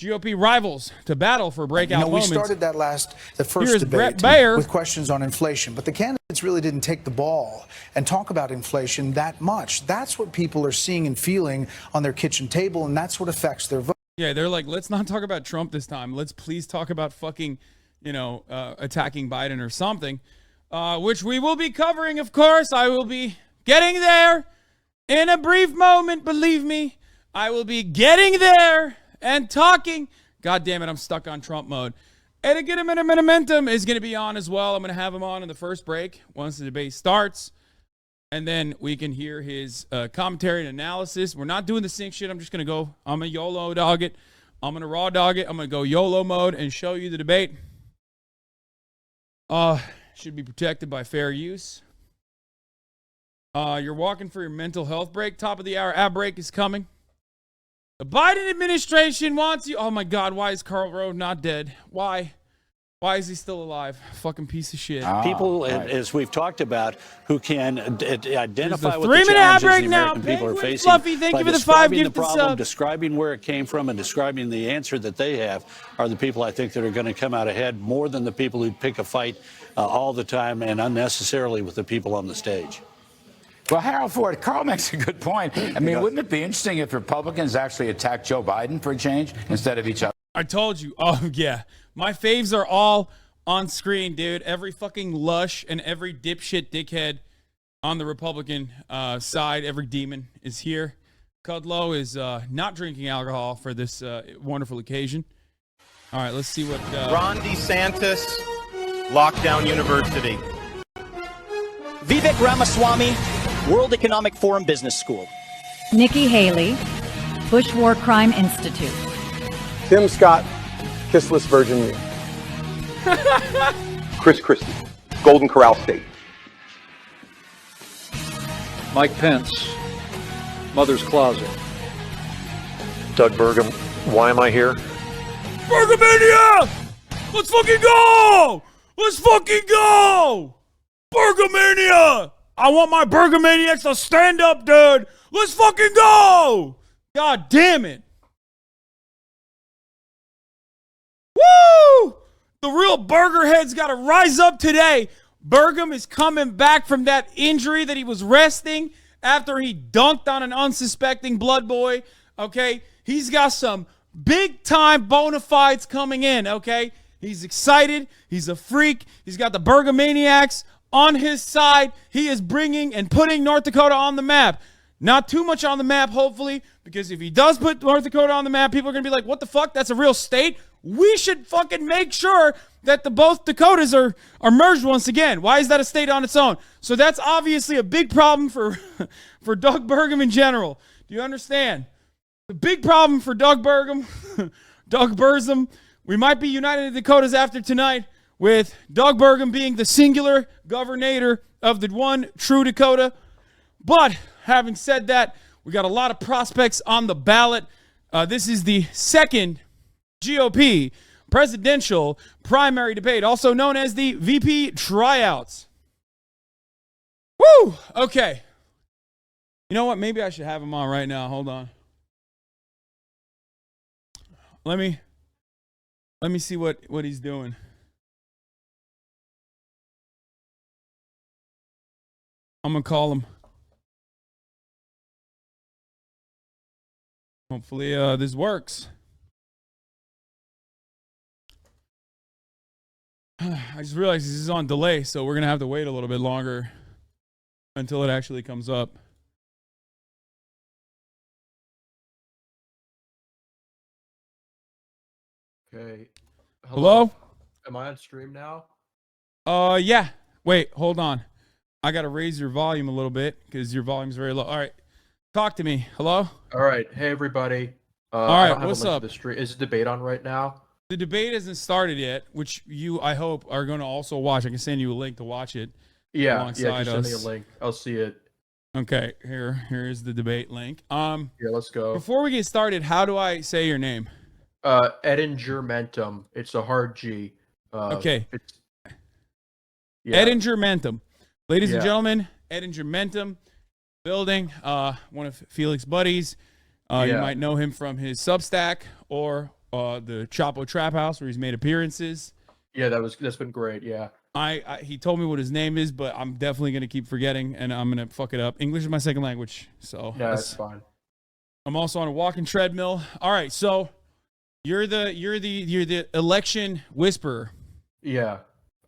GOP rivals to battle for breakout moments. We started the first debate with questions on inflation, but the candidates really didn't take the ball and talk about inflation that much. That's what people are seeing and feeling on their kitchen table, and that's what affects their vote. Yeah, they're like, let's not talk about Trump this time. Let's please talk about fucking, attacking Biden or something, which we will be covering, of course. I will be getting there in a brief moment, believe me. I will be getting there and talking. God damn it, I'm stuck on Trump mode. Etiquette Momentum is going to be on as well. I'm going to have him on in the first break once the debate starts. And then we can hear his commentary and analysis. We're not doing the sync shit. I'm just going to go. I'm going to YOLO dog it. I'm going to raw dog it. I'm going to go YOLO mode and show you the debate. Should be protected by fair use. You're walking for your mental health break. Top of the hour ad break is coming. The Biden administration wants you. Oh my God, why is Karl Rove not dead? Why? Why is he still alive? Fucking piece of shit. People, as we've talked about, who can identify what the 3-minute ad challenges break the now. American people are facing. Fluffy, thank you for the 5 gifted subs. Describing where it came from and describing the answer that they have are the people I think that are going to come out ahead more than the people who pick a fight all the time and unnecessarily with the people on the stage. Well, Harold Ford, Carl makes a good point. I mean, wouldn't it be interesting if Republicans actually attacked Joe Biden for a change instead of each other? I told you. Oh, yeah. My faves are all on screen, dude. Every fucking lush and every dipshit dickhead on the Republican side, every demon is here. Kudlow is not drinking alcohol for this wonderful occasion. All right, let's see what... Ron DeSantis, Lockdown University. Vivek Ramaswamy, World Economic Forum Business School. Nikki Haley, Bush War Crime Institute. Tim Scott, Kissless Virgin Meal. Chris Christie, Golden Corral State. Mike Pence, Mother's Closet. Doug Burgum, why am I here? Burgamania! Let's fucking go! Let's fucking go! Burgamania! I want my Burgamaniacs to stand up, dude! Let's fucking go! God damn it! Woo! The real burger head's got to rise up today. Burgum is coming back from that injury that he was resting after he dunked on an unsuspecting blood boy, okay? He's got some big-time bona fides coming in, okay? He's excited. He's a freak. He's got the Burgamaniacs on his side. He is bringing and putting North Dakota on the map. Not too much on the map, hopefully, because if he does put North Dakota on the map, people are going to be like, what the fuck? That's a real state? We should fucking make sure that both Dakotas are merged once again. Why is that a state on its own? So that's obviously a big problem for Doug Burgum in general. Do you understand? The big problem for Doug Burgum, Doug Burzum, we might be united in the Dakotas after tonight with Doug Burgum being the singular governor of the one true Dakota. But having said that, we got a lot of prospects on the ballot. This is the second GOP presidential primary debate, also known as the VP tryouts. Woo! Okay. You know what? Maybe I should have him on right now. Hold on. Let me see what he's doing. I'm going to call him. Hopefully this works. I just realized this is on delay, so we're going to have to wait a little bit longer until it actually comes up. Okay. Hello? Am I on stream now? Yeah. Wait, hold on. I got to raise your volume a little bit because your volume's very low. All right. Talk to me. Hello? All right. Hey, everybody. All right, what's up? Is the debate on right now? The debate hasn't started yet, which you, I hope, are going to also watch. I can send you a link to watch it. Yeah, just send me a link. I'll see it. Okay, here's the debate link. Yeah, let's go. Before we get started, how do I say your name? Edingermentum. It's a hard G. Okay. Edingermentum. Ladies and gentlemen, Edingermentum building, one of Felix's buddies. You might know him from his Substack or the Chapo Trap House where he's made appearances. Yeah, that's been great. Yeah. He told me what his name is, but I'm definitely gonna keep forgetting, and I'm gonna fuck it up. English is my second language, so yeah, that's fine. I'm also on a walking treadmill. All right, so you're the election whisperer. Yeah,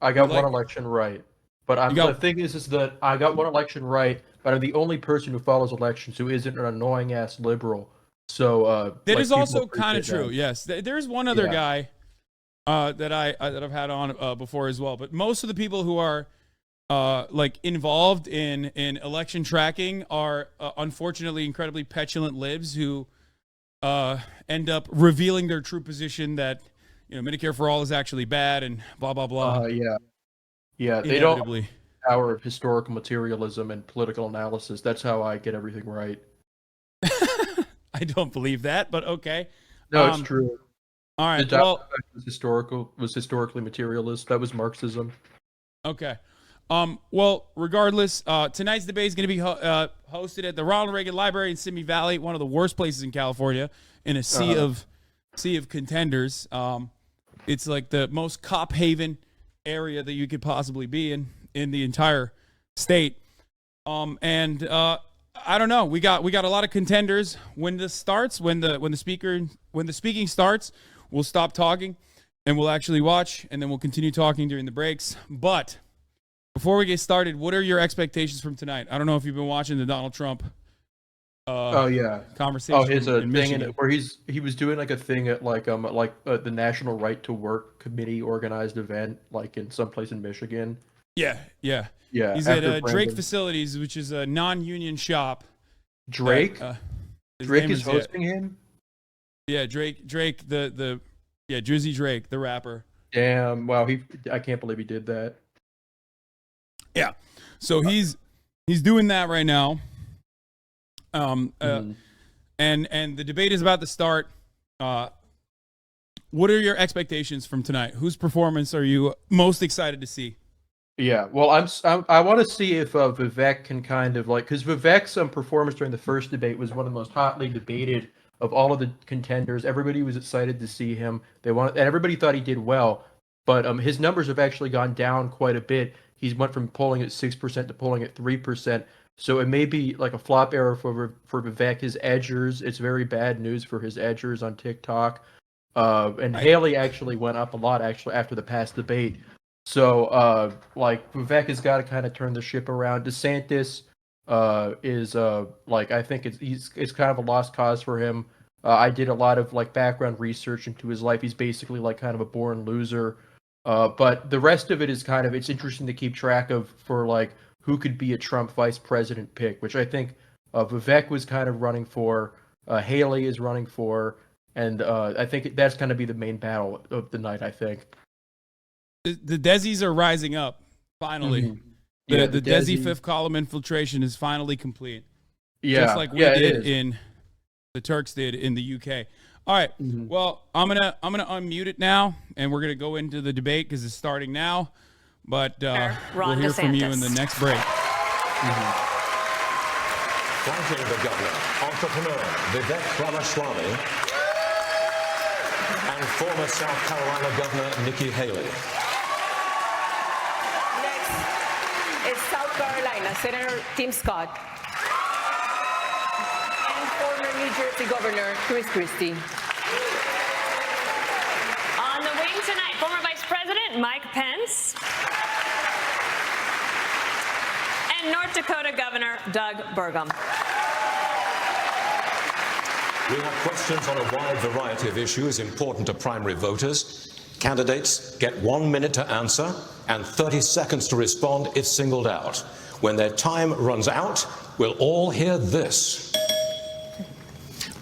I got one election right, but the thing is that I got one election right, but I'm the only person who follows elections who isn't an annoying ass liberal. So that is also kind of true. Yes, there's one other guy that I've had on before as well, but most of the people who are like involved in election tracking are unfortunately incredibly petulant libs who end up revealing their true position that Medicare for all is actually bad and blah blah blah. Yeah, they don't have the power of historical materialism and political analysis. That's how I get everything right. I don't believe that, but okay. No, it's true. All right. The Dow was historically materialist. That was Marxism. Okay. Well, regardless, tonight's debate is going to be hosted at the Ronald Reagan Library in Simi Valley, one of the worst places in California, in a sea of contenders. It's like the most cop haven area that you could possibly be in the entire state. And I don't know. We got a lot of contenders. When this starts, when the speaking starts, we'll stop talking and we'll actually watch, and then we'll continue talking during the breaks. But before we get started, what are your expectations from tonight? I don't know if you've been watching the Donald Trump conversation. Oh, his in Michigan. where he was doing like a thing at the National Right to Work Committee organized event, like in someplace in Michigan. Yeah. He's at Drake Facilities, which is a non-union shop. Drake? Drake is hosting him? Yeah, Drake, Drizzy Drake, the rapper. Damn, wow, I can't believe he did that. Yeah. So he's doing that right now. And the debate is about to start. What are your expectations from tonight? Whose performance are you most excited to see? Yeah, well, I want to see if Vivek can kind of because Vivek's performance during the first debate was one of the most hotly debated of all of the contenders. Everybody was excited to see him. And everybody thought he did well, but his numbers have actually gone down quite a bit. He's went from polling at 6% to polling at 3%. So it may be like a flop error for Vivek. His edgers, it's very bad news for his edgers on TikTok. And Haley actually went up a lot after the past debate. So, Vivek has got to kind of turn the ship around. DeSantis is I think it's kind of a lost cause for him. I did a lot of background research into his life. He's basically kind of a born loser. But the rest of it is it's interesting to keep track of for who could be a Trump vice president pick, which I think Vivek was kind of running for. Haley is running for, and I think that's going to be the main battle of the night. I think. The Desis are rising up, finally. Mm-hmm. Yeah, the Desi fifth column infiltration is finally complete. Yeah. Just like the Turks did in the UK. All right. Mm-hmm. Well, I'm gonna unmute it now, and we're gonna go into the debate because it's starting now. But we'll hear from you in the next break. Flanking the governor, entrepreneur Vivek Ramaswamy and former South Carolina Governor Nikki Haley. Is South Carolina Senator Tim Scott and former New Jersey Governor Chris Christie. On the wing tonight, former Vice President Mike Pence and North Dakota Governor Doug Burgum. We have questions on a wide variety of issues important to primary voters. Candidates get 1 minute to answer and 30 seconds to respond if singled out. When their time runs out, we'll all hear this.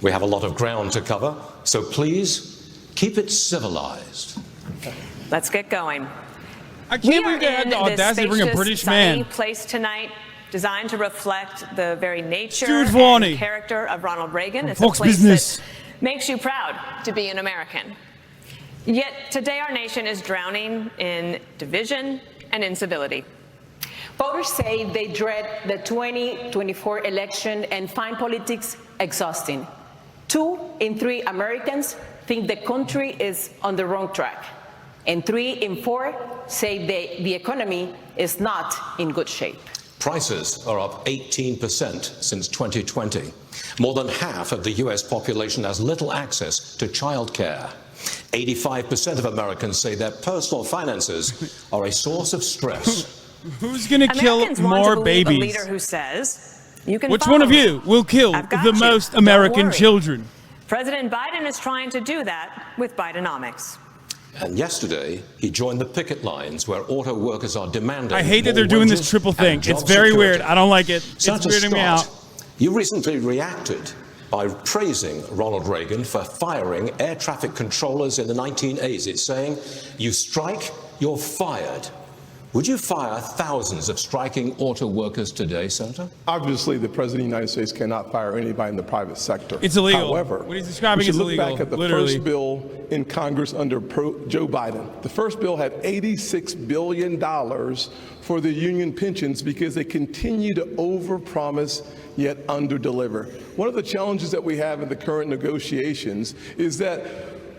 We have a lot of ground to cover, so please keep it civilized. Let's get going. I can't believe they had the audacity to bring a British man. Place tonight designed to reflect the very nature and character of Ronald Reagan. It's a place that makes you proud to be an American. Yet today our nation is drowning in division and incivility. Voters say they dread the 2024 election and find politics exhausting. 2 in 3 Americans think the country is on the wrong track. And 3 in 4 say the economy is not in good shape. Prices are up 18% since 2020. More than half of the US population has little access to childcare. 85% of Americans say their personal finances are a source of stress. Who's going to kill more babies? A leader who says, you can Which one of you will kill the most American children? President Biden is trying to do that with Bidenomics. And yesterday, he joined the picket lines where auto workers are demanding. I hate that they're doing this triple thing. It's very weird. I don't like it. It's weirding me out. You recently reacted by praising Ronald Reagan for firing air traffic controllers in the 1980s, saying, "You strike, you're fired." Would you fire thousands of striking auto workers today, Senator? Obviously, the President of the United States cannot fire anybody in the private sector. It's illegal. However, what he's describing is illegal. Look back at the first bill in Congress under Joe Biden. The first bill had $86 billion for the union pensions because they continue to overpromise yet underdeliver. One of the challenges that we have in the current negotiations is that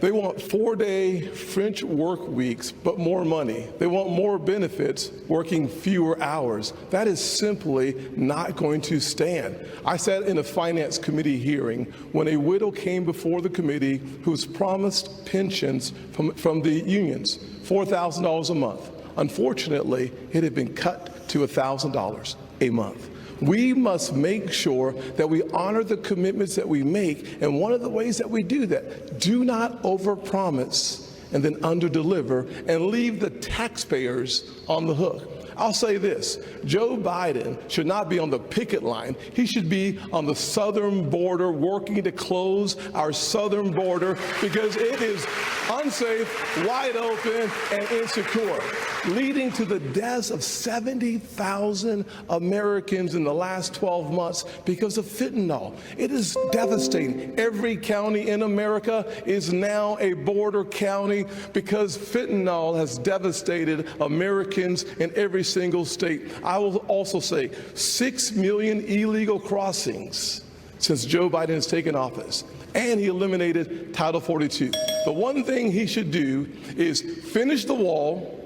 they want 4-day French work weeks, but more money. They want more benefits, working fewer hours. That is simply not going to stand. I sat in a finance committee hearing when a widow came before the committee who was promised pensions from the unions, $4,000 a month. Unfortunately, it had been cut to $1,000 a month. We must make sure that we honor the commitments that we make, and one of the ways that we do that, do not overpromise and then underdeliver and leave the taxpayers on the hook. I'll say this, Joe Biden should not be on the picket line. He should be on the southern border working to close our southern border because it is unsafe, wide open, and insecure, leading to the deaths of 70,000 Americans in the last 12 months because of fentanyl. It is devastating. Every county in America is now a border county because fentanyl has devastated Americans in every single state. I will also say 6 million illegal crossings since Joe Biden has taken office, and he eliminated Title 42. The one thing he should do is finish the wall,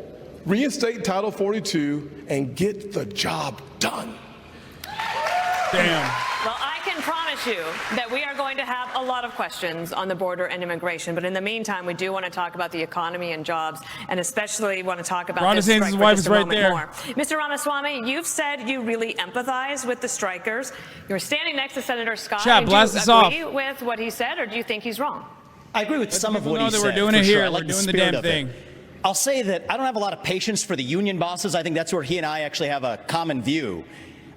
reinstate Title 42, and get the job done. Damn. Well, I can promise you that we are going to have a lot of questions on the border and immigration. But in the meantime, we do want to talk about the economy and jobs, and especially want to talk about this strike for just a moment more. Mr. Ramaswamy, you've said you really empathize with the strikers. You're standing next to Senator Scott. Chat, do blast you us agree off. with what he said, or do you think he's wrong? I agree with some of what he said. We're doing it here. I like We're doing the damn thing. I'll say that I don't have a lot of patience for the union bosses. I think that's where he and I actually have a common view.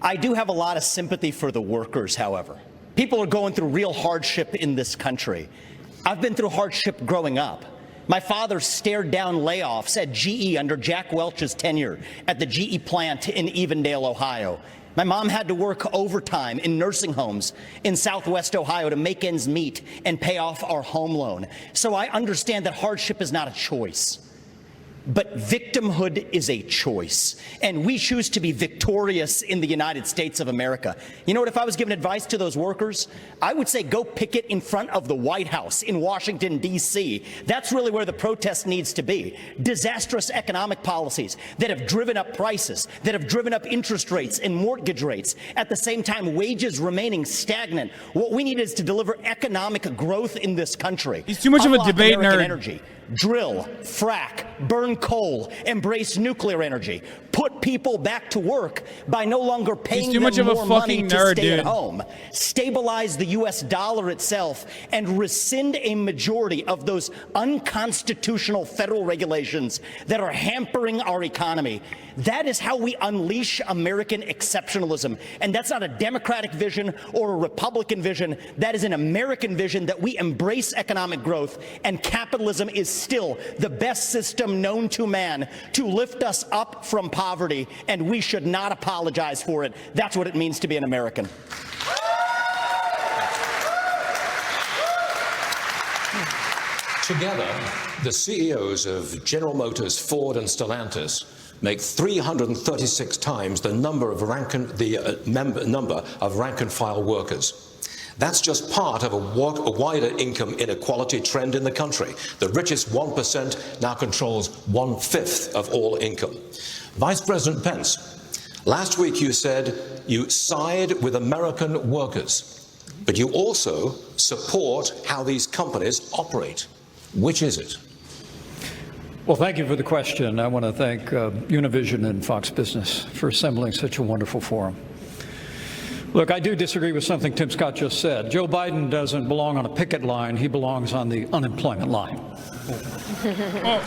I do have a lot of sympathy for the workers, however. People are going through real hardship in this country. I've been through hardship growing up. My father stared down layoffs at GE under Jack Welch's tenure at the GE plant in Evendale, Ohio. My mom had to work overtime in nursing homes in Southwest Ohio to make ends meet and pay off our home loan. So I understand that hardship is not a choice. But victimhood is a choice, and we choose to be victorious in the United States of America. You know what, if I was giving advice to those workers, I would say go picket in front of the White House in Washington, D.C. That's really where the protest needs to be. Disastrous economic policies that have driven up prices, that have driven up interest rates and mortgage rates. At the same time, wages remaining stagnant. What we need is to deliver economic growth in this country. He's too much of a debate nerd. Energy. Drill, frack, burn coal, embrace nuclear energy, put people back to work by no longer paying them more money to stay at home, stabilize the U.S. dollar itself, and rescind a majority of those unconstitutional federal regulations that are hampering our economy. That is how we unleash American exceptionalism. And that's not a Democratic vision or a Republican vision. That is an American vision that we embrace economic growth, and capitalism is still the best system known to man to lift us up from poverty, and we should not apologize for it. That's what it means to be an American. Together, the CEOs of General Motors, Ford, and Stellantis make 336 times the number of rank and file workers. That's just part of a wider income inequality trend in the country. The richest 1% now controls 1/5 of all income. Vice President Pence, last week you said you side with American workers, but you also support how these companies operate. Which is it? Well, thank you for the question. I want to thank Univision and Fox Business for assembling such a wonderful forum. Look, I do disagree with something Tim Scott just said. Joe Biden doesn't belong on a picket line. He belongs on the unemployment line. Oh,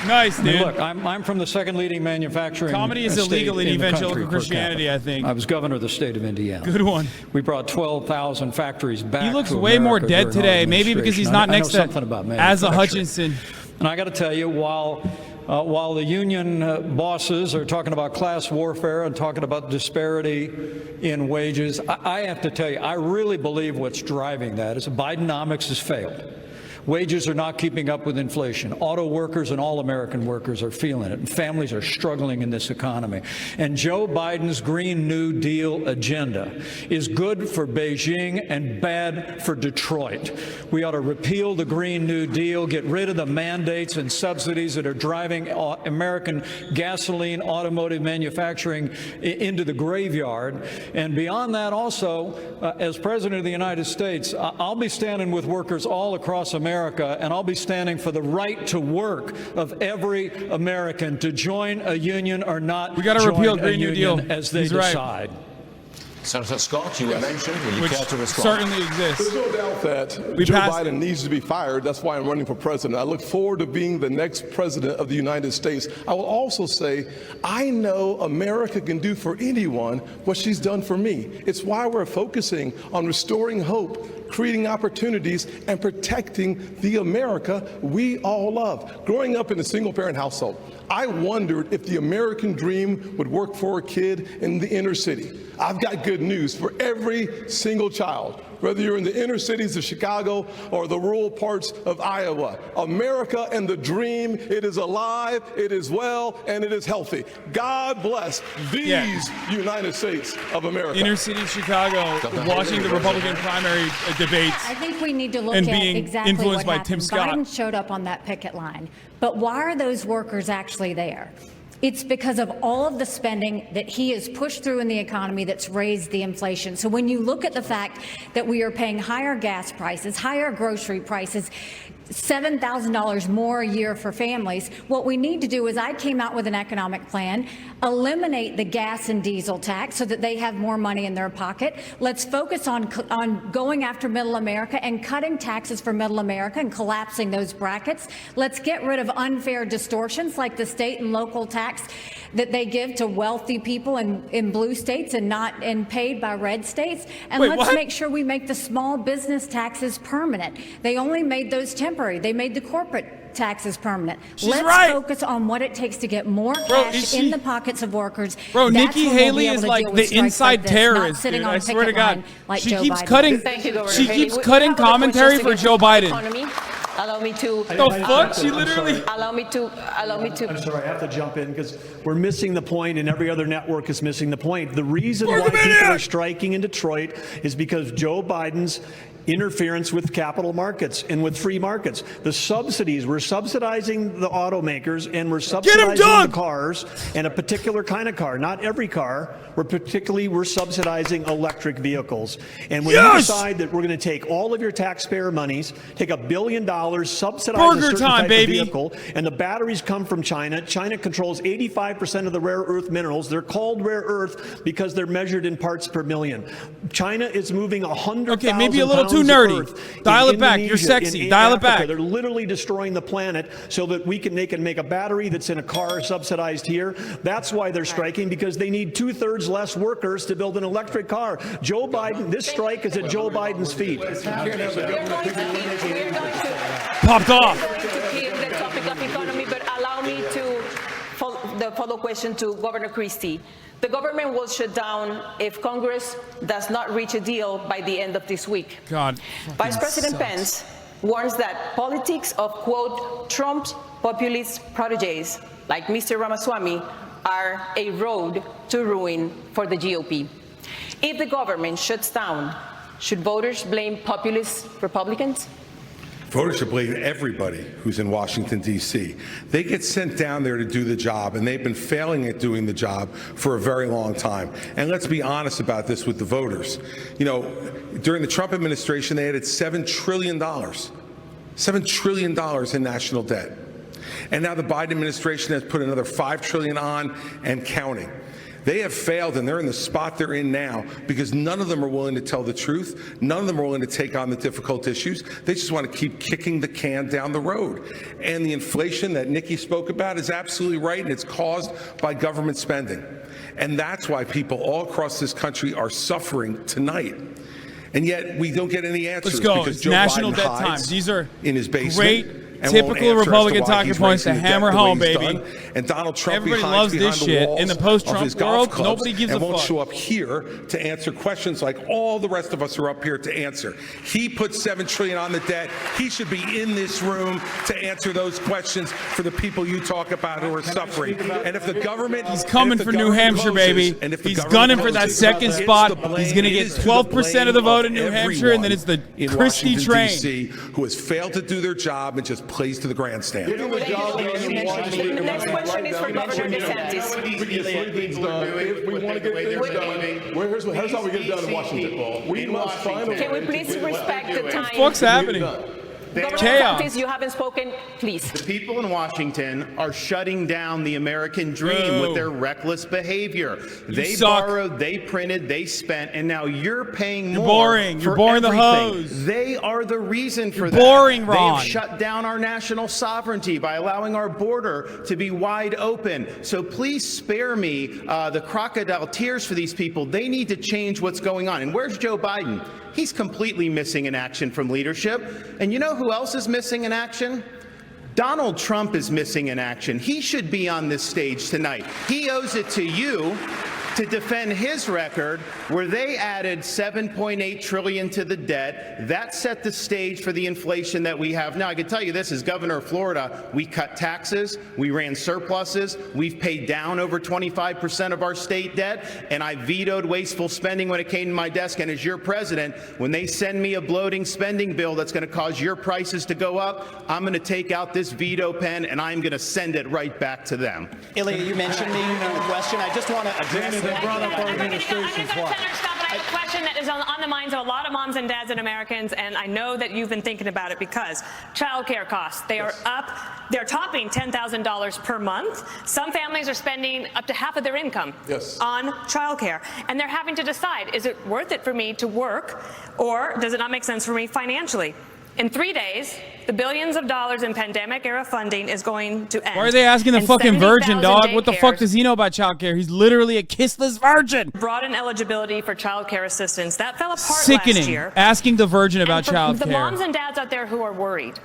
nice, dude. I mean, look, I'm from the second leading manufacturing Comedy is illegal in evangelical Christianity, I think. I was governor of the state of Indiana. Good one. We brought 12,000 factories back. He looks to way more America dead during today, our maybe because he's not next to Asa Hutchinson. And I got to tell you, while the union bosses are talking about class warfare and talking about disparity in wages, I have to tell you, I really believe what's driving that is Bidenomics has failed. Wages are not keeping up with inflation. Auto workers and all American workers are feeling it, and families are struggling in this economy. And Joe Biden's Green New Deal agenda is good for Beijing and bad for Detroit. We ought to repeal the Green New Deal, get rid of the mandates and subsidies that are driving American gasoline automotive manufacturing into the graveyard. And beyond that also, as President of the United States, I'll be standing with workers all across America, and I'll be standing for the right to work of every American to join a union or not. We got to repeal Green New Deal as they decide. Senator Scott, you were mentioned. Will you care to respond? Certainly exists. There's no doubt that Joe Biden needs to be fired. That's why I'm running for president. I look forward to being the next president of the United States. I will also say, I know America can do for anyone what she's done for me. It's why we're focusing on restoring hope, creating opportunities, and protecting the America we all love. Growing up in a single-parent household, I wondered if the American dream would work for a kid in the inner city. I've got good news for every single child, whether you're in the inner cities of Chicago or the rural parts of Iowa. America and the dream, it is alive, it is well, and it is healthy. God bless these United States of America. Inner city Chicago, watching the Republican primary debates. I think we need to look at exactly what happened. Biden showed up on that picket line, but why are those workers actually there? It's because of all of the spending that he has pushed through in the economy that's raised the inflation. So when you look at the fact that we are paying higher gas prices, higher grocery prices, $7,000 more a year for families, what we need to do is I came out with an economic plan, eliminate the gas and diesel tax so that they have more money in their pocket. Let's focus on going after middle America and cutting taxes for middle America and collapsing those brackets. Let's get rid of unfair distortions like the state and local tax that they give to wealthy people in blue states and paid by red states. And let's make sure we make the small business taxes permanent. They only made those temporary. They made the corporate taxes permanent. Let's focus on what it takes to get more cash in the pockets of workers. Bro, Nikki Haley is like the inside terrorist, dude. I swear to God. She keeps cutting commentary for Joe Biden. Allow me to. The fuck? She literally. Allow me to. I'm sorry, I have to jump in because we're missing the point, and every other network is missing the point. The reason why people are striking in Detroit is because Joe Biden's interference with capital markets and with free markets. The subsidies, we're subsidizing the automakers and we're subsidizing the cars, and a particular kind of car, not every car. We're subsidizing electric vehicles. And when you decide that we're going to take all of your taxpayer monies, take $1 billion, subsidize a certain type of vehicle, and the batteries come from China. China controls 85% of the rare earth minerals. They're called rare earth because they're measured in parts per million. China is moving 100,000 maybe a little too nerdy. Dial it back. You're sexy. Dial it back. They're literally destroying the planet so that they can make a battery that's in a car subsidized here. That's why they're striking, because they need 2/3 less workers to build an electric car. Joe Biden, this strike is at Joe Biden's feet. Popped off. The topic of economy, but allow me to the follow question to Governor Christie. The government will shut down if Congress does not reach a deal by the end of this week. God. Vice President Pence warns that politics of, quote, Trump's populist protégés, like Mr. Ramaswamy, are a road to ruin for the GOP. If the government shuts down, Should voters blame populist Republicans? Voters should blame everybody who's in Washington, D.C. They get sent down there to do the job, and they've been failing at doing the job for a very long time. And let's be honest about this with the voters. You know, during the Trump administration, they added $7 trillion in national debt. And now the Biden administration has put another $5 trillion on and counting. They have failed, and they're in the spot they're in now because none of them are willing to tell the truth. None of them are willing to take on the difficult issues. They just want to keep kicking the can down the road. And the inflation that Nikki spoke about is absolutely right, and it's caused by government spending. And that's why people all across this country are suffering tonight. And yet we don't get any answers. Let's go. Because It's Joe national Biden debt hides time. These are in his basement. Great. And won't Typical answer as to Republican why talking he's points to raising the debt hammer the way home, he's baby. done. And Donald Trump Everybody hides loves this behind the shit. walls In the post-Trump of his golf world, clubs nobody gives and a won't fuck. show up here to answer questions like all the rest of us are up here to answer. He put $7 trillion on the debt. He should be in this room to answer those questions for the people you talk about who are suffering. And if the government, he's coming for New Hampshire, baby. He's gunning for that second spot. He's going to get 12% of the vote in New Hampshire, and then it's the Christie train. DC, who has failed to do their job and just plays to the grandstand. The next question is for Governor DeSantis. If we want to get things done, here's how we get it done in Washington. We must find a way. Can we please respect the time? What's happening? Governor Chaos. DeSantis, you haven't spoken, please. The people in Washington are shutting down the American dream with their reckless behavior. They borrowed, they printed, they spent, and now you're paying more. You're boring the hose. They are the reason for that. Boring, Ron. They have shut down our national sovereignty by allowing our border to be wide open. So please spare me the crocodile tears for these people. They need to change what's going on. And where's Joe Biden? He's completely missing in action from leadership. And you know who else is missing in action? Donald Trump is missing in action. He should be on this stage tonight. He owes it to you to defend his record where they added $7.8 trillion to the debt. That set the stage for the inflation that we have now. I can tell you this, as governor of Florida, we cut taxes, we ran surpluses, we've paid down over 25% of our state debt, and I vetoed wasteful spending when it came to my desk. And as your president, when they send me a bloating spending bill that's going to cause your prices to go up, I'm going to take out this veto pen and I'm going to send it right back to them. Ilya, you mentioned me in your question. I just want to address they brought up our administration's I have a question that is on the minds of a lot of moms and dads and Americans, and I know that you've been thinking about it because child care costs, they are up. They're topping $10,000 per month. Some families are spending up to half of their income on child care, and they're having to decide, is it worth it for me to work, or does it not make sense for me financially? In 3 days, the billions of dollars in pandemic-era funding is going to end. Why are they asking the fucking virgin, dog? What the fuck does he know about child care? He's literally a kissless virgin. Broaden eligibility for child care assistance. That fell apart Sickening. last year. Asking the virgin about child the care. moms and dads out there who are worried,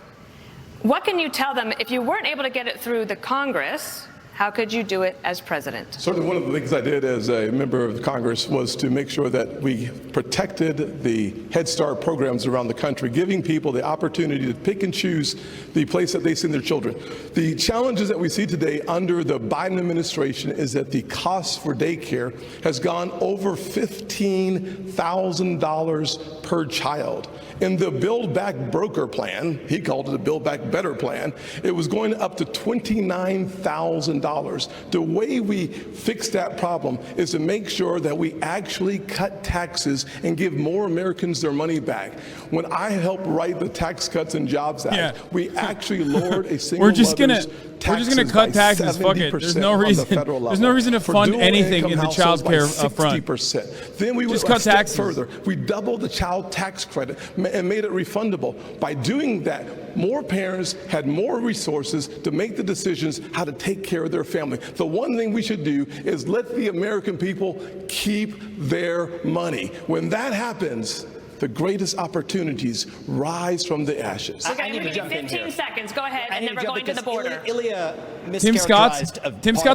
what can you tell them if you weren't able to get it through the Congress? How could you do it as president? Certainly one of the things I did as a member of Congress was to make sure that we protected the Head Start programs around the country, giving people the opportunity to pick and choose the place that they send their children. The challenges that we see today under the Biden administration is that the cost for daycare has gone over $15,000 per child. In the Build Back Broker plan, he called it a Build Back Better plan, it was going up to $29,000. The way we fix that problem is to make sure that we actually cut taxes and give more Americans their money back. When I helped write the Tax Cuts and Jobs Act, we actually lowered a single We're just gonna cut taxes. Fuck it. There's no reason. There's no reason to fund anything in the child care upfront. Then we just went cut a step taxes further. We doubled the child tax credit and made it refundable. By doing that, more parents had more resources to make the decisions how to take care of their family. The one thing we should do is let the American people keep their money. When that happens, the greatest opportunities rise from the ashes. Okay, I'm going to give you 15 seconds. Go ahead, and then we're going to the border. Ilya Tim Scott's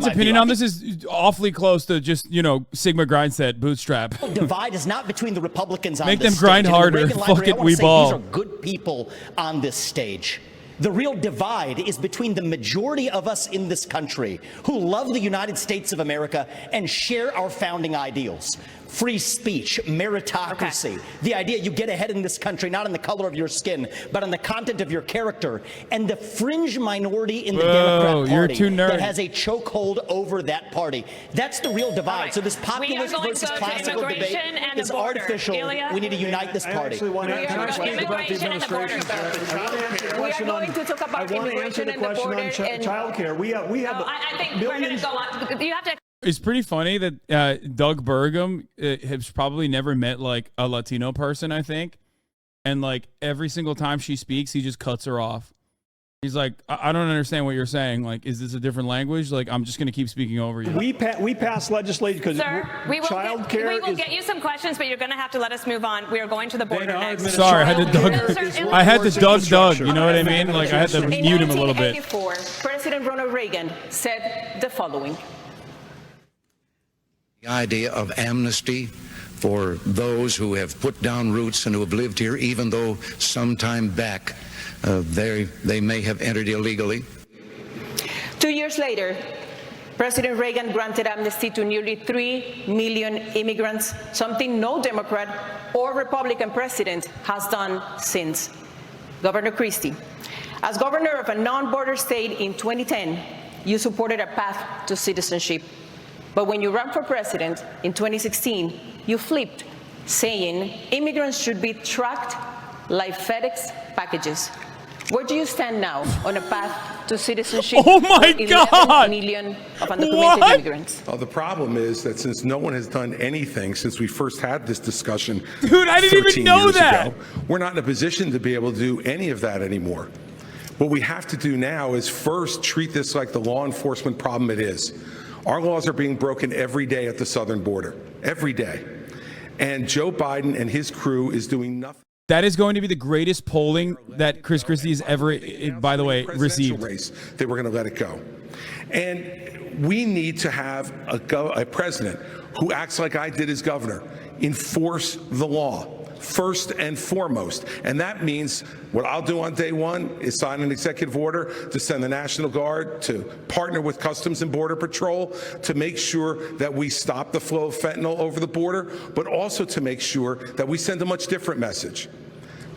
opinion on this is awfully close to just, Sigma Grindset bootstrap. The divide is not between the Republicans on Make this them grind stage. harder. Fuck it, we ball. These are good people on this stage. The real divide is between the majority of us in this country who love the United States of America and share our founding ideals. free speech, meritocracy, the idea you get ahead in this country not on the color of your skin, but on the content of your character, and the fringe minority in the Democrat Party that has a chokehold over that party. That's the real divide. So this populist versus classical debate is artificial. We need to unite this party. I want to answer the question on child care. We have millions. You have to. It's pretty funny that Doug Burgum has probably never met like a Latino person, I think. And like every single time she speaks, he just cuts her off. He's like, I don't understand what you're saying. Like, is this a different language? Like, I'm just going to keep speaking over you. We passed legislation because child care. We will get you some questions, but you're going to have to let us move on. We are going to the border next. Sorry, I had to Doug. You know what I mean? Like, I had to mute him a little bit. In 1984, President Ronald Reagan said the following. The idea of amnesty for those who have put down roots and who have lived here, even though sometime back they may have entered illegally. 2 years later, President Reagan granted amnesty to nearly 3 million immigrants, something no Democrat or Republican president has done since. Governor Christie, as governor of a non-border state in 2010, you supported a path to citizenship. But when you ran for president in 2016, you flipped, saying immigrants should be tracked like FedEx packages. Where do you stand now on a path to citizenship? Oh my God! 11 million of undocumented immigrants. The problem is that since no one has done anything since we first had this discussion, dude, I didn't even know that. Ago, we're not in a position to be able to do any of that anymore. What we have to do now is first treat this like the law enforcement problem it is. Our laws are being broken every day at the southern border, every day. And Joe Biden and his crew is doing nothing. That is going to be the greatest polling that Chris Christie has ever, by the way, received. Race, they were going to let it go. And we need to have a president who acts like I did as governor, enforce the law. First and foremost. And that means what I'll do on day one is sign an executive order to send the National Guard to partner with Customs and Border Patrol to make sure that we stop the flow of fentanyl over the border, but also to make sure that we send a much different message.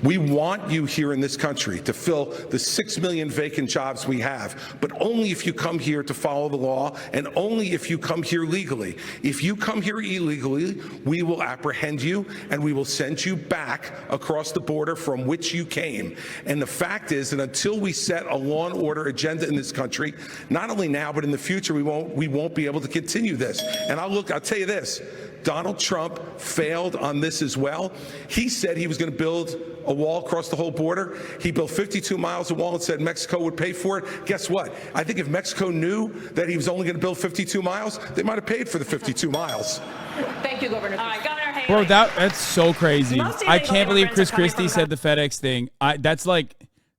We want you here in this country to fill the 6 million vacant jobs we have, but only if you come here to follow the law and only if you come here legally. If you come here illegally, we will apprehend you and we will send you back across the border from which you came. And the fact is that until we set a law and order agenda in this country, not only now, but in the future, we won't be able to continue this. And I'll tell you this, Donald Trump failed on this as well. He said he was going to build a wall across the whole border. He built 52 miles of wall and said Mexico would pay for it. Guess what? I think if Mexico knew that he was only going to build 52 miles, they might have paid for the 52 miles. Thank you, Governor. All right, Governor Haley. Bro, that's so crazy. I can't believe Chris Christie said the FedEx thing.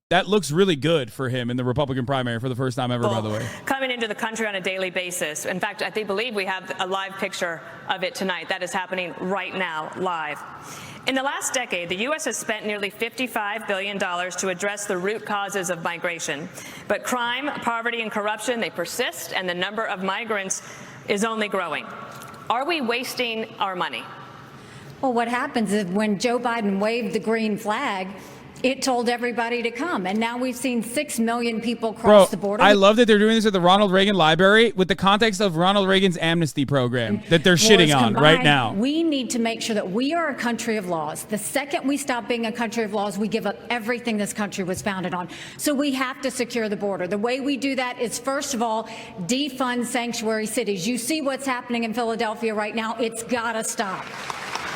That looks really good for him in the Republican primary for the first time ever, by the way. Coming into the country on a daily basis. In fact, I believe we have a live picture of it tonight. That is happening right now, live. In the last decade, the U.S. has spent nearly $55 billion to address the root causes of migration. But crime, poverty, and corruption, they persist, and the number of migrants is only growing. Are we wasting our money? Well, what happens is when Joe Biden waved the green flag, it told everybody to come. And now we've seen 6 million people cross the border. I love that they're doing this at the Ronald Reagan Library with the context of Ronald Reagan's amnesty program that they're shitting on right now. We need to make sure that we are a country of laws. The second we stop being a country of laws, we give up everything this country was founded on. So we have to secure the border. The way we do that is, first of all, defund sanctuary cities. You see what's happening in Philadelphia right now. It's got to stop.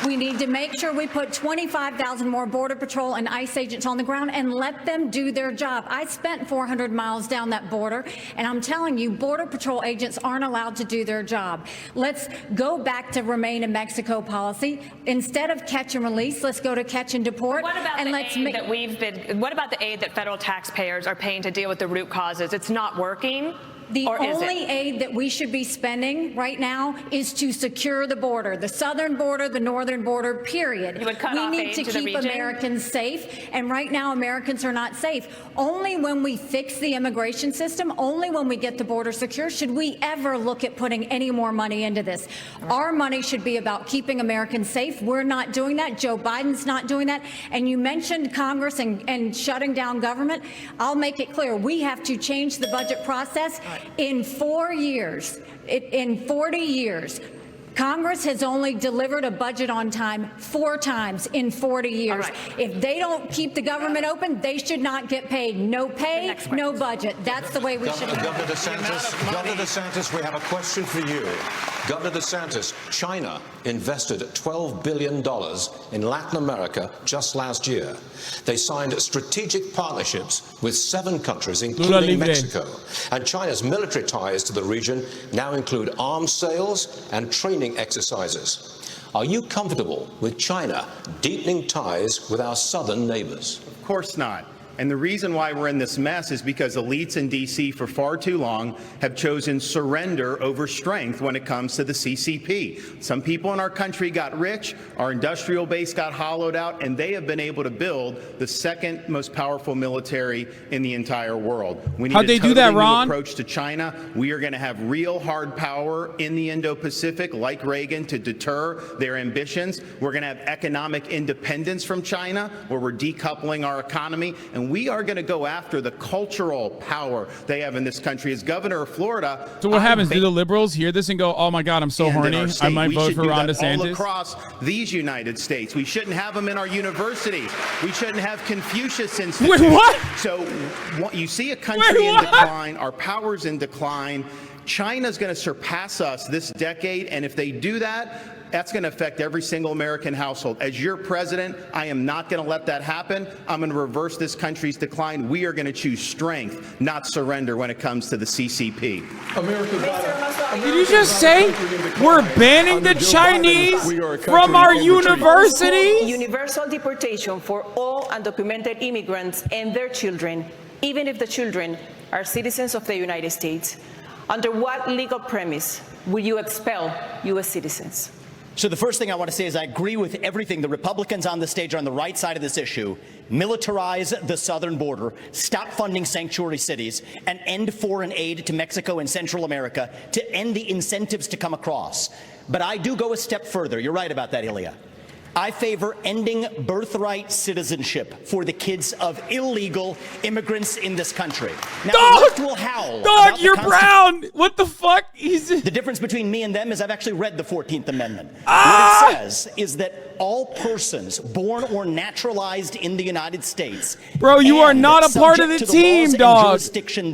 We need to make sure we put 25,000 more Border Patrol and ICE agents on the ground and let them do their job. I spent 400 miles down that border, and I'm telling you, Border Patrol agents aren't allowed to do their job. Let's go back to remain in Mexico policy. Instead of catch and release, let's go to catch and deport. What about what about the aid that federal taxpayers are paying to deal with the root causes? It's not working. The only aid that we should be spending right now is to secure the border, the southern border, the northern border, period. You would cut we off need aid to to the keep region? Americans safe, and right now Americans are not safe. Only when we fix the immigration system, only when we get the border secure, should we ever look at putting any more money into this. Our money should be about keeping Americans safe. We're not doing that. Joe Biden's not doing that. And you mentioned Congress and shutting down government. I'll make it clear. We have to change the budget process. In 4 years, in 40 years, Congress has only delivered a budget on time 4 times in 40 years. If they don't keep the government open, they should not get paid. No pay, no budget. That's the way we should have it. Governor DeSantis, we have a question for you. Governor DeSantis, China invested $12 billion in Latin America just last year. They signed strategic partnerships with 7 countries, including Mexico. And China's military ties to the region now include arms sales and training exercises. Are you comfortable with China deepening ties with our southern neighbors? Of course not. And the reason why we're in this mess is because elites in D.C. for far too long have chosen surrender over strength when it comes to the CCP. Some people in our country got rich, our industrial base got hollowed out, and they have been able to build the second most powerful military in the entire world. We need a totally new approach to China. We are going to have real hard power in the Indo-Pacific, like Reagan, to deter their ambitions. We're going to have economic independence from China, where we're decoupling our economy, and we are going to go after the cultural power they have in this country. As governor of Florida, so what happens? Do the liberals hear this and go, "Oh my God, I'm so horny. I might vote for Ron DeSantis"? All across these United States, we shouldn't have them in our universities. We shouldn't have Confucius Institute. Wait, what? So you see a country in decline. Our power's in decline. China's going to surpass us this decade, and if they do that, that's going to affect every single American household. As your president, I am not going to let that happen. I'm going to reverse this country's decline. We are going to choose strength, not surrender, when it comes to the CCP. Did you just say we're banning the Chinese from our universities? Universal deportation for all undocumented immigrants and their children, even if the children are citizens of the United States. Under what legal premise will you expel U.S. citizens? So the first thing I want to say is I agree with everything. The Republicans on the stage are on the right side of this issue. Militarize the southern border, stop funding sanctuary cities, and end foreign aid to Mexico and Central America to end the incentives to come across. But I do go a step further. You're right about that, Ilya. I favor ending birthright citizenship for the kids of illegal immigrants in this country. Now, Dog! will howl Dog, you're brown! What the fuck? The difference between me and them is I've actually read the 14th Amendment. What it says is that all persons born or naturalized in the United States. Bro, you are not a part of the team, dog.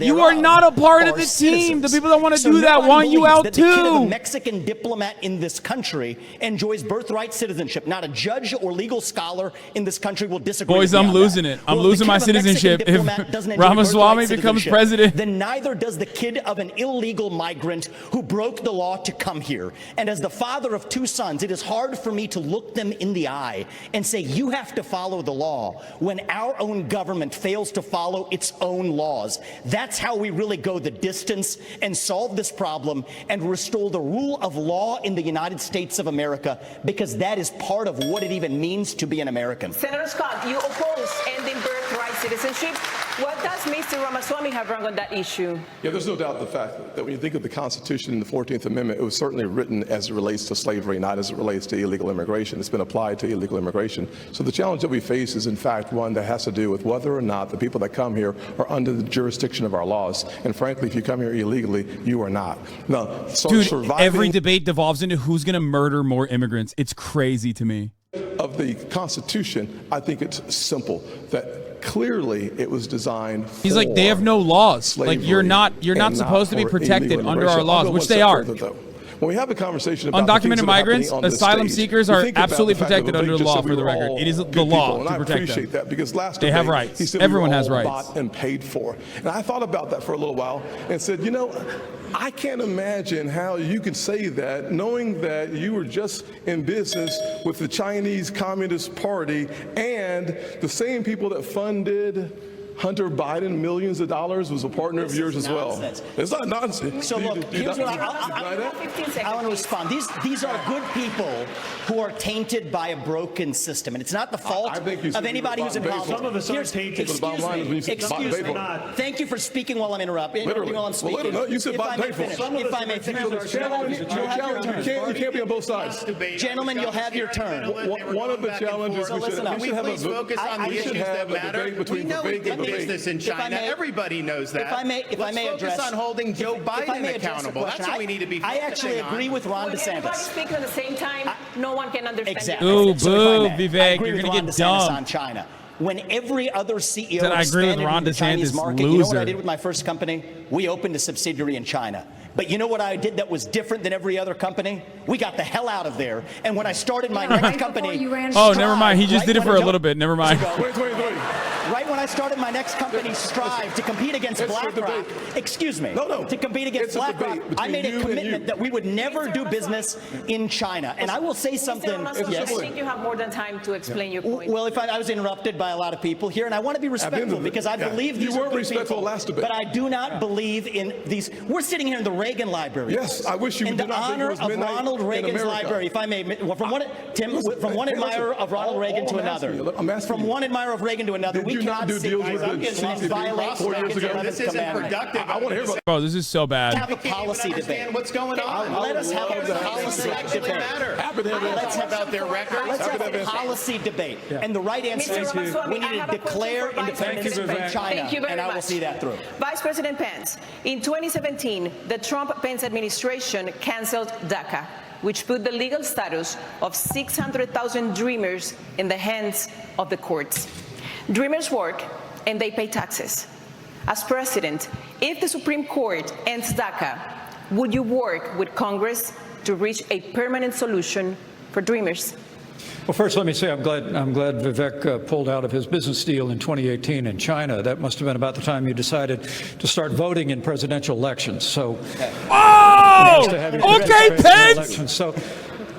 You are not a part of the team. The people that want to do that want you out too. The kid of a Mexican diplomat in this country enjoys birthright citizenship. Not a judge or legal scholar in this country will disagree. Boys, I'm losing it. I'm losing my citizenship if Ramaswamy becomes president. Then neither does the kid of an illegal migrant who broke the law to come here. And as the father of 2 sons, it is hard for me to look them in the eye and say you have to follow the law when our own government fails to follow its own laws. That's how we really go the distance and solve this problem and restore the rule of law in the United States of America, because that is part of what it even means to be an American. Senator Scott, you oppose ending birthright citizenship. What does Mr. Ramaswamy have wrong on that issue? Yeah, there's no doubt the fact that when you think of the Constitution and the 14th Amendment, it was certainly written as it relates to slavery, not as it relates to illegal immigration. It's been applied to illegal immigration. So the challenge that we face is, in fact, one that has to do with whether or not the people that come here are under the jurisdiction of our laws. And frankly, if you come here illegally, you are not. Now, so dude, every debate devolves into who's going to murder more immigrants. It's crazy to me. Of the Constitution, I think it's simple that clearly it was designed for. He's like, they have no laws. Like you're not supposed to be protected under our laws, which they are. When we have a conversation about undocumented migrants, asylum seekers are absolutely protected under the law, for the record. It is the law to protect them. I appreciate that, because last they have rights. Everyone has rights. Bought and paid for. And I thought about that for a little while and said, you know, I can't imagine how you can say that knowing that you were just in business with the Chinese Communist Party and the same people that funded Hunter Biden millions of dollars was a partner of yours as well. It's not nonsense. So look, here's what I want to respond. These are good people who are tainted by a broken system, and it's not the fault of anybody who's in politics. Some of us are tainted. Excuse me. Thank you for speaking while I'm interrupting. While I'm speaking. You said if I may finish. You can't be on both sides. Gentlemen, you'll have your turn. One of the challenges we should have please focus on the issues that matter. We know we do business in China. Everybody knows that. If I may address, focus on holding Joe Biden accountable. That's what we need to be focusing on. I actually agree with Ron DeSantis. Everybody speaking at the same time, no one can understand. Exactly. Ooh, so Vivek, you're going to get dumb. On China. When every other CEO I agree with Ron the Chinese DeSantis, market, loser. you know what I did with my first company? We opened a subsidiary in China. But you know what I did that was different than every other company? We got the hell out of there. And when I started my next company... Oh, never mind. He just did it for a little bit. Never mind. Right when I started my next company, Strive, to compete against BlackRock, excuse me, to compete against BlackRock, I made a commitment that we would never do business in China. And I will say something. Yes. I think you have more than time to explain your point. Well, if I was interrupted by a lot of people here, and I want to be respectful because I believe these are good people, but I do not believe in these. We're sitting here in the Reagan Library. Yes, I wish you in would the honor of Ronald Reagan's library, if I may. From one admirer of Ronald Reagan to another. From one admirer of Reagan to another, we cannot sit here and violate Reagan's 11th commandment. I want to hear about. Bro, this is so bad. Have a policy debate. What's going on? Let us have a policy debate. Let's have about their records. Let's have a policy debate. And the right answer is we need to declare independence from China, and I will see that through. Vice President Pence, in 2017, the Trump-Pence administration canceled DACA, which put the legal status of 600,000 Dreamers in the hands of the courts. Dreamers work and they pay taxes. As president, if the Supreme Court ends DACA, would you work with Congress to reach a permanent solution for Dreamers? Well, first, let me say I'm glad Vivek pulled out of his business deal in 2018 in China. That must have been about the time you decided to start voting in presidential elections. So, okay, Pence. So,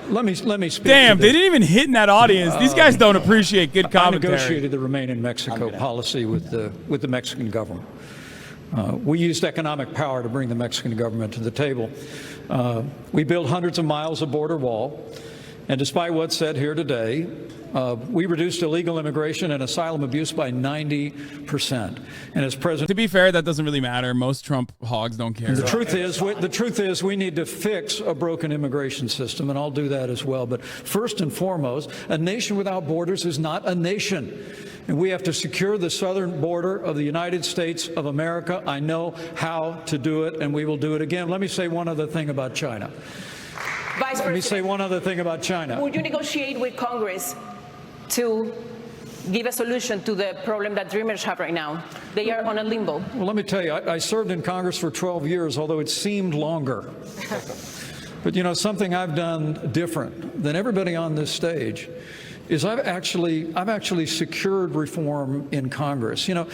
let me speak. Damn, they didn't even hit in that audience. These guys don't appreciate good commentary. I negotiated the Remain in Mexico policy with the Mexican government. We used economic power to bring the Mexican government to the table. We built hundreds of miles of border wall. And despite what's said here today, we reduced illegal immigration and asylum abuse by 90%. And as president, to be fair, that doesn't really matter. Most Trump hogs don't care. The truth is, we need to fix a broken immigration system, and I'll do that as well. But first and foremost, a nation without borders is not a nation. And we have to secure the southern border of the United States of America. I know how to do it, and we will do it again. Let me say one other thing about China. Let me say one other thing about China. Would you negotiate with Congress to give a solution to the problem that Dreamers have right now? They are on a limbo. Well, let me tell you, I served in Congress for 12 years, although it seemed longer. But, you know, something I've done different than everybody on this stage is I've actually secured reform in Congress. You know,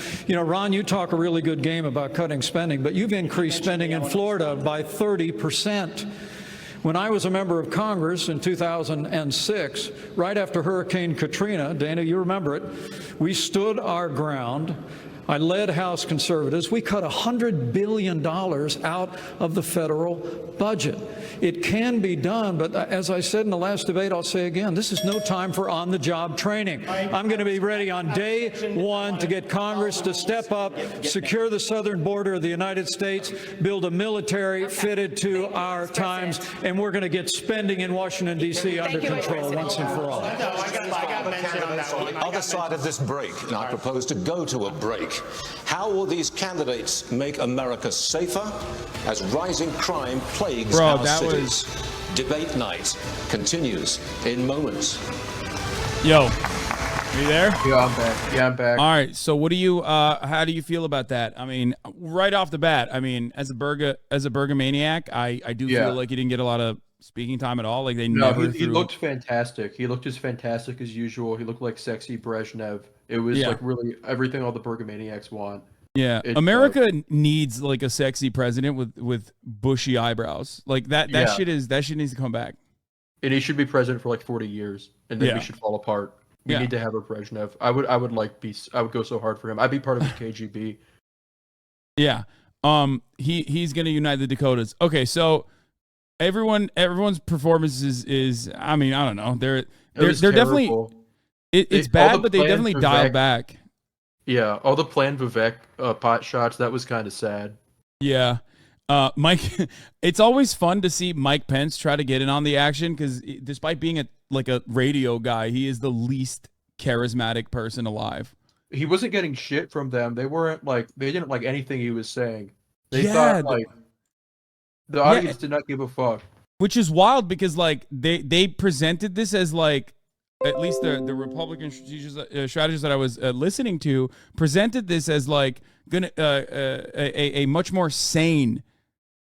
Ron, you talk a really good game about cutting spending, but you've increased spending in Florida by 30%. When I was a member of Congress in 2006, right after Hurricane Katrina, Dana, you remember it, we stood our ground. I led House conservatives. We cut $100 billion out of the federal budget. It can be done, but as I said in the last debate, I'll say again, this is no time for on-the-job training. I'm going to be ready on day one to get Congress to step up, secure the southern border of the United States, build a military fitted to our times, and we're going to get spending in Washington, D.C. under control once and for all. On the other side of this break, and I propose to go to a break. How will these candidates make America safer as rising crime plagues our cities? Debate night continues in moments. Yo, are you there? Yeah, I'm back. All right. So, what do you? How do you feel about that? I mean, right off the bat, I mean, as a burger maniac, I do feel like he didn't get a lot of speaking time at all. Like he looked fantastic. He looked as fantastic as usual. He looked like sexy Brezhnev. It was like really everything all the burgomaniacs want. Yeah, America needs like a sexy president with bushy eyebrows. Like that shit needs to come back. And he should be president for like 40 years, and then we should fall apart. We need to have a Brezhnev. I would go so hard for him. I'd be part of his KGB. Yeah. He's gonna unite the Dakotas. Okay, so everyone's performance is I mean, I don't know. They're definitely it's bad, but they definitely dialed back. Yeah, all the planned Vivek pot shots, that was kind of sad. Yeah. Mike, it's always fun to see Mike Pence try to get in on the action because despite being a radio guy, he is the least charismatic person alive. He wasn't getting shit from them. They didn't like anything he was saying. They thought the audience did not give a fuck. Which is wild because they presented this as at least the Republican strategists that I was listening to presented this as a much more sane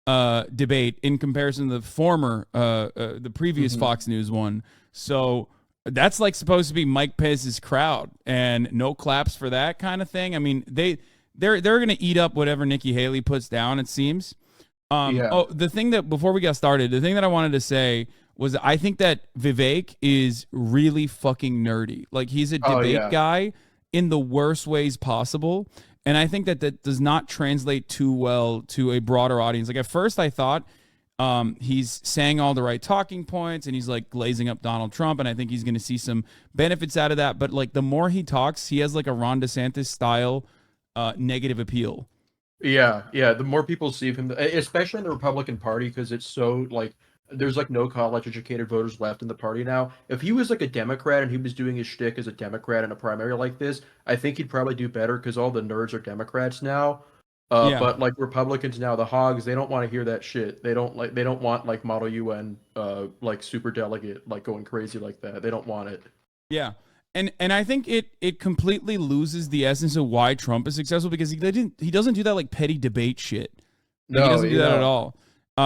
debate in comparison to the former the previous Fox News one. So that's supposed to be Mike Pence's crowd, and no claps for that kind of thing. I mean, they're gonna eat up whatever Nikki Haley puts down, it seems. Oh, the thing that before we got started, the thing that I wanted to say was I think that Vivek is really fucking nerdy. He's a debate guy in the worst ways possible. And I think that does not translate too well to a broader audience. At first I thought he's saying all the right talking points and he's glazing up Donald Trump. And I think he's going to see some benefits out of that. But the more he talks, he has a Ron DeSantis style negative appeal. Yeah. The more people see him, especially in the Republican Party, because it's so there's no college educated voters left in the party now. If he was a Democrat and he was doing his shtick as a Democrat in a primary like this, I think he'd probably do better because all the nerds are Democrats now. But Republicans now, the hogs, they don't want to hear that shit. They don't want Model UN super delegate going crazy like that. They don't want it. Yeah. And I think it completely loses the essence of why Trump is successful because he doesn't do that petty debate shit. No, he doesn't do that at all.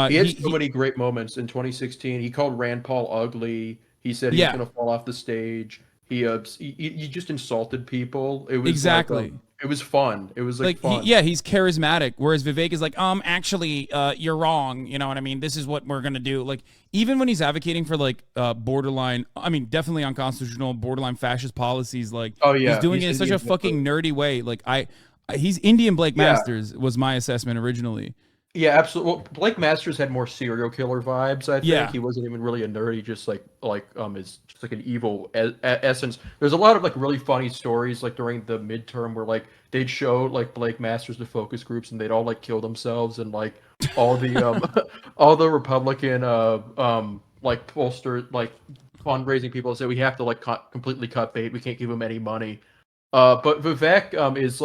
He had so many great moments in 2016. He called Rand Paul ugly. He said he was going to fall off the stage. He just insulted people. It was exactly. It was fun. It was fun. He's charismatic. Whereas Vivek is actually, you're wrong. You know what I mean? This is what we're gonna do. Even when he's advocating for borderline, I mean, definitely unconstitutional, borderline fascist policies. He's doing it in such a fucking nerdy way. He's Indian Blake Masters was my assessment originally. Yeah, absolutely. Well, Blake Masters had more serial killer vibes. I think he wasn't even really a nerd. He just is just an evil essence. There's a lot of really funny stories during the midterm where they'd show Blake Masters to focus groups and they'd all kill themselves and all the all the Republican pollster fundraising people say we have to completely cut bait. We can't give them any money. But Vivek is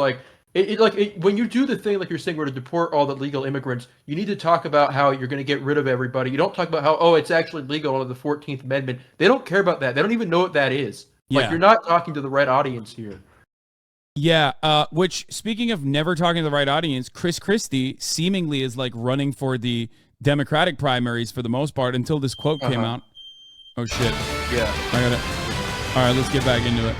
when you do the thing you're saying, we're to deport all the legal immigrants, you need to talk about how you're going to get rid of everybody. You don't talk about how, it's actually legal under the 14th Amendment. They don't care about that. They don't even know what that is. You're not talking to the right audience here. Yeah, which, speaking of never talking to the right audience, Chris Christie seemingly is running for the Democratic primaries for the most part until this quote came out. Oh, shit. Yeah. I got it. All right, let's get back into it.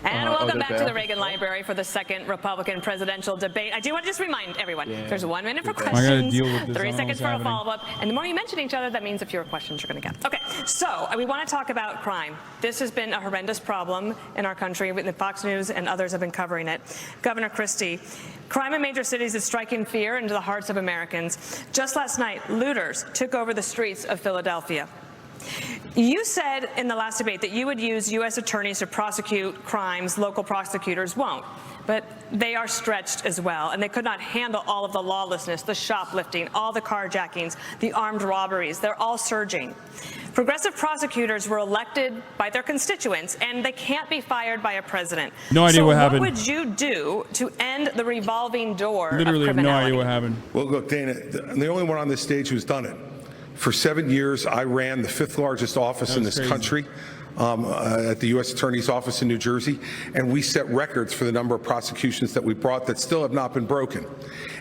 And welcome back to the Reagan Library for the second Republican presidential debate. I do want to just remind everyone, there's 1 minute for questions, 30 seconds for a follow-up, and the more you mention each other, that means the fewer questions you're going to get. Okay, so we want to talk about crime. This has been a horrendous problem in our country. The Fox News and others have been covering it. Governor Christie, crime in major cities is striking fear into the hearts of Americans. Just last night, looters took over the streets of Philadelphia. You said in the last debate that you would use U.S. attorneys to prosecute crimes local prosecutors won't. But they are stretched as well, and they could not handle all of the lawlessness, the shoplifting, all the carjackings, the armed robberies. They're all surging. Progressive prosecutors were elected by their constituents, and they can't be fired by a president. No idea what happened. What would you do to end the revolving door Literally of criminality? Have no idea what happened. Well, look, Dana, I'm the only one on this stage who's done it. For 7 years, I ran the 5th largest office in this country at the U.S. Attorney's Office in New Jersey, and we set records for the number of prosecutions that we brought that still have not been broken.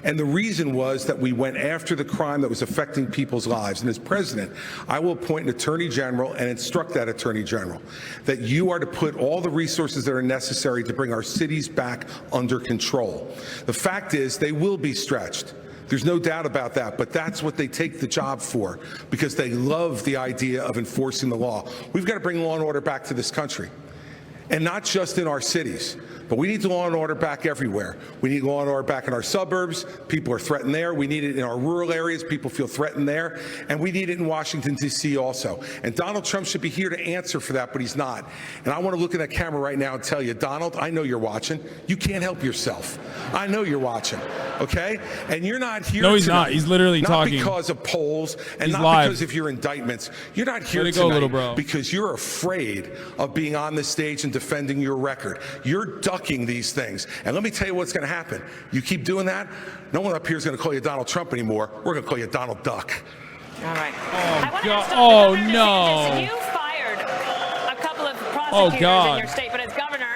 And the reason was that we went after the crime that was affecting people's lives. And as president, I will appoint an attorney general and instruct that attorney general that you are to put all the resources that are necessary to bring our cities back under control. The fact is, they will be stretched. There's no doubt about that, but that's what they take the job for, because they love the idea of enforcing the law. We've got to bring law and order back to this country. and not just in our cities. But we need law and order back everywhere. We need law and order back in our suburbs. People are threatened there. We need it in our rural areas. People feel threatened there. And we need it in Washington, D.C. also. And Donald Trump should be here to answer for that, but he's not. And I want to look at that camera right now and tell you, Donald, I know you're watching. You can't help yourself. I know you're watching, okay? And you're not here No, he's tonight, not. He's literally talking. Not because of polls and He's not live. because of your indictments. You're not here Way to go, tonight little bro. because you're afraid of being on the stage and defending your record. You're ducking these things. And let me tell you what's going to happen. You keep doing that, no one up here is going to call you Donald Trump anymore. We're going to call you Donald Duck. All right. Oh, God. Oh, no. You fired a couple of prosecutors in your state, but as governor,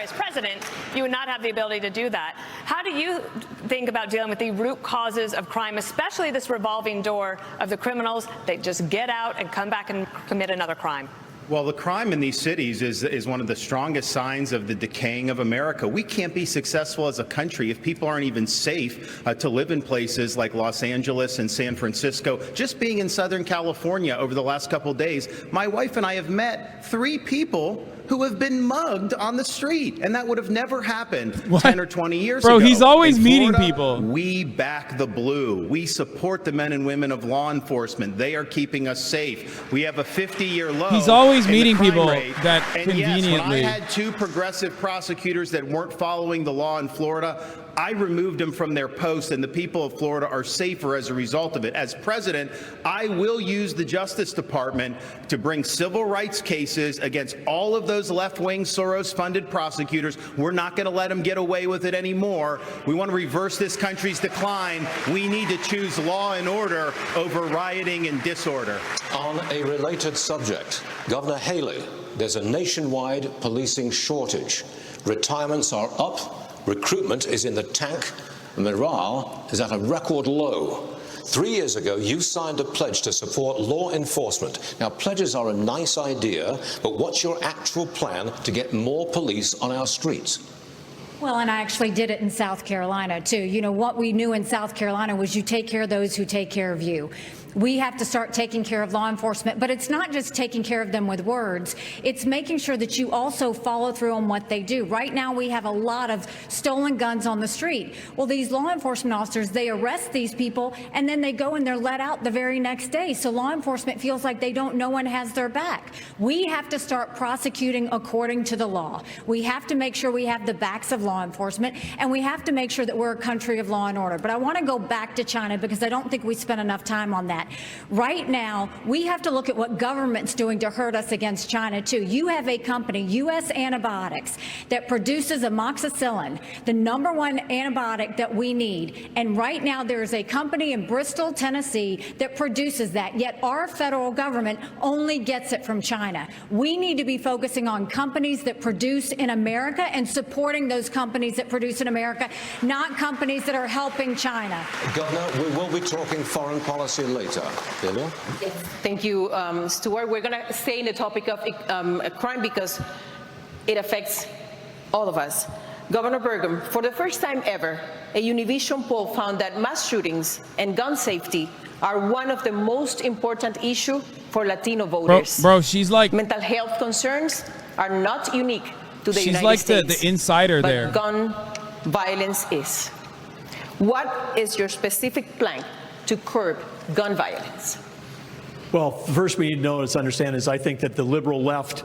as president, you would not have the ability to do that. How do you think about dealing with the root causes of crime, especially this revolving door of the criminals that just get out and come back and commit another crime? Well, the crime in these cities is one of the strongest signs of the decaying of America. We can't be successful as a country if people aren't even safe to live in places like Los Angeles and San Francisco. Just being in Southern California over the last couple of days, my wife and I have met 3 people who have been mugged on the street, and that would have never happened 10 or 20 years ago. Bro, he's always in meeting Florida, people. We back the blue. We support the men and women of law enforcement. They are keeping us safe. We have a 50-year low. He's always in the meeting crime people rate. that And conveniently. yes, when I had 2 progressive prosecutors that weren't following the law in Florida, I removed them from their posts, and the people of Florida are safer as a result of it. As president, I will use the Justice Department to bring civil rights cases against all of those left-wing Soros-funded prosecutors. We're not going to let them get away with it anymore. We want to reverse this country's decline. We need to choose law and order over rioting and disorder. On a related subject, Governor Haley, there's a nationwide policing shortage. Retirements are up. Recruitment is in the tank, morale is at a record low. 3 years ago, you signed a pledge to support law enforcement. Now, pledges are a nice idea, but what's your actual plan to get more police on our streets? Well, and I actually did it in South Carolina, too. You know, what we knew in South Carolina was you take care of those who take care of you. We have to start taking care of law enforcement, but it's not just taking care of them with words. It's making sure that you also follow through on what they do. Right now, we have a lot of stolen guns on the street. Well, these law enforcement officers, they arrest these people, and then they go and they're let out the very next day. So law enforcement feels like no one has their back. We have to start prosecuting according to the law. We have to make sure we have the backs of law enforcement, and we have to make sure that we're a country of law and order. But I want to go back to China because I don't think we spent enough time on that. Right now, we have to look at what government's doing to hurt us against China, too. You have a company, U.S. Antibiotics, that produces amoxicillin, the #1 antibiotic that we need. And right now, there is a company in Bristol, Tennessee, that produces that, yet our federal government only gets it from China. We need to be focusing on companies that produce in America and supporting those companies that produce in America, not companies that are helping China. Governor, we will be talking foreign policy later. Delia? Yes, thank you, Stuart. We're going to stay in the topic of crime because it affects all of us. Governor Burgum, for the first time ever, a Univision poll found that mass shootings and gun safety are one of the most important issues for Latino voters. Bro, she's like... Mental health concerns are not unique to the United States. She's like the insider but there. Gun violence is. What is your specific plan to curb gun violence? Well, first we need to understand is I think that the liberal left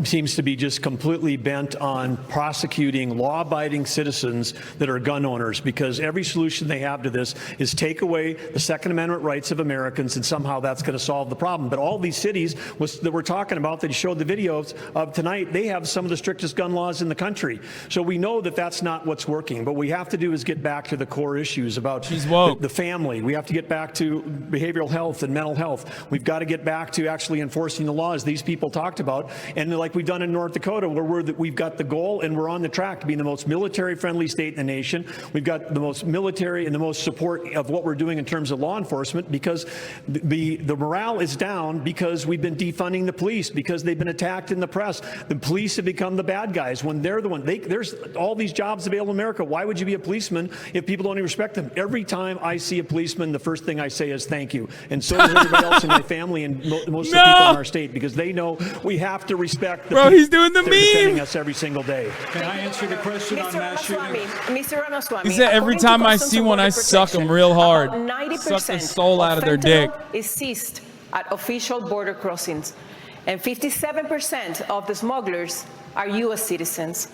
seems to be just completely bent on prosecuting law-abiding citizens that are gun owners, because every solution they have to this is take away the Second Amendment rights of Americans, and somehow that's going to solve the problem. But all these cities that we're talking about that you showed the videos of tonight, they have some of the strictest gun laws in the country. So we know that that's not what's working. But what we have to do is get back to the core issues about the family. We have to get back to behavioral health and mental health. We've got to get back to actually enforcing the laws these people talked about. And like we've done in North Dakota, where we've got the goal and we're on the track to being the most military-friendly state in the nation. We've got the most military and the most support of what we're doing in terms of law enforcement, because the morale is down because we've been defunding the police, because they've been attacked in the press. The police have become the bad guys when they're the one. There's all these jobs available in America. Why would you be a policeman if people don't even respect them? Every time I see a policeman, the first thing I say is thank you. And so does everybody else and my family and most of the people in our state, because they know we have to respect the people he's doing the meme. Defending us every single day. Can I answer the question on mass shootings? Mr. Ramaswamy, he said every time I see one, I suck them real hard. 90% suck the soul out of their dick. Is seized at official border crossings, and 57% of the smugglers are U.S. citizens.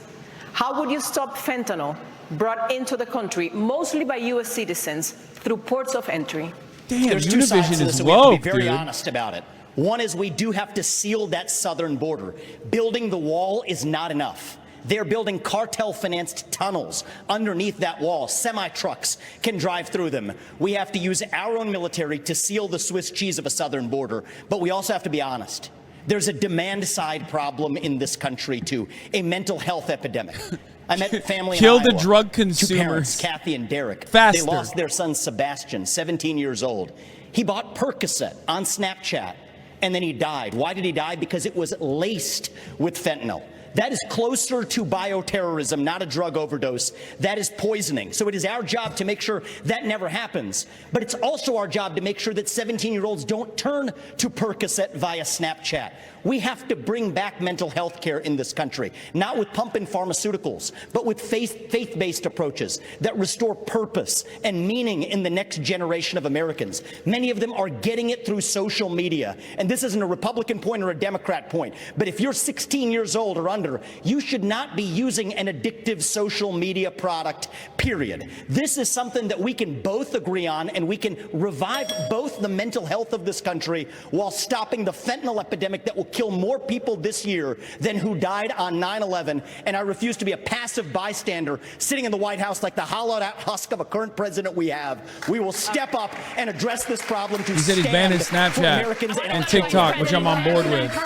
How would you stop fentanyl brought into the country, mostly by U.S. citizens, through ports of entry? Damn, there's two sides to this, and we have to be very honest about it. One is we do have to seal that southern border. Building the wall is not enough. They're building cartel-financed tunnels underneath that wall. Semi-trucks can drive through them. We have to use our own military to seal the Swiss cheese of a southern border. But we also have to be honest. There's a demand-side problem in this country, too, a mental health epidemic. I met a family in Kill the Iowa. drug Two consumers. parents, Kathy and Derek. Faster. They lost their son, Sebastian, 17 years old. He bought Percocet on Snapchat, and then he died. Why did he die? Because it was laced with fentanyl. That is closer to bioterrorism, not a drug overdose. That is poisoning. So it is our job to make sure that never happens. But it's also our job to make sure that 17-year-olds don't turn to Percocet via Snapchat. We have to bring back mental health care in this country, not with pump-in pharmaceuticals, but with faith-based approaches that restore purpose and meaning in the next generation of Americans. Many of them are getting it through social media. And this isn't a Republican point or a Democrat point, but if you're 16 years old or under, you should not be using an addictive social media product, period. This is something that we can both agree on, and we can revive both the mental health of this country while stopping the fentanyl epidemic that will kill more people this year than who died on 9/11. And I refuse to be a passive bystander sitting in the White House like the hollowed out husk of a current president we have. We will step up and address this problem to he said he's banned his Snapchat and TikTok, which I'm on board with.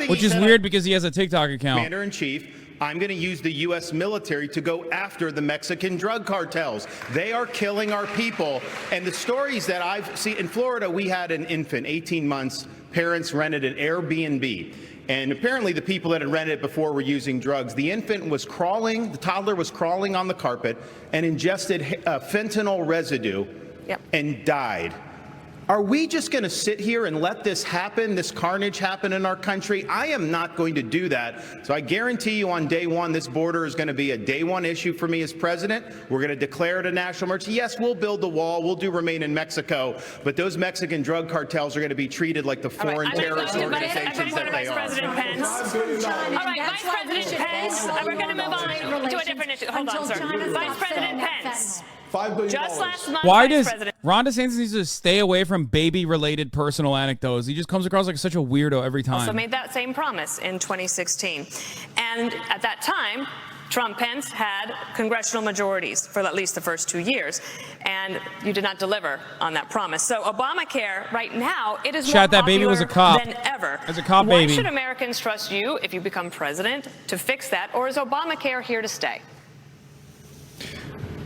Which is weird because he has a TikTok account. Commander-in-Chief, I'm going to use the U.S. military to go after the Mexican drug cartels. They are killing our people. And the stories that I've seen in Florida, we had an infant, 18 months. Parents rented an Airbnb. And apparently the people that had rented it before were using drugs. The infant was crawling, the toddler was crawling on the carpet and ingested fentanyl residue and died. Are we just going to sit here and let this happen, this carnage happen in our country? I am not going to do that. So I guarantee you on day one, this border is going to be a day one issue for me as president. We're going to declare it a national emergency. Yes, we'll build the wall. We'll do remain in Mexico. But those Mexican drug cartels are going to be treated like the foreign terrorist organizations that they are. President Pence. All right, Vice President Pence. We're going to move on to a different issue. Hold on, sir. Vice President Pence. $5 billion. Just last month, Why does Ron DeSantis needs to stay away from baby-related personal anecdotes? He just comes across like such a weirdo every time. Also made that same promise in 2016. And at that time, Trump-Pence had congressional majorities for at least the first 2 years. And you did not deliver on that promise. So Obamacare, right now, it is more that baby was a cop. than ever. As a cop Why baby. should Americans trust you if you become president to fix that? Or is Obamacare here to stay?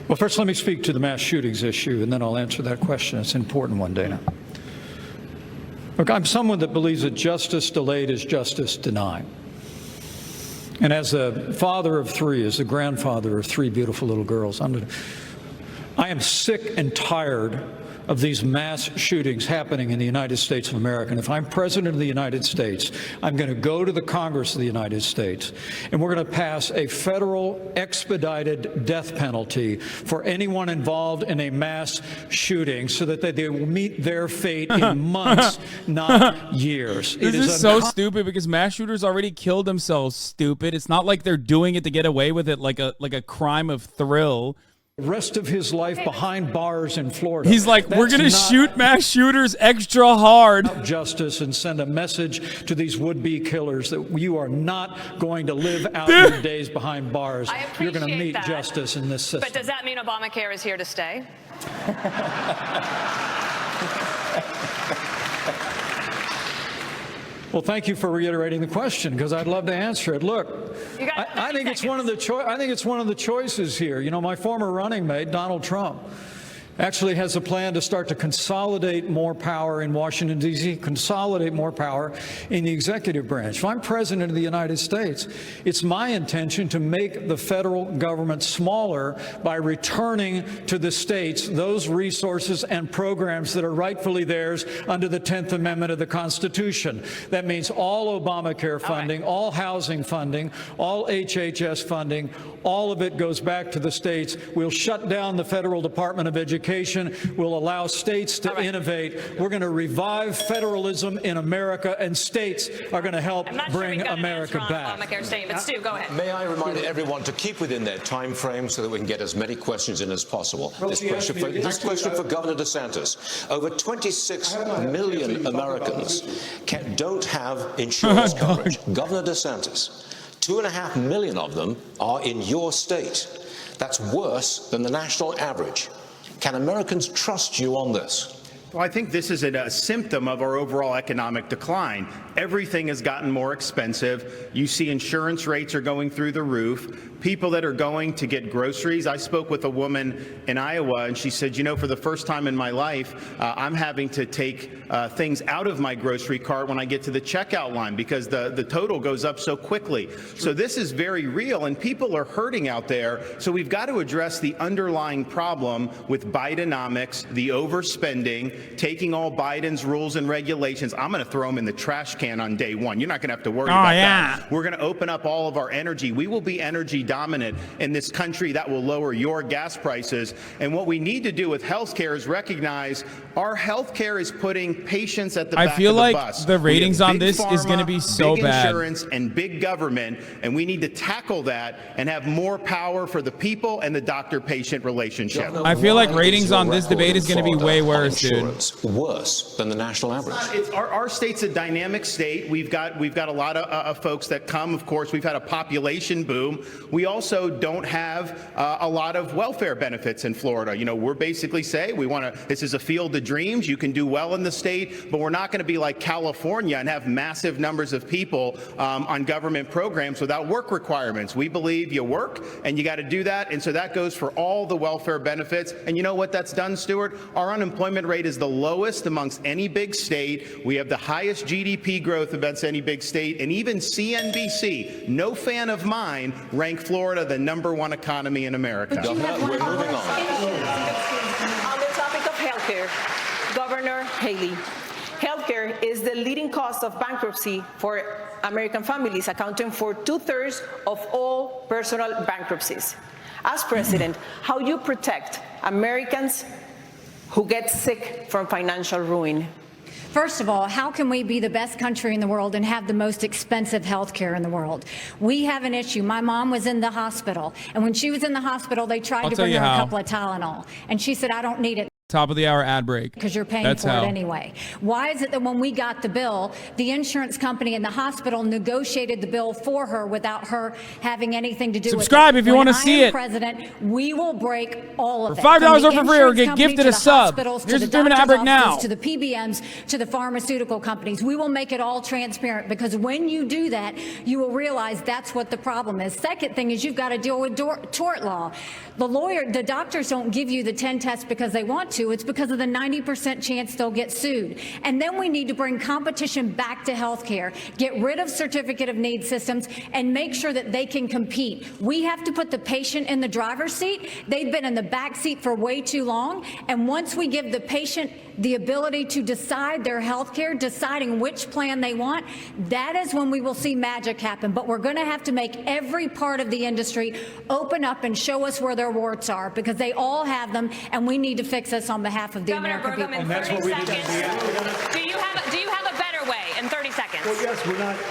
Well, first, let me speak to the mass shootings issue, and then I'll answer that question. It's an important one, Dana. Look, I'm someone that believes that justice delayed is justice denied. And as a father of three, as a grandfather of three beautiful little girls, I am sick and tired of these mass shootings happening in the United States of America. And if I'm president of the United States, I'm going to go to the Congress of the United States, and we're going to pass a federal expedited death penalty for anyone involved in a mass shooting so that they will meet their fate in months, not years. This is so stupid because mass shooters already killed themselves, stupid. It's not like they're doing it to get away with it like a crime of thrill. Rest of his life behind bars in Florida. He's like, we're going to shoot mass shooters extra hard. Justice and send a message to these would-be killers that you are not going to live out your days behind bars. You're going to meet justice in this system. But does that mean Obamacare is here to stay? Well, thank you for reiterating the question because I'd love to answer it. Look, I think it's one of the choices here. You know, my former running mate, Donald Trump, actually has a plan to start to consolidate more power in Washington, D.C., consolidate more power in the executive branch. If I'm president of the United States, it's my intention to make the federal government smaller by returning to the states those resources and programs that are rightfully theirs under the 10th Amendment of the Constitution. That means all Obamacare funding, all housing funding, all HHS funding, all of it goes back to the states. We'll shut down the Federal Department of Education. Will allow states to innovate. We're going to revive federalism in America, and states are going to help bring America back. Stu, go ahead. May I remind everyone to keep within their time frame so that we can get as many questions in as possible. This question for Governor DeSantis. Over 26 million Americans don't have insurance coverage. Governor DeSantis, 2.5 million of them are in your state. That's worse than the national average. Can Americans trust you on this? Well, I think this is a symptom of our overall economic decline. Everything has gotten more expensive. You see insurance rates are going through the roof. People that are going to get groceries. I spoke with a woman in Iowa, and she said, you know, for the first time in my life, I'm having to take things out of my grocery cart when I get to the checkout line because the total goes up so quickly. So this is very real, and people are hurting out there. So we've got to address the underlying problem with Bidenomics, the overspending, taking all Biden's rules and regulations. I'm going to throw them in the trash can on day one. You're not going to have to worry about that. We're going to open up all of our energy. We will be energy dominant in this country. That will lower your gas prices. And what we need to do with health care is recognize our health care is putting patients at the back of the bus. I feel like the ratings on this is going to be so big bad. Insurance and big government, and we need to tackle that and have more power for the people and the doctor-patient relationship. I feel like ratings on this debate is going to be way worse, dude. Worse than the national average. Our state's a dynamic state. We've got a lot of folks that come. Of course, we've had a population boom. We also don't have a lot of welfare benefits in Florida. You know, we're basically say this is a field of dreams. You can do well in the state, but we're not going to be like California and have massive numbers of people on government programs without work requirements. We believe you work and you got to do that. And so that goes for all the welfare benefits. And you know what that's done, Stuart? Our unemployment rate is the lowest amongst any big state. We have the highest GDP growth amongst any big state. And even CNBC, no fan of mine, ranked Florida the #1 economy in America. We're moving on. On the topic of healthcare, Governor Haley, healthcare is the leading cause of bankruptcy for American families, accounting for 2/3 of all personal bankruptcies. As president, how you protect Americans who get sick from financial ruin? First of all, how can we be the best country in the world and have the most expensive health care in the world? We have an issue. My mom was in the hospital, and when she was in the hospital, they tried to bring her a couple of Tylenol, and she said, I don't need it. Top of the hour ad break. Because you're paying for it anyway. Why is it that when we got the bill, the insurance company and the hospital negotiated the bill for her without her having anything to do with it? Subscribe if you want to see it. President, we will break all of it. For $5 off for free or get gifted a sub. Here's the 3-minute ad break now. To the PBMs, to the pharmaceutical companies. We will make it all transparent, because when you do that, you will realize that's what the problem is. Second thing is you've got to deal with tort law. The doctors don't give you the 10 tests because they want to. It's because of the 90% chance they'll get sued. And then we need to bring competition back to healthcare, get rid of certificate of need systems, and make sure that they can compete. We have to put the patient in the driver's seat. They've been in the back seat for way too long. And once we give the patient the ability to decide their healthcare, deciding which plan they want, that is when we will see magic happen. But we're going to have to make every part of the industry open up and show us where their warts are, because they all have them, and we need to fix this on behalf of the American people. And that's what we need to do. Do you have a better way in 30 seconds? Well, yes,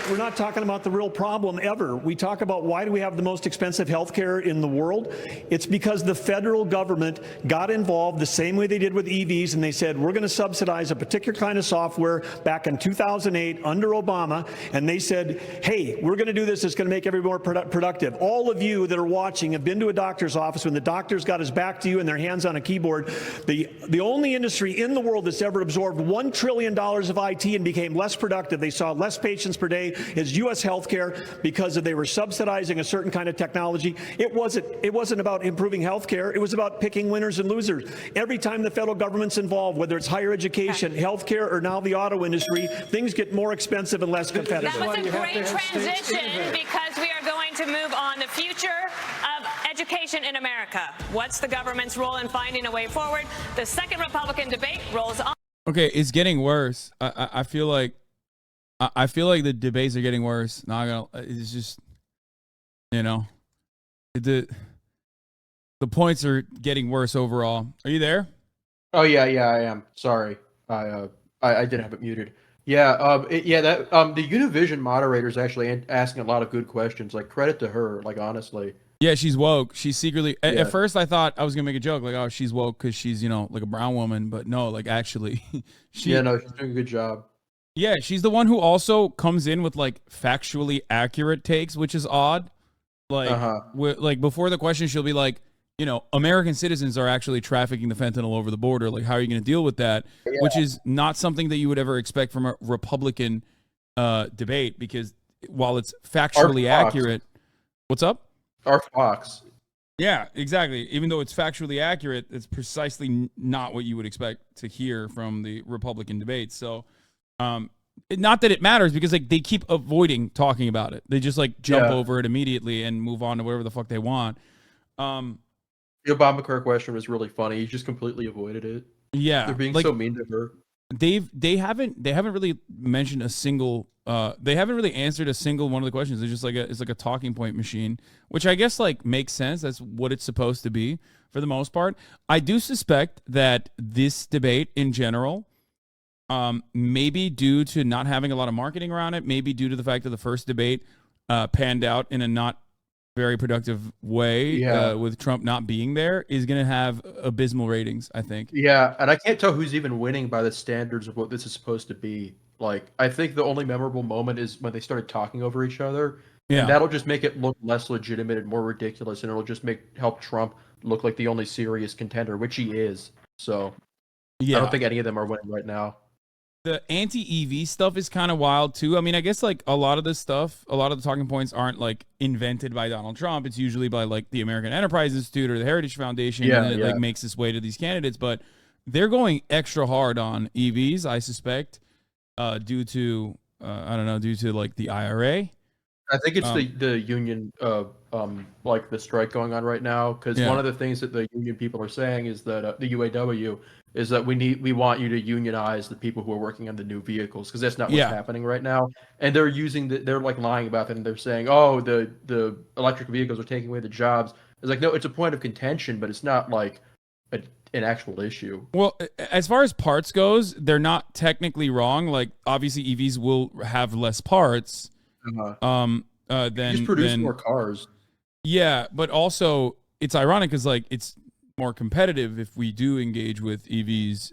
we're not talking about the real problem ever. We talk about why do we have the most expensive health care in the world? It's because the federal government got involved the same way they did with EVs, and they said, we're going to subsidize a particular kind of software back in 2008 under Obama, and they said, hey, we're going to do this. It's going to make everyone more productive. All of you that are watching have been to a doctor's office when the doctor's got his back to you and their hands on a keyboard. The only industry in the world that's ever absorbed $1 trillion of IT and became less productive, they saw less patients per day is U.S. healthcare because they were subsidizing a certain kind of technology. It wasn't about improving healthcare. It was about picking winners and losers. Every time the federal government's involved, whether it's higher education, healthcare, or now the auto industry, things get more expensive and less competitive. That was a great transition because we are going to move on the future of education in America. What's the government's role in finding a way forward? The second Republican debate rolls on. Okay, it's getting worse. I feel like the debates are getting worse. Not gonna. It's just, the points are getting worse overall. Are you there? Oh yeah, I am. Sorry, I did have it muted. Yeah, the Univision moderator is actually asking a lot of good questions. Like, credit to her. Like, honestly. Yeah, she's woke. She's secretly. At first, I thought I was gonna make a joke, like, oh, she's woke because she's like a brown woman. But no, like actually, she's doing a good job. Yeah, she's the one who also comes in with like factually accurate takes, which is odd. Like, like before the question, she'll be like, American citizens are actually trafficking the fentanyl over the border. Like, how are you going to deal with that? Yeah. Which is not something that you would ever expect from a Republican debate, because while it's factually accurate, what's up? Our Fox. Yeah, exactly. Even though it's factually accurate, it's precisely not what you would expect to hear from the Republican debates. So, not that it matters, because like they keep avoiding talking about it. They just like jump over it immediately and move on to whatever the fuck they want. The Obamacare question was really funny. He just completely avoided it. Yeah, they're being so mean to her. They haven't really mentioned a single. They haven't really answered a single one of the questions. It's just like it's like a talking point machine, which I guess like makes sense. That's what it's supposed to be for the most part. I do suspect that this debate in general, maybe due to not having a lot of marketing around it, maybe due to the fact that the first debate panned out in a not very productive way, with Trump not being there, is going to have abysmal ratings, I think. Yeah, and I can't tell who's even winning by the standards of what this is supposed to be. Like, I think the only memorable moment is when they started talking over each other. Yeah. And that'll just make it look less legitimate and more ridiculous, and it'll just help Trump look like the only serious contender, which he is. So, I don't think any of them are winning right now. The anti-EV stuff is kind of wild too. I mean, I guess like a lot of this stuff, a lot of the talking points aren't like invented by Donald Trump. It's usually by like the American Enterprise Institute or the Heritage Foundation, and it like makes its way to these candidates. But they're going extra hard on EVs, I suspect, due to like the IRA. I think it's the union, like the strike going on right now. Because one of the things that the union people are saying is that the UAW is that we want you to unionize the people who are working on the new vehicles, because that's not what's happening right now. And they're they're like lying about that, and they're saying, oh, the electric vehicles are taking away the jobs. It's like, no, it's a point of contention, but it's not like an actual issue. Well, as far as parts goes, they're not technically wrong. Like, obviously EVs will have less parts. Then just produce more cars. Yeah, but also it's ironic because like it's more competitive if we do engage with EVs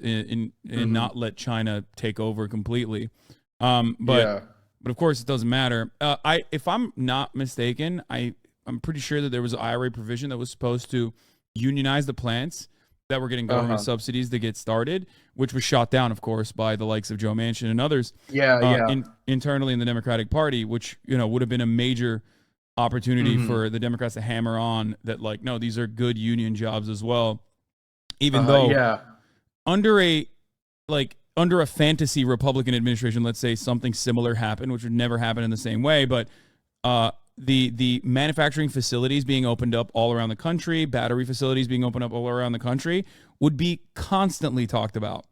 and not let China take over completely. But of course it doesn't matter. If I'm not mistaken, I'm pretty sure that there was an IRA provision that was supposed to unionize the plants that were getting government subsidies to get started, which was shot down, of course, by the likes of Joe Manchin and others. Internally in the Democratic Party, which would have been a major opportunity for the Democrats to hammer on that, like, no, these are good union jobs as well. Even though under a fantasy Republican administration, let's say something similar happened, which would never happen in the same way, but the manufacturing facilities being opened up all around the country, battery facilities being opened up all around the country would be constantly talked about.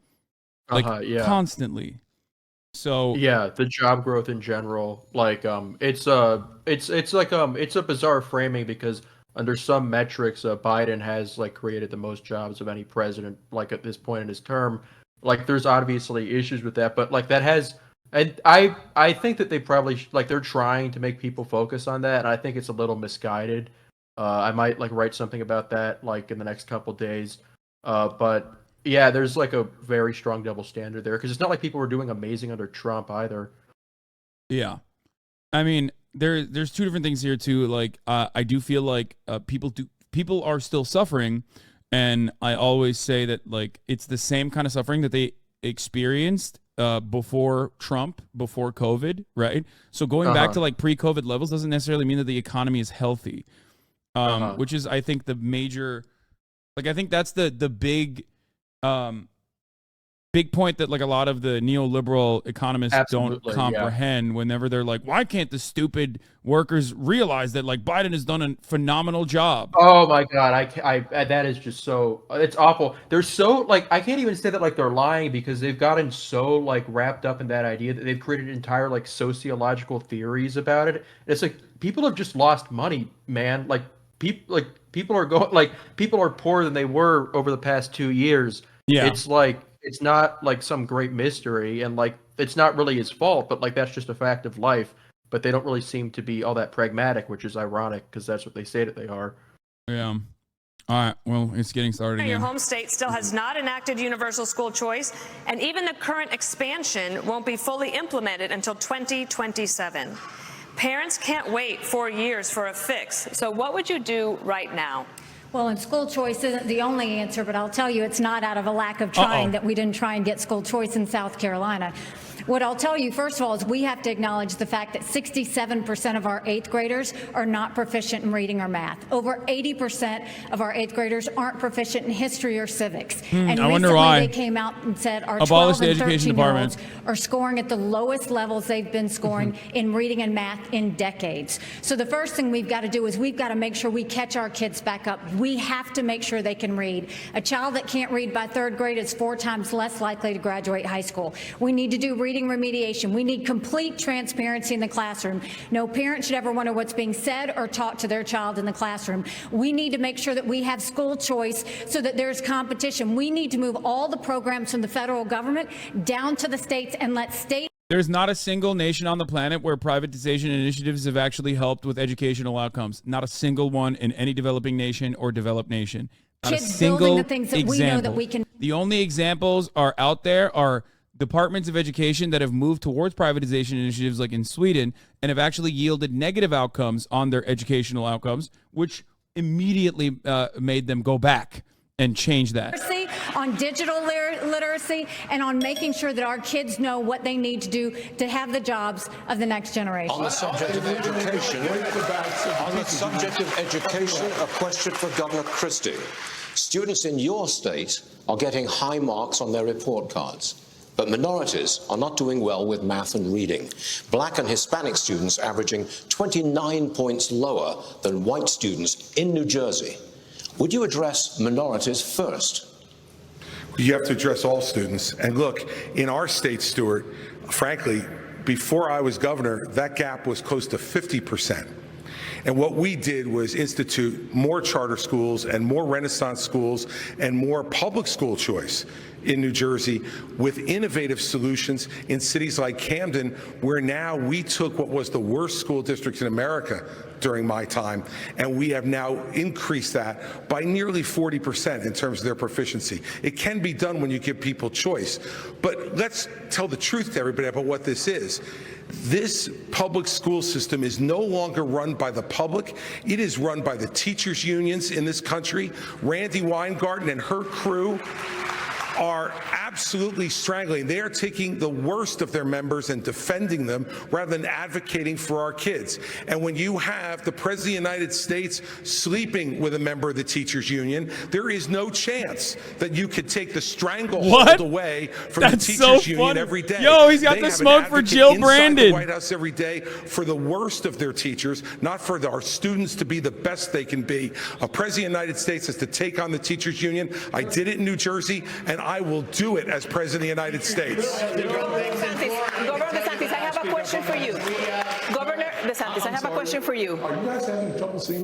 Constantly. So the job growth in general, like it's a bizarre framing, because under some metrics, Biden has like created the most jobs of any president, like at this point in his term. Like, there's obviously issues with that, but like that has, and I think that they probably they're trying to make people focus on that, and I think it's a little misguided. I might like write something about that like in the next couple days, but. Yeah, there's like a very strong double standard there, because it's not like people were doing amazing under Trump either. Yeah, I mean, there's two different things here too. Like, I do feel like people are still suffering, and I always say that like it's the same kind of suffering that they experienced before Trump, before COVID, right? So going back to like pre-COVID levels doesn't necessarily mean that the economy is healthy, which is, I think, the major, like, I think that's the big point that like a lot of the neoliberal economists don't comprehend whenever they're like, why can't the stupid workers realize that like Biden has done a phenomenal job? Oh my God, that is just so, it's awful. They're so like, I can't even say that like they're lying, because they've gotten so like wrapped up in that idea that they've created entire like sociological theories about it. It's like people have just lost money, man. Like people are going, like people are poorer than they were over the past 2 years. Yeah, it's like, it's not like some great mystery, and like it's not really his fault, but like that's just a fact of life. But they don't really seem to be all that pragmatic, which is ironic because that's what they say that they are. Yeah. All right. Well, it's getting started again. Your home state still has not enacted universal school choice, and even the current expansion won't be fully implemented until 2027. Parents can't wait 4 years for a fix. So what would you do right now? Well, and school choice isn't the only answer, but I'll tell you it's not out of a lack of trying that we didn't try and get school choice in South Carolina. What I'll tell you, first of all, is we have to acknowledge the fact that 67% of our 8th graders are not proficient in reading or math. Over 80% of our 8th graders aren't proficient in history or civics. And I wonder recently why. They came out and said our Abolish 12 the and education 13-year-olds department. are scoring at the lowest levels they've been scoring in reading and math in decades. So the first thing we've got to do is we've got to make sure we catch our kids back up. We have to make sure they can read. A child that can't read by 3rd grade is 4 times less likely to graduate high school. We need to do reading remediation. We need complete transparency in the classroom. No parent should ever wonder what's being said or taught to their child in the classroom. We need to make sure that we have school choice so that there's competition. We need to move all the programs from the federal government down to the states and let states. There's not a single nation on the planet where privatization initiatives have actually helped with educational outcomes. Not a single one in any developing nation or developed nation. Not Kids a single building the things that example. we know that we can. The only examples are out there are departments of education that have moved towards privatization initiatives like in Sweden and have actually yielded negative outcomes on their educational outcomes, which immediately made them go back and change that. On digital literacy and on making sure that our kids know what they need to do to have the jobs of the next generation. On the subject of education, a question for Governor Christie. Students in your state are getting high marks on their report cards, but minorities are not doing well with math and reading. Black and Hispanic students averaging 29 points lower than white students in New Jersey. Would you address minorities first? You have to address all students. And look, in our state, Stuart, frankly, before I was governor, that gap was close to 50%. And what we did was institute more charter schools and more Renaissance schools and more public school choice in New Jersey with innovative solutions in cities like Camden, where now we took what was the worst school district in America during my time, and we have now increased that by nearly 40% in terms of their proficiency. It can be done when you give people choice. But let's tell the truth to everybody about what this is. This public school system is no longer run by the public. It is run by the teachers' unions in this country. Randy Weingarten and her crew are absolutely strangling. They are taking the worst of their members and defending them rather than advocating for our kids. And when you have the President of the United States sleeping with a member of the teachers union, there is no chance that you could take the stranglehold away from the teachers union every day. Yo, he's got the smoke for Jill Brandon. The White House every day for the worst of their teachers, not for our students to be the best they can be. A President of the United States has to take on the teachers union. I did it in New Jersey, and I will do it as President of the United States. Governor DeSantis, I have a question for you. Governor DeSantis, I have a question for you.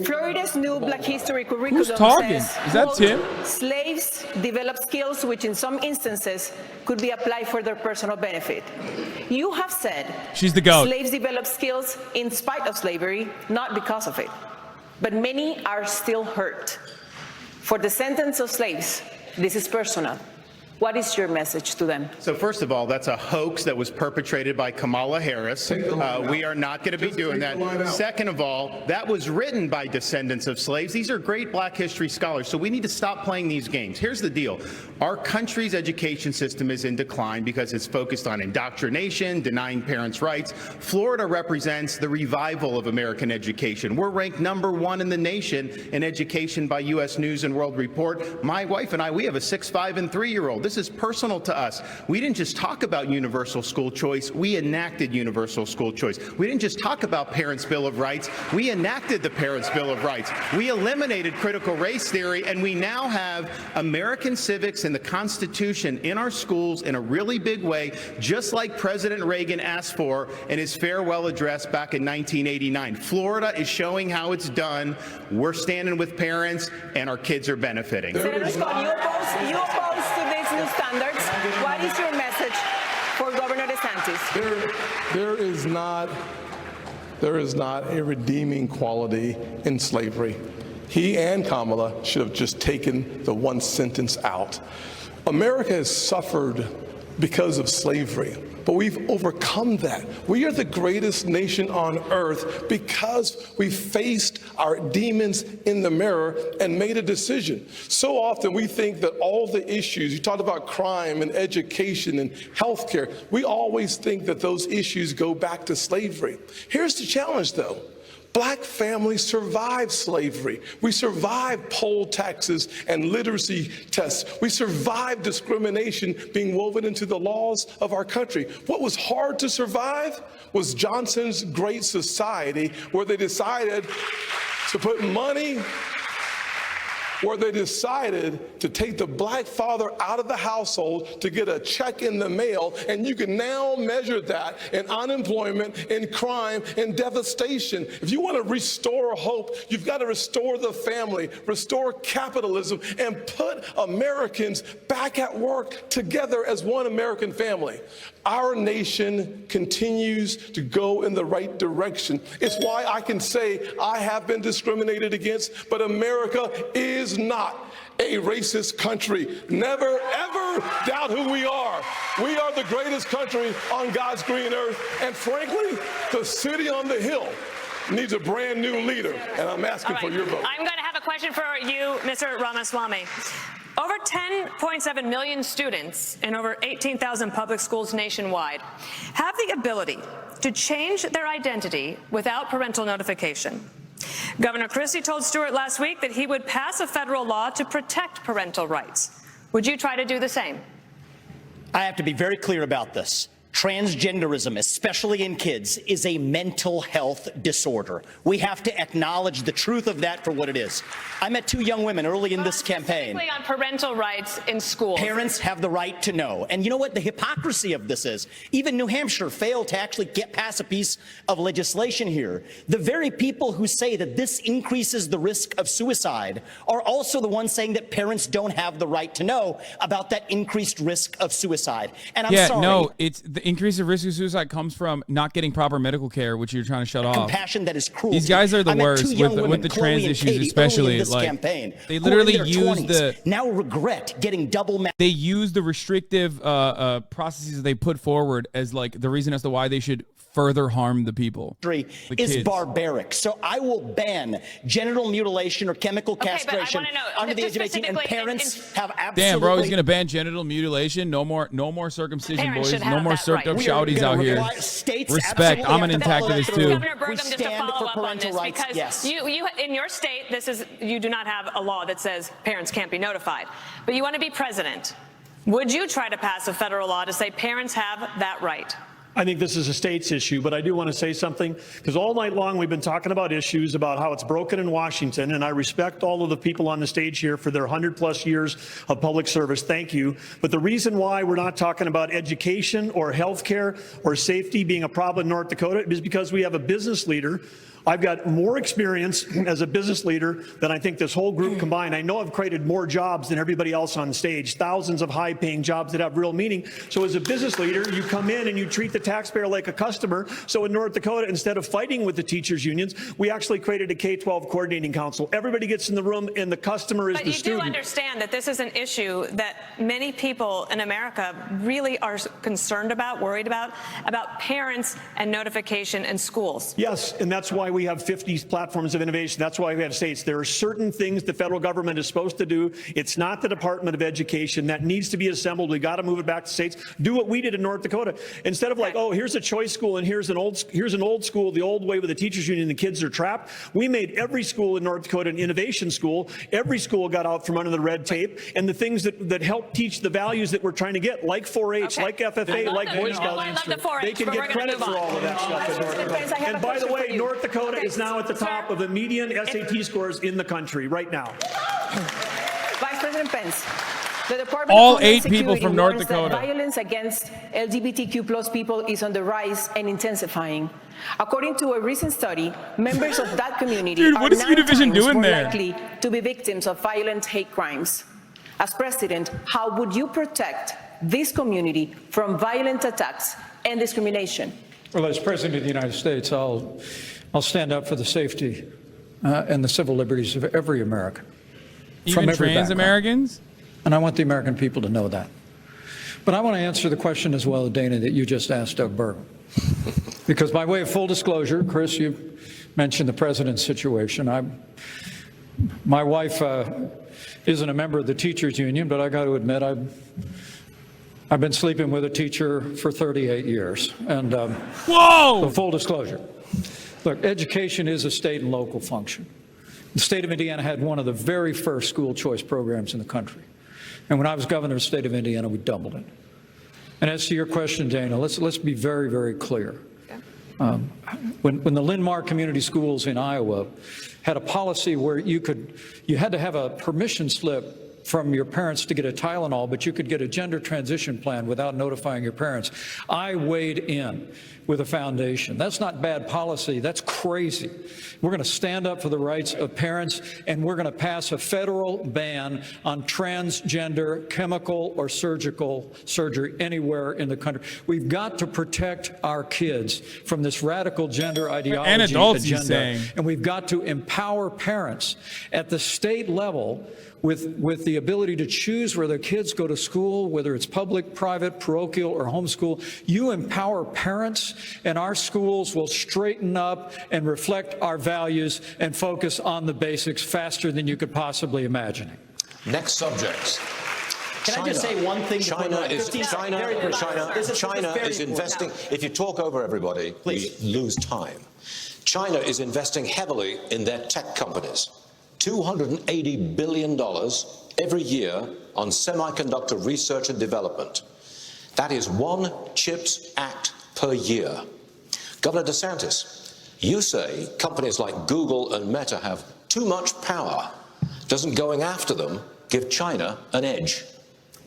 Florida's new Black History curriculum Who's talking? says, Is that quote, Tim? slaves develop skills which in some instances could be applied for their personal benefit. You have said she's the GOAT. Slaves develop skills in spite of slavery, not because of it. But many are still hurt. For descendants of slaves, this is personal. What is your message to them? So first of all, that's a hoax that was perpetrated by Kamala Harris. We are not going to be doing that. Second of all, that was written by descendants of slaves. These are great Black history scholars, so we need to stop playing these games. Here's the deal. Our country's education system is in decline because it's focused on indoctrination, denying parents' rights. Florida represents the revival of American education. We're ranked #1 in the nation in education by U.S. News and World Report. My wife and I, we have a 6, 5, and 3-year-old. This is personal to us. We didn't just talk about universal school choice. We enacted universal school choice. We didn't just talk about Parents' Bill of Rights. We enacted the Parents' Bill of Rights. We eliminated critical race theory, and we now have American civics and the Constitution in our schools in a really big way, just like President Reagan asked for in his farewell address back in 1989. Florida is showing how it's done. We're standing with parents, and our kids are benefiting. Senator Scott, you oppose to these new standards. What is your message for Governor DeSantis? There is not a redeeming quality in slavery. He and Kamala should have just taken the one sentence out. America has suffered because of slavery, but we've overcome that. We are the greatest nation on earth because we faced our demons in the mirror and made a decision. So often we think that all the issues, you talked about crime and education and healthcare, we always think that those issues go back to slavery. Here's the challenge though. Black families survived slavery. We survived poll taxes and literacy tests. We survived discrimination being woven into the laws of our country. What was hard to survive was Johnson's Great Society, where they decided to put money, where they decided to take the black father out of the household to get a check in the mail, and you can now measure that in unemployment, in crime, in devastation. If you want to restore hope, you've got to restore the family, restore capitalism, and put Americans back at work together as one American family. Our nation continues to go in the right direction. It's why I can say I have been discriminated against, but America is not a racist country. Never, ever doubt who we are. We are the greatest country on God's green earth. And frankly, the city on the hill needs a brand new leader. And I'm asking for your vote. I'm going to have a question for you, Mr. Ramaswamy. Over 10.7 million students in over 18,000 public schools nationwide have the ability to change their identity without parental notification. Governor Christie told Stewart last week that he would pass a federal law to protect parental rights. Would you try to do the same? I have to be very clear about this. Transgenderism, especially in kids, is a mental health disorder. We have to acknowledge the truth of that for what it is. I met 2 young women early in this campaign. Specifically on parental rights in schools. Parents have the right to know. And you know what the hypocrisy of this is? Even New Hampshire failed to actually get past a piece of legislation here. The very people who say that this increases the risk of suicide are also the ones saying that parents don't have the right to know about that increased risk of suicide. And I'm sorry. No, it's the increase of risk of suicide comes from not getting proper medical care, which you're trying to shut off. Compassion that is cruel. These guys are the worst with the trans issues, especially. Like campaign, they literally use the now regret getting double. They use the restrictive processes that they put forward as like the reason as to why they should further harm the people. Is barbaric. So I will ban genital mutilation or chemical castration under the age of 18, and parents have absolutely. Damn, bro, he's gonna ban genital mutilation. No more circumcision, boys. No more circed up shouties out here. Respect. I'm an antagonist too. Governor Burgum, just to follow up on this, because you in your state, you do not have a law that says parents can't be notified, but you want to be president. Would you try to pass a federal law to say parents have that right? I think this is a state's issue, but I do want to say something, because all night long we've been talking about issues about how it's broken in Washington, and I respect all of the people on the stage here for their 100+ years of public service. Thank you. But the reason why we're not talking about education or health care or safety being a problem in North Dakota is because we have a business leader I've got more experience as a business leader than I think this whole group combined. I know I've created more jobs than everybody else on stage, thousands of high-paying jobs that have real meaning. So as a business leader, you come in and you treat the taxpayer like a customer. So in North Dakota, instead of fighting with the teachers' unions, we actually created a K-12 coordinating council. Everybody gets in the room and the customer is the student. But you do understand that this is an issue that many people in America really are concerned about, worried about parents and notification in schools. Yes, and that's why we have 50 platforms of innovation. That's why we have states. There are certain things the federal government is supposed to do. It's not the Department of Education. That needs to be assembled. We got to move it back to states. Do what we did in North Dakota. Instead of like, oh, here's a choice school and here's an old school, the old way with the teachers union, the kids are trapped. We made every school in North Dakota an innovation school. Every school got out from under the red tape, and the things that help teach the values that we're trying to get, like 4-H, like FFA, like Boy Scouts, they can get credit for all of that stuff in North Dakota. And by the way, North Dakota is now at the top of the median SAT scores in the country right now. Vice President Pence, the Department all of 8 people from North warns Dakota. that violence against LGBTQ plus people is on the rise and intensifying. According to a recent study, members of that community are what is 9 Univision times doing more there? likely to be victims of violent hate crimes. As president, how would you protect this community from violent attacks and discrimination? Well, as President of the United States, I'll stand up for the safety and the civil liberties of every American. Even trans Americans? And I want the American people to know that. But I want to answer the question as well, Dana, that you just asked Doug Burgum. Because by way of full disclosure, Chris, you mentioned the president's situation. My wife isn't a member of the teachers union, but I got to admit I've been sleeping with a teacher for 38 years. And whoa! So full disclosure. Look, education is a state and local function. The state of Indiana had one of the very first school choice programs in the country. And when I was governor of the state of Indiana, we doubled it. And as to your question, Dana, let's be very, very clear. When the Linn-Mar Community Schools in Iowa had a policy where you had to have a permission slip from your parents to get a Tylenol, but you could get a gender transition plan without notifying your parents. I weighed in with a foundation. That's not bad policy. That's crazy. We're going to stand up for the rights of parents, and we're going to pass a federal ban on transgender chemical or surgical surgery anywhere in the country. We've got to protect our kids from this radical gender ideology and adults, agenda. he's saying. And we've got to empower parents at the state level with the ability to choose where their kids go to school, whether it's public, private, parochial, or homeschool. You empower parents, and our schools will straighten up and reflect our values and focus on the basics faster than you could possibly imagine. Next subject. Can I just say one thing? China is investing. If you talk over everybody, we lose time. China is investing heavily in their tech companies. $280 billion every year on semiconductor research and development. That is 1 CHIPS Act per year. Governor DeSantis, you say companies like Google and Meta have too much power. Doesn't going after them give China an edge?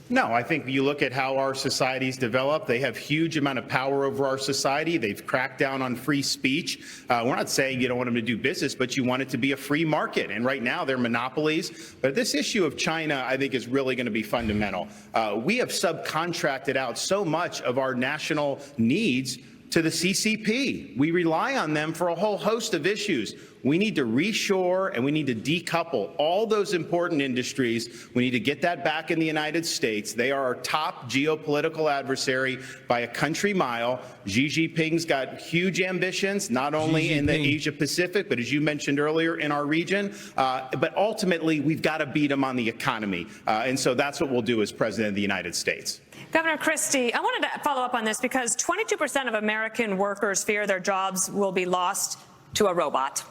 No, I think you look at how our societies develop. They have huge amount of power over our society. They've cracked down on free speech. We're not saying you don't want them to do business, but you want it to be a free market. And right now they're monopolies. But this issue of China, I think, is really going to be fundamental. We have subcontracted out so much of our national needs to the CCP. We rely on them for a whole host of issues. We need to reshore and we need to decouple all those important industries. We need to get that back in the United States. They are our top geopolitical adversary by a country mile. Xi Jinping's got huge ambitions, not only in the Asia Pacific, but as you mentioned earlier, in our region. But ultimately, we've got to beat him on the economy. And so that's what we'll do as President of the United States. Governor Christie, I wanted to follow up on this because 22% of American workers fear their jobs will be lost to a robot.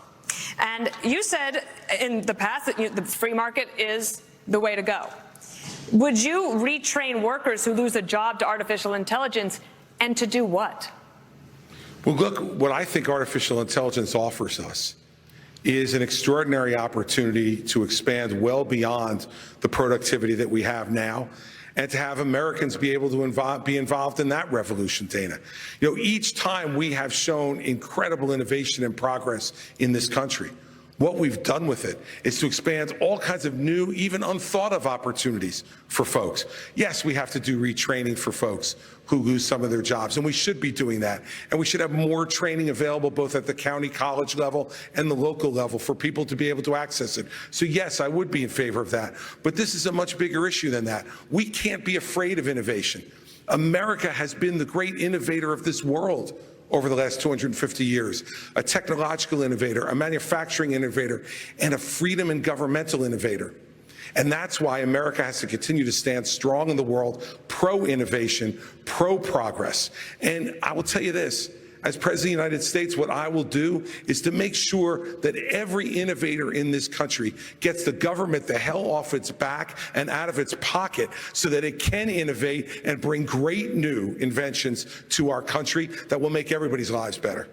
And you said in the past that the free market is the way to go. Would you retrain workers who lose a job to artificial intelligence, and to do what? Well, look, what I think artificial intelligence offers us is an extraordinary opportunity to expand well beyond the productivity that we have now, and to have Americans be able to be involved in that revolution, Dana. You know, each time we have shown incredible innovation and progress in this country. What we've done with it is to expand all kinds of new, even unthought of opportunities for folks. Yes, we have to do retraining for folks who lose some of their jobs, and we should be doing that. And we should have more training available both at the county college level and the local level for people to be able to access it. So yes, I would be in favor of that. But this is a much bigger issue than that. We can't be afraid of innovation. America has been the great innovator of this world over the last 250 years, a technological innovator, a manufacturing innovator, and a freedom and governmental innovator. And that's why America has to continue to stand strong in the world, pro-innovation, pro-progress. And I will tell you this, as President of the United States, what I will do is to make sure that every innovator in this country gets the government the hell off its back and out of its pocket so that it can innovate and bring great new inventions to our country that will make everybody's lives better.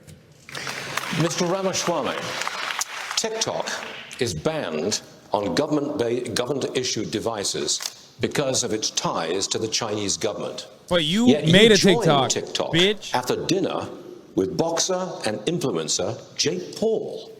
Mr. Ramaswamy, TikTok is banned on government-issued devices because of its ties to the Chinese government. But you made a TikTok, bitch. After dinner with boxer and influencer Jake Paul.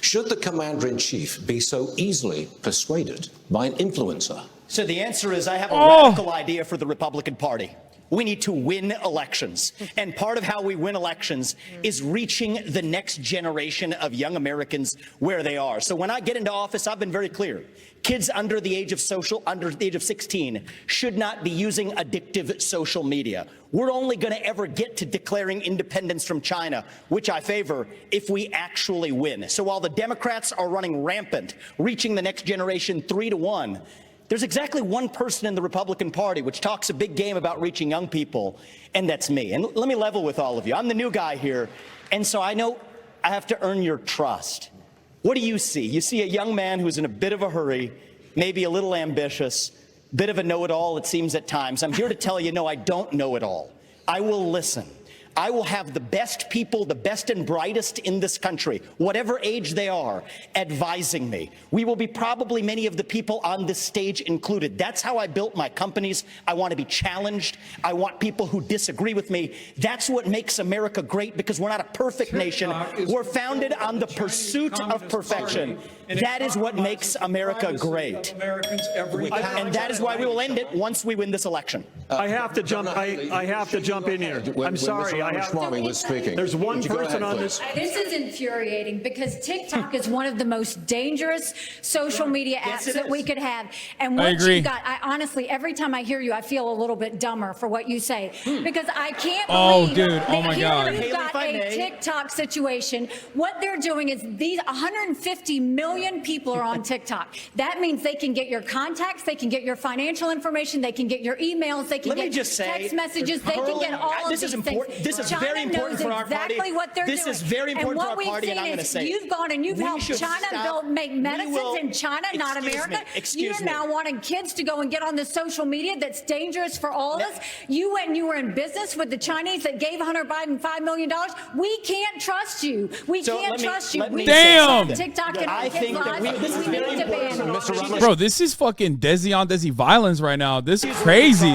Should the commander-in-chief be so easily persuaded by an influencer? So the answer is I have a radical idea for the Republican Party. We need to win elections. And part of how we win elections is reaching the next generation of young Americans where they are. So when I get into office, I've been very clear. Kids under the age of 16 should not be using addictive social media. We're only going to ever get to declaring independence from China, which I favor, if we actually win. So while the Democrats are running rampant, reaching the next generation 3-1, there's exactly one person in the Republican Party which talks a big game about reaching young people, and that's me. And let me level with all of you. I'm the new guy here, and so I know I have to earn your trust. What do you see? You see a young man who's in a bit of a hurry, maybe a little ambitious, bit of a know-it-all, it seems at times. I'm here to tell you, no, I don't know it all. I will listen. I will have the best people, the best and brightest in this country, whatever age they are, advising me. We will be probably many of the people on this stage included. That's how I built my companies. I want to be challenged. I want people who disagree with me. That's what makes America great, because we're not a perfect nation. We're founded on the pursuit of perfection. That is what makes America great. And that is why we will end it once we win this election. I have to jump. I have to jump in here. I'm sorry. There's one person on this. This is infuriating because TikTok is one of the most dangerous social media apps that we could have. And what you got, I honestly, every time I hear you, I feel a little bit dumber for what you say, because I can't believe that you've got a TikTok situation. What they're doing is these 150 million people are on TikTok. That means they can get your contacts, they can get your financial information, they can get your emails, they can get text messages, they can get all of these things. This is very important for our party. This is very important for our party, and I'm going to say you've gone and you've helped China make medicines in China, not America. You're now wanting kids to go and get on the social media that's dangerous for all of us. You went and you were in business with the Chinese that gave Hunter Biden $5 million. We can't trust you. We can't trust you. Damn. TikTok and I think that this is very important. Bro, this is fucking Desi on Desi violence right now. This is crazy.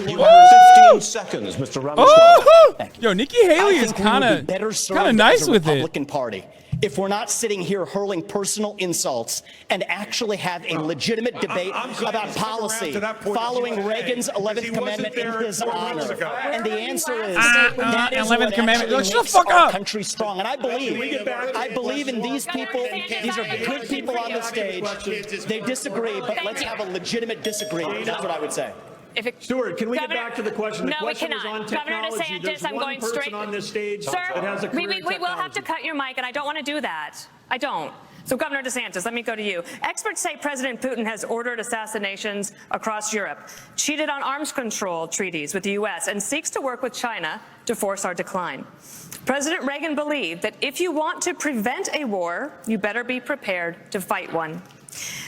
You have 15 seconds, Mr. Ramaswamy. Yo, Nikki Haley is kind of nice with Republican Party if we're not sitting here hurling personal insults and actually have a legitimate debate about policy following Reagan's 11th Commandment in his honor. And the answer is that is 11th Commandment makes our country strong. And I believe in these people. These are good people on the stage. They disagree, but let's have a legitimate disagreement. That's what I would say. Stuart, can we get back to the question? The question was on technology. Governor DeSantis, I'm going straight on this stage. Sir, we will have to cut your mic, and I don't want to do that. I don't. So, Governor DeSantis, let me go to you. Experts say President Putin has ordered assassinations across Europe, cheated on arms control treaties with the U.S., and seeks to work with China to force our decline. President Reagan believed that if you want to prevent a war, you better be prepared to fight one.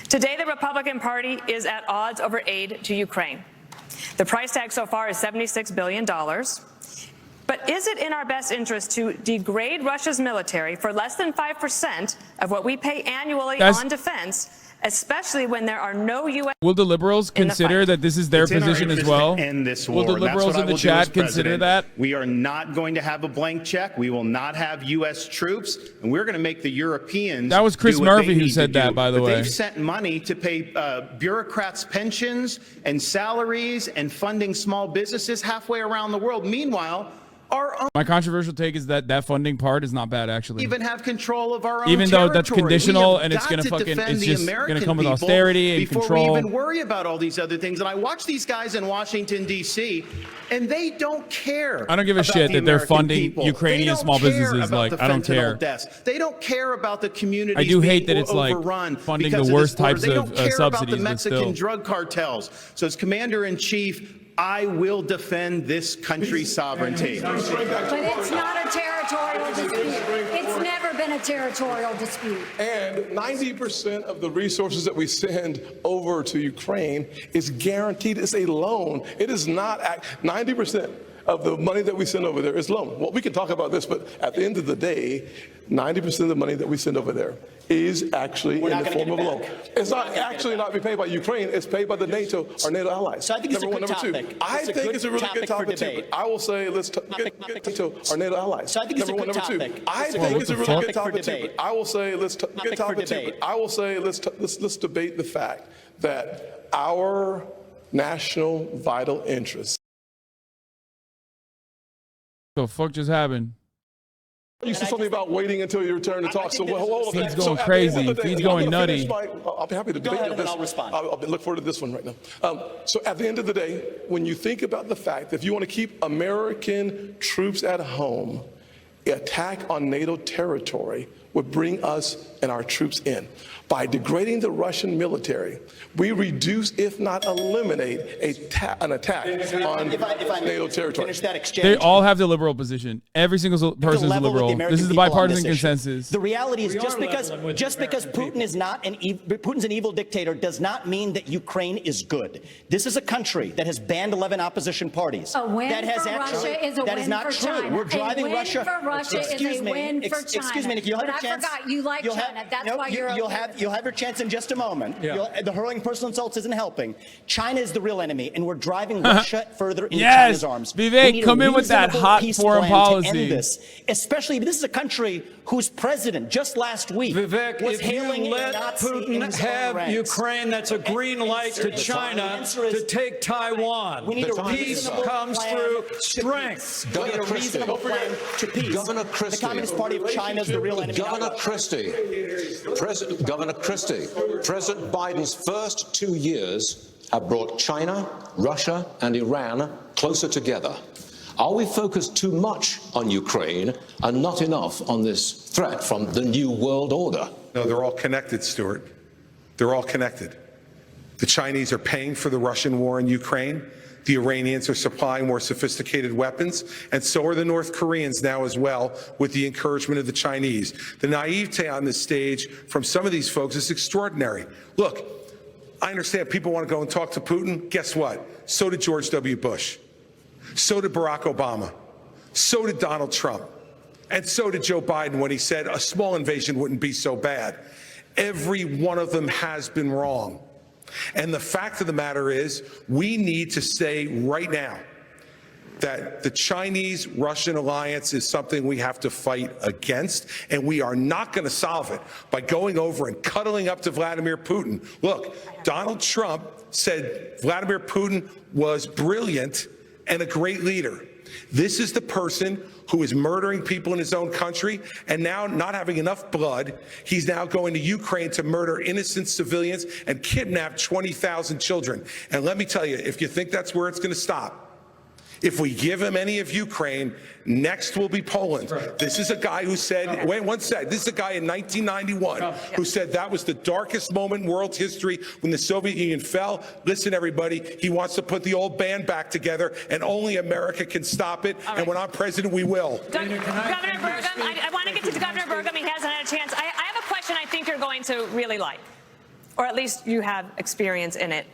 Today, the Republican Party is at odds over aid to Ukraine. The price tag so far is $76 billion. But is it in our best interest to degrade Russia's military for less than 5% of what we pay annually on defense, especially when there are no U.S. Will the liberals consider that this is their position as well? End this war. Will the liberals in the chat consider that? We are not going to have a blank check. We will not have U.S. troops, and we're going to make the Europeans. That was Chris Murphy who said that, by the way. They've sent money to pay bureaucrats' pensions and salaries and funding small businesses halfway around the world. Meanwhile, our own my controversial take is that that funding part is not bad, actually. Even have control of our own even though that's territory. conditional and it's gonna fucking it's just gonna come with austerity and control. Before we even worry about all these other things. And I watch these guys in Washington D.C. and they don't care. I don't give a shit that they're funding Ukrainian small businesses. Like, I don't care. They don't care about the community. I do hate that it's like funding the worst types of subsidies. About the Mexican drug cartels. So as Commander-in-Chief, I will defend this country's sovereignty. But it's not a territorial dispute. It's never been a territorial dispute. And 90% of the resources that we send over to Ukraine is guaranteed as a loan. It is not 90% of the money that we send over there is loan. Well, we can talk about this, but at the end of the day, 90% of the money that we send over there is actually in the form of a loan. It's not actually not be paid by Ukraine. It's paid by the NATO, our NATO allies. So I think it's a good topic. I think it's a really good topic too. I will say let's get NATO, our NATO allies. So I think it's a good topic. I think it's a really good topic too. I will say let's get topic too. I will say let's debate the fact that our national vital interests. The fuck just happened? You said something about waiting until your turn to talk. So hold on. He's going crazy. He's going nutty. I'll be happy to debate this. I'll respond. I'll look forward to this one right now. So at the end of the day, when you think about the fact that if you want to keep American troops at home, attack on NATO territory would bring us and our troops in. By degrading the Russian military, we reduce, if not eliminate, an attack on NATO territory. They all have the liberal position. Every single person is liberal. This is the bipartisan consensus. The reality is just because Putin is not Putin's an evil dictator does not mean that Ukraine is good. This is a country that has banned 11 opposition parties. A win that has for actually, Russia is a that win is not for true. China. We're driving Russia. For Russia excuse is a me. win for China. Excuse me, Nick. You'll have a chance. I forgot you like China. That's why you'll have your chance in just a moment. Yeah. The hurling personal insults isn't helping. China is the real enemy, and we're driving Russia further into China's arms. Vivek, come in with that hot foreign policy. Especially, this is a country whose president just last week was hailing Putin have Ukraine, that's a green light to China to take Taiwan. We need the peace comes through strength. Governor Christie. Governor Christie. The Communist Party of China is the real enemy. Governor Christie. Governor Christie. President Biden's first 2 years have brought China, Russia, and Iran closer together. Are we focused too much on Ukraine and not enough on this threat from the New World Order? No, they're all connected, Stuart. They're all connected. The Chinese are paying for the Russian war in Ukraine. The Iranians are supplying more sophisticated weapons, and so are the North Koreans now as well, with the encouragement of the Chinese. The naivete on this stage from some of these folks is extraordinary. Look, I understand people want to go and talk to Putin. Guess what? So did George W. Bush. So did Barack Obama. So did Donald Trump. And so did Joe Biden when he said a small invasion wouldn't be so bad. Every one of them has been wrong. And the fact of the matter is, we need to say right now that the Chinese-Russian alliance is something we have to fight against, and we are not going to solve it by going over and cuddling up to Vladimir Putin. Look, Donald Trump said Vladimir Putin was brilliant and a great leader. This is the person who is murdering people in his own country, and now not having enough blood, he's now going to Ukraine to murder innocent civilians and kidnap 20,000 children. And let me tell you, if you think that's where it's going to stop, if we give him any of Ukraine, next will be Poland. This is a guy who said, once said, this is a guy in 1991 who said that was the darkest moment in world history when the Soviet Union fell. Listen, everybody, he wants to put the old band back together, and only America can stop it. And when I'm president, we will. Governor Burgum, I want to get to Governor Burgum. He hasn't had a chance. I have a question I think you're going to really like, or at least you have experience in it.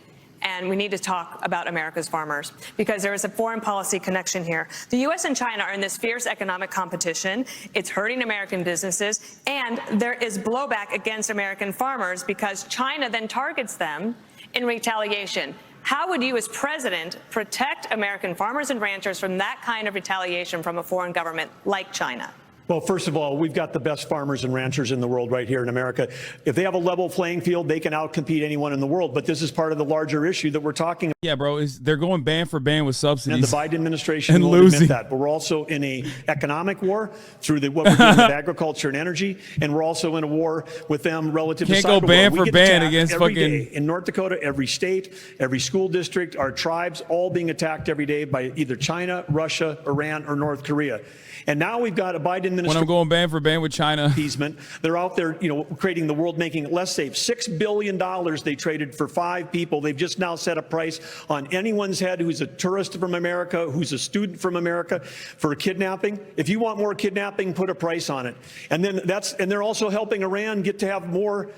and we need to talk about America's farmers because there is a foreign policy connection here. The U.S. and China are in this fierce economic competition. It's hurting American businesses, and there is blowback against American farmers because China then targets them in retaliation. How would you, as president, protect American farmers and ranchers from that kind of retaliation from a foreign government like China? Well, first of all, we've got the best farmers and ranchers in the world right here in America. If they have a level playing field, they can outcompete anyone in the world. But this is part of the larger issue that we're talking about. Yeah, bro, they're going band for band with subsidies. And the Biden administration and will losing. admit that. But we're also in an economic war through what we're doing with agriculture and energy. And we're also in a war with them relative to cyber war. Can't go band for band against every fucking... day. In North Dakota, every state, every school district, our tribes, all being attacked every day by either China, Russia, Iran, or North Korea. And now we've got a Biden administration. When I'm going band for band with China. Appeasement. They're out there, creating the world, making it less safe. $6 billion they traded for 5 people. They've just now set a price on anyone's head who's a tourist from America, who's a student from America, for kidnapping. If you want more kidnapping, put a price on it. And then they're also helping Iran get to have more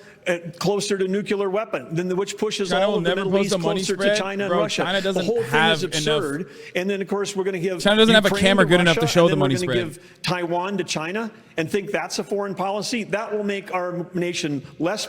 closer to nuclear weapon, which pushes China all of the Middle East closer to China and Russia. China doesn't the whole thing have is absurd. Enough. And then, of course, we're going to give China doesn't have a camera good enough to show the money spread. Give Taiwan to China and think that's a foreign policy. That will make our nation less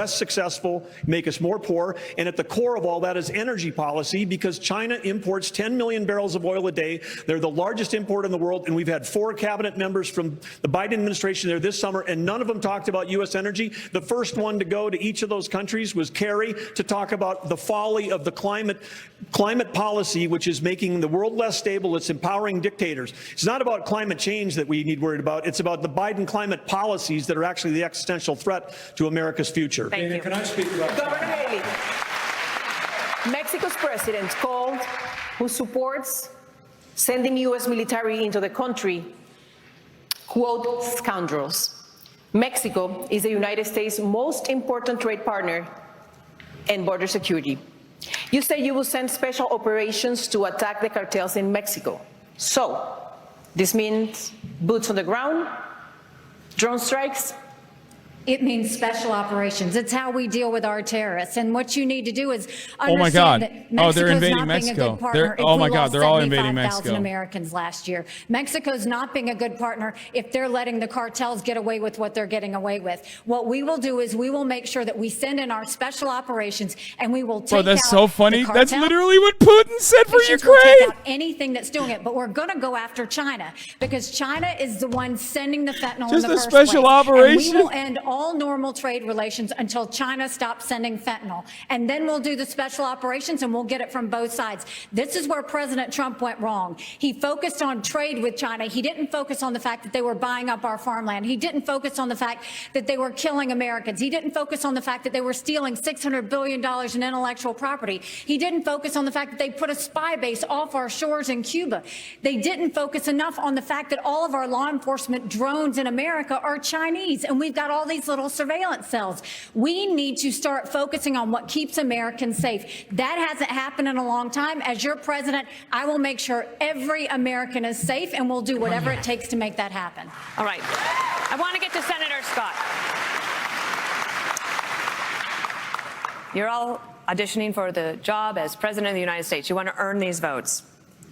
successful, make us more poor. And at the core of all that is energy policy, because China imports 10 million barrels of oil a day. They're the largest importer in the world. And we've had 4 cabinet members from the Biden administration there this summer, and none of them talked about U.S. energy. The first one to go to each of those countries was Kerry to talk about the folly of the climate policy, which is making the world less stable. It's empowering dictators. It's not about climate change that we need worried about. It's about the Biden climate policies that are actually the existential threat to America's future. Thank you. Can I speak about Governor Haley, Mexico's president called who supports sending U.S. military into the country, quote, scoundrels. Mexico is the United States' most important trade partner and border security. You say you will send special operations to attack the cartels in Mexico. So, this means boots on the ground, drone strikes? It means special operations. It's how we deal with our terrorists. And what you need to do is understand oh my God. that Mexico's they're invading not Mexico. being a good partner. Oh my God, they're all invading Mexico. 75,000 Americans last year. Mexico's not being a good partner if they're letting the cartels get away with what they're getting away with. What we will do is we will make sure that we send in our special operations and we will take out that's so funny. the That's cartel. literally what Putin said for We'll Ukraine. take out anything that's doing it, but we're going to go after China because China is the one sending the fentanyl Just in the a first special place. operation. And we will end all normal trade relations until China stops sending fentanyl. And then we'll do the special operations and we'll get it from both sides. This is where President Trump went wrong. He focused on trade with China. He didn't focus on the fact that they were buying up our farmland. He didn't focus on the fact that they were killing Americans. He didn't focus on the fact that they were stealing $600 billion in intellectual property. He didn't focus on the fact that they put a spy base off our shores in Cuba. They didn't focus enough on the fact that all of our law enforcement drones in America are Chinese, and we've got all these little surveillance cells. We need to start focusing on what keeps Americans safe. That hasn't happened in a long time. As your president, I will make sure every American is safe, and we'll do whatever it takes to make that happen. All right. I want to get to Senator Scott. You're all auditioning for the job as President of the United States. You want to earn these votes.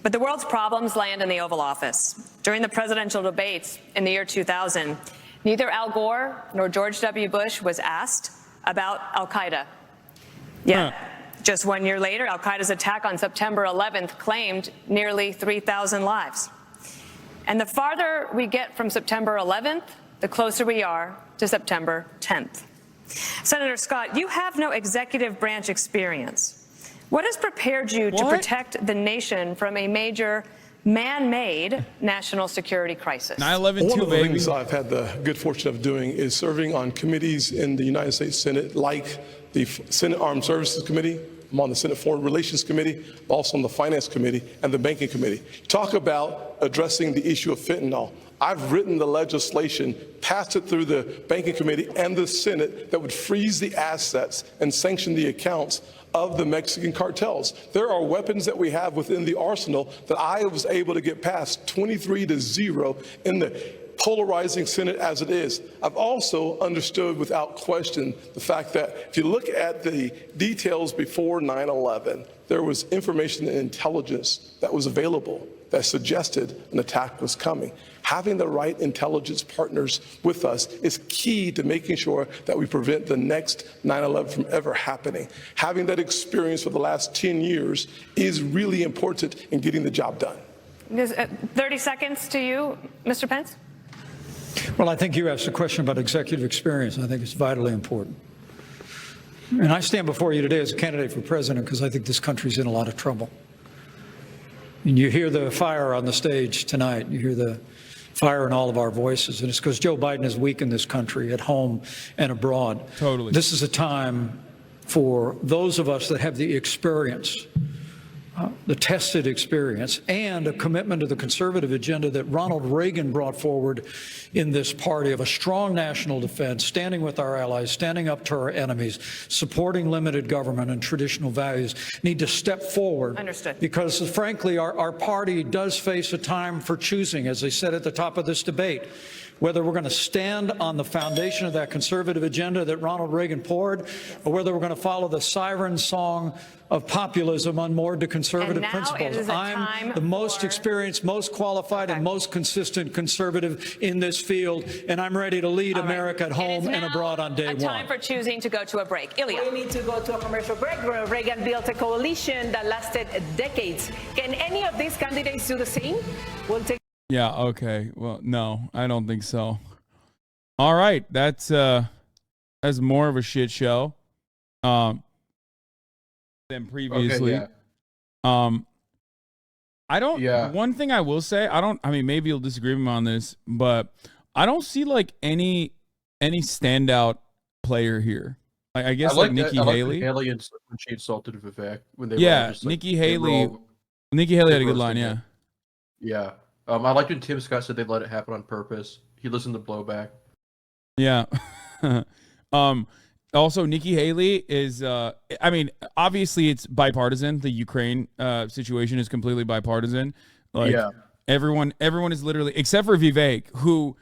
But the world's problems land in the Oval Office. During the presidential debates in the year 2000, neither Al Gore nor George W. Bush was asked about al-Qaeda. Just 1 year later, al-Qaeda's attack on September 11th claimed nearly 3,000 lives. And the farther we get from September 11th, the closer we are to September 10th. Senator Scott, you have no executive branch experience. What has prepared you to protect the nation from a major man-made national security crisis? 9/11 One of the baby. things I've had the good fortune of doing is serving on committees in the United States Senate, like the Senate Armed Services Committee. I'm on the Senate Foreign Relations Committee, also on the Finance Committee and the Banking Committee. Talk about addressing the issue of fentanyl. I've written the legislation, passed it through the Banking Committee and the Senate that would freeze the assets and sanction the accounts of the Mexican cartels. There are weapons that we have within the arsenal that I was able to get past 23-0 in the polarizing Senate as it is. I've also understood without question the fact that if you look at the details before 9/11, there was information and intelligence that was available that suggested an attack was coming. Having the right intelligence partners with us is key to making sure that we prevent the next 9/11 from ever happening. Having that experience for the last 10 years is really important in getting the job done. 30 seconds to you, Mr. Pence. Well, I think you asked a question about executive experience. I think it's vitally important. And I stand before you today as a candidate for president because I think this country's in a lot of trouble. And you hear the fire on the stage tonight. You hear the fire in all of our voices. And it's because Joe Biden has weakened this country at home and abroad. Totally. This is a time for those of us that have the experience, the tested experience, and a commitment to the conservative agenda that Ronald Reagan brought forward in this party of a strong national defense, standing with our allies, standing up to our enemies, supporting limited government and traditional values, need to step forward. Understood. Because, frankly, our party does face a time for choosing, as I said at the top of this debate, whether we're going to stand on the foundation of that conservative agenda that Ronald Reagan poured, or whether we're going to follow the siren song of populism unmoored to conservative principles. I'm the most experienced, most qualified, and most consistent conservative in this field, and I'm ready to lead America at home and abroad on day one. Time for choosing to go to a break. Ilya. We need to go to a commercial break. Reagan built a coalition that lasted decades. Can any of these candidates do the same? We'll take. Yeah, okay. Well, no, I don't think so. All right, that's more of a shit show than previously. Okay, yeah. I don't one thing I will say, I mean maybe you'll disagree with me on this, but I don't see like any standout player here. Like I guess Nikki Haley. Haley when she insulted Vivek when they Nikki Haley. Nikki Haley had a good line, yeah. Yeah. I liked when Tim Scott said they let it happen on purpose. He listened to blowback. Yeah. Also, Nikki Haley is, I mean, obviously it's bipartisan. The Ukraine situation is completely bipartisan. Like, yeah. Everyone is literally, except for Vivek, who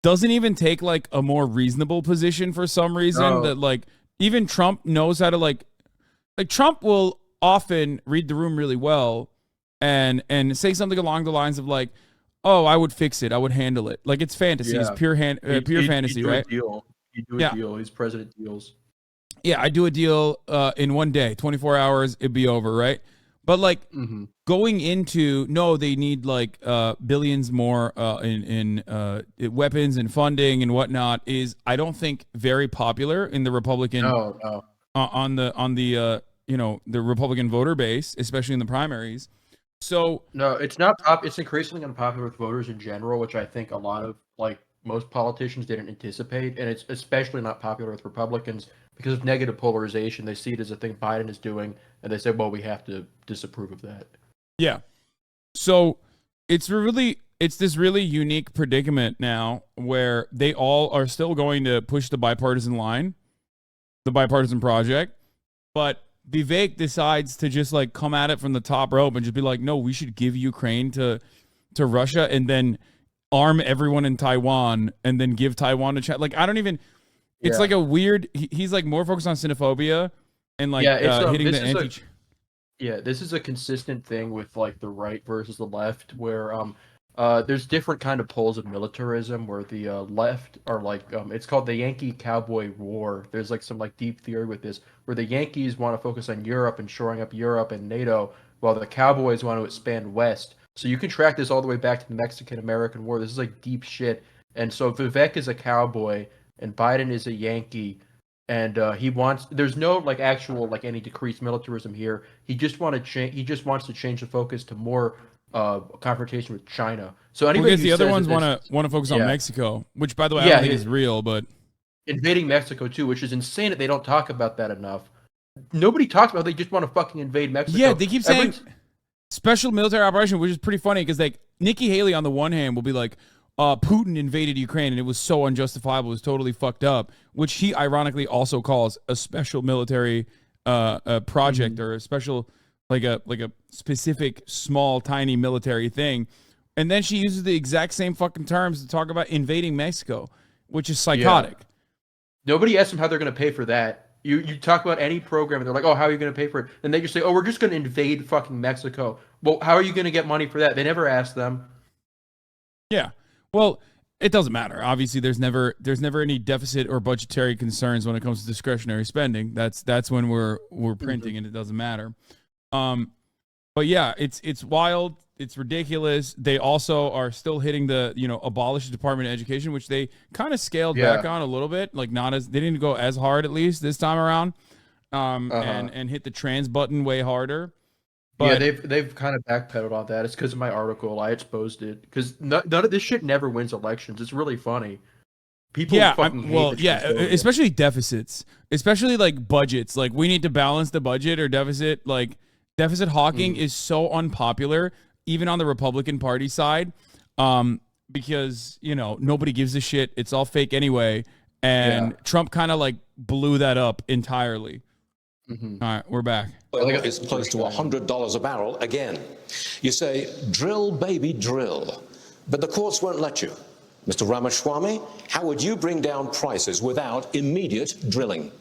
doesn't even take like a more reasonable position for some reason. That like even Trump knows how to like Trump will often read the room really well. And say something along the lines of like, "Oh, I would fix it. I would handle it." Like it's fantasy. Yeah. It's pure fantasy, he'd do right? A deal. He'd do a deal. He's president deals. Yeah, I do a deal in one day, 24 hours, it'd be over, right? But like going into they need like billions more in weapons and funding and whatnot is I don't think very popular in the Republican on the the Republican voter base, especially in the primaries. So no, it's not. It's increasingly unpopular with voters in general, which I think a lot of most politicians didn't anticipate, and it's especially not popular with Republicans because of negative polarization. They see it as a thing Biden is doing, and they say, "Well, we have to disapprove of that." Yeah. So it's this really unique predicament now where they all are still going to push the bipartisan line, the bipartisan project, but Vivek decides to just like come at it from the top rope and just be like, no, we should give Ukraine to Russia and then arm everyone in Taiwan and then give Taiwan to China. Like, I don't even, it's like a weird, he's like more focused on xenophobia and like hitting the anti. This is a consistent thing with like the right versus the left where there's different kind of poles of militarism where the left are like it's called the Yankee Cowboy War. There's like some like deep theory with this where the Yankees want to focus on Europe and shoring up Europe and NATO while the Cowboys want to expand west. So you can track this all the way back to the Mexican-American War. This is like deep shit. And so Vivek is a cowboy and Biden is a Yankee and there's no like actual like any decreased militarism here. He just wants to change the focus to more confrontation with China. So because the other ones want to focus on Mexico, which by the way I don't think is real, but invading Mexico too, which is insane that they don't talk about that enough. Nobody talks about it, they just want to fucking invade Mexico. Yeah, they keep saying special military operation, which is pretty funny because like Nikki Haley on the one hand will be like, Putin invaded Ukraine and it was so unjustifiable, it was totally fucked up, which he ironically also calls a special military project or a special like a specific small tiny military thing, And then she uses the exact same fucking terms to talk about invading Mexico, which is psychotic. Yeah. Nobody asked them how they're going to pay for that. You talk about any program, and they're like, oh, how are you going to pay for it? And they just say, oh, we're just going to invade fucking Mexico. Well, how are you going to get money for that? They never asked them. Yeah. Well, it doesn't matter. Obviously, there's never any deficit or budgetary concerns when it comes to discretionary spending. That's when we're printing, and it doesn't matter. But yeah, it's wild. It's ridiculous. They also are still hitting the, abolish the Department of Education, which they kind of scaled back on a little bit. Like they didn't go as hard, at least this time around, and hit the trans button way harder. But yeah, they've kind of backpedaled on that. It's because of my article. I exposed it because none of this shit never wins elections. It's really funny. People fucking hate especially deficits, especially like budgets. Like we need to balance the budget or deficit. Like deficit hawking is so unpopular, even on the Republican Party side, because nobody gives a shit. It's all fake anyway, and Trump kind of like blew that up entirely. All right, we're back. It's close to $100 a barrel again. You say, drill, baby, drill. But the courts won't let you. Mr. Ramaswamy, how would you bring down prices without immediate drilling?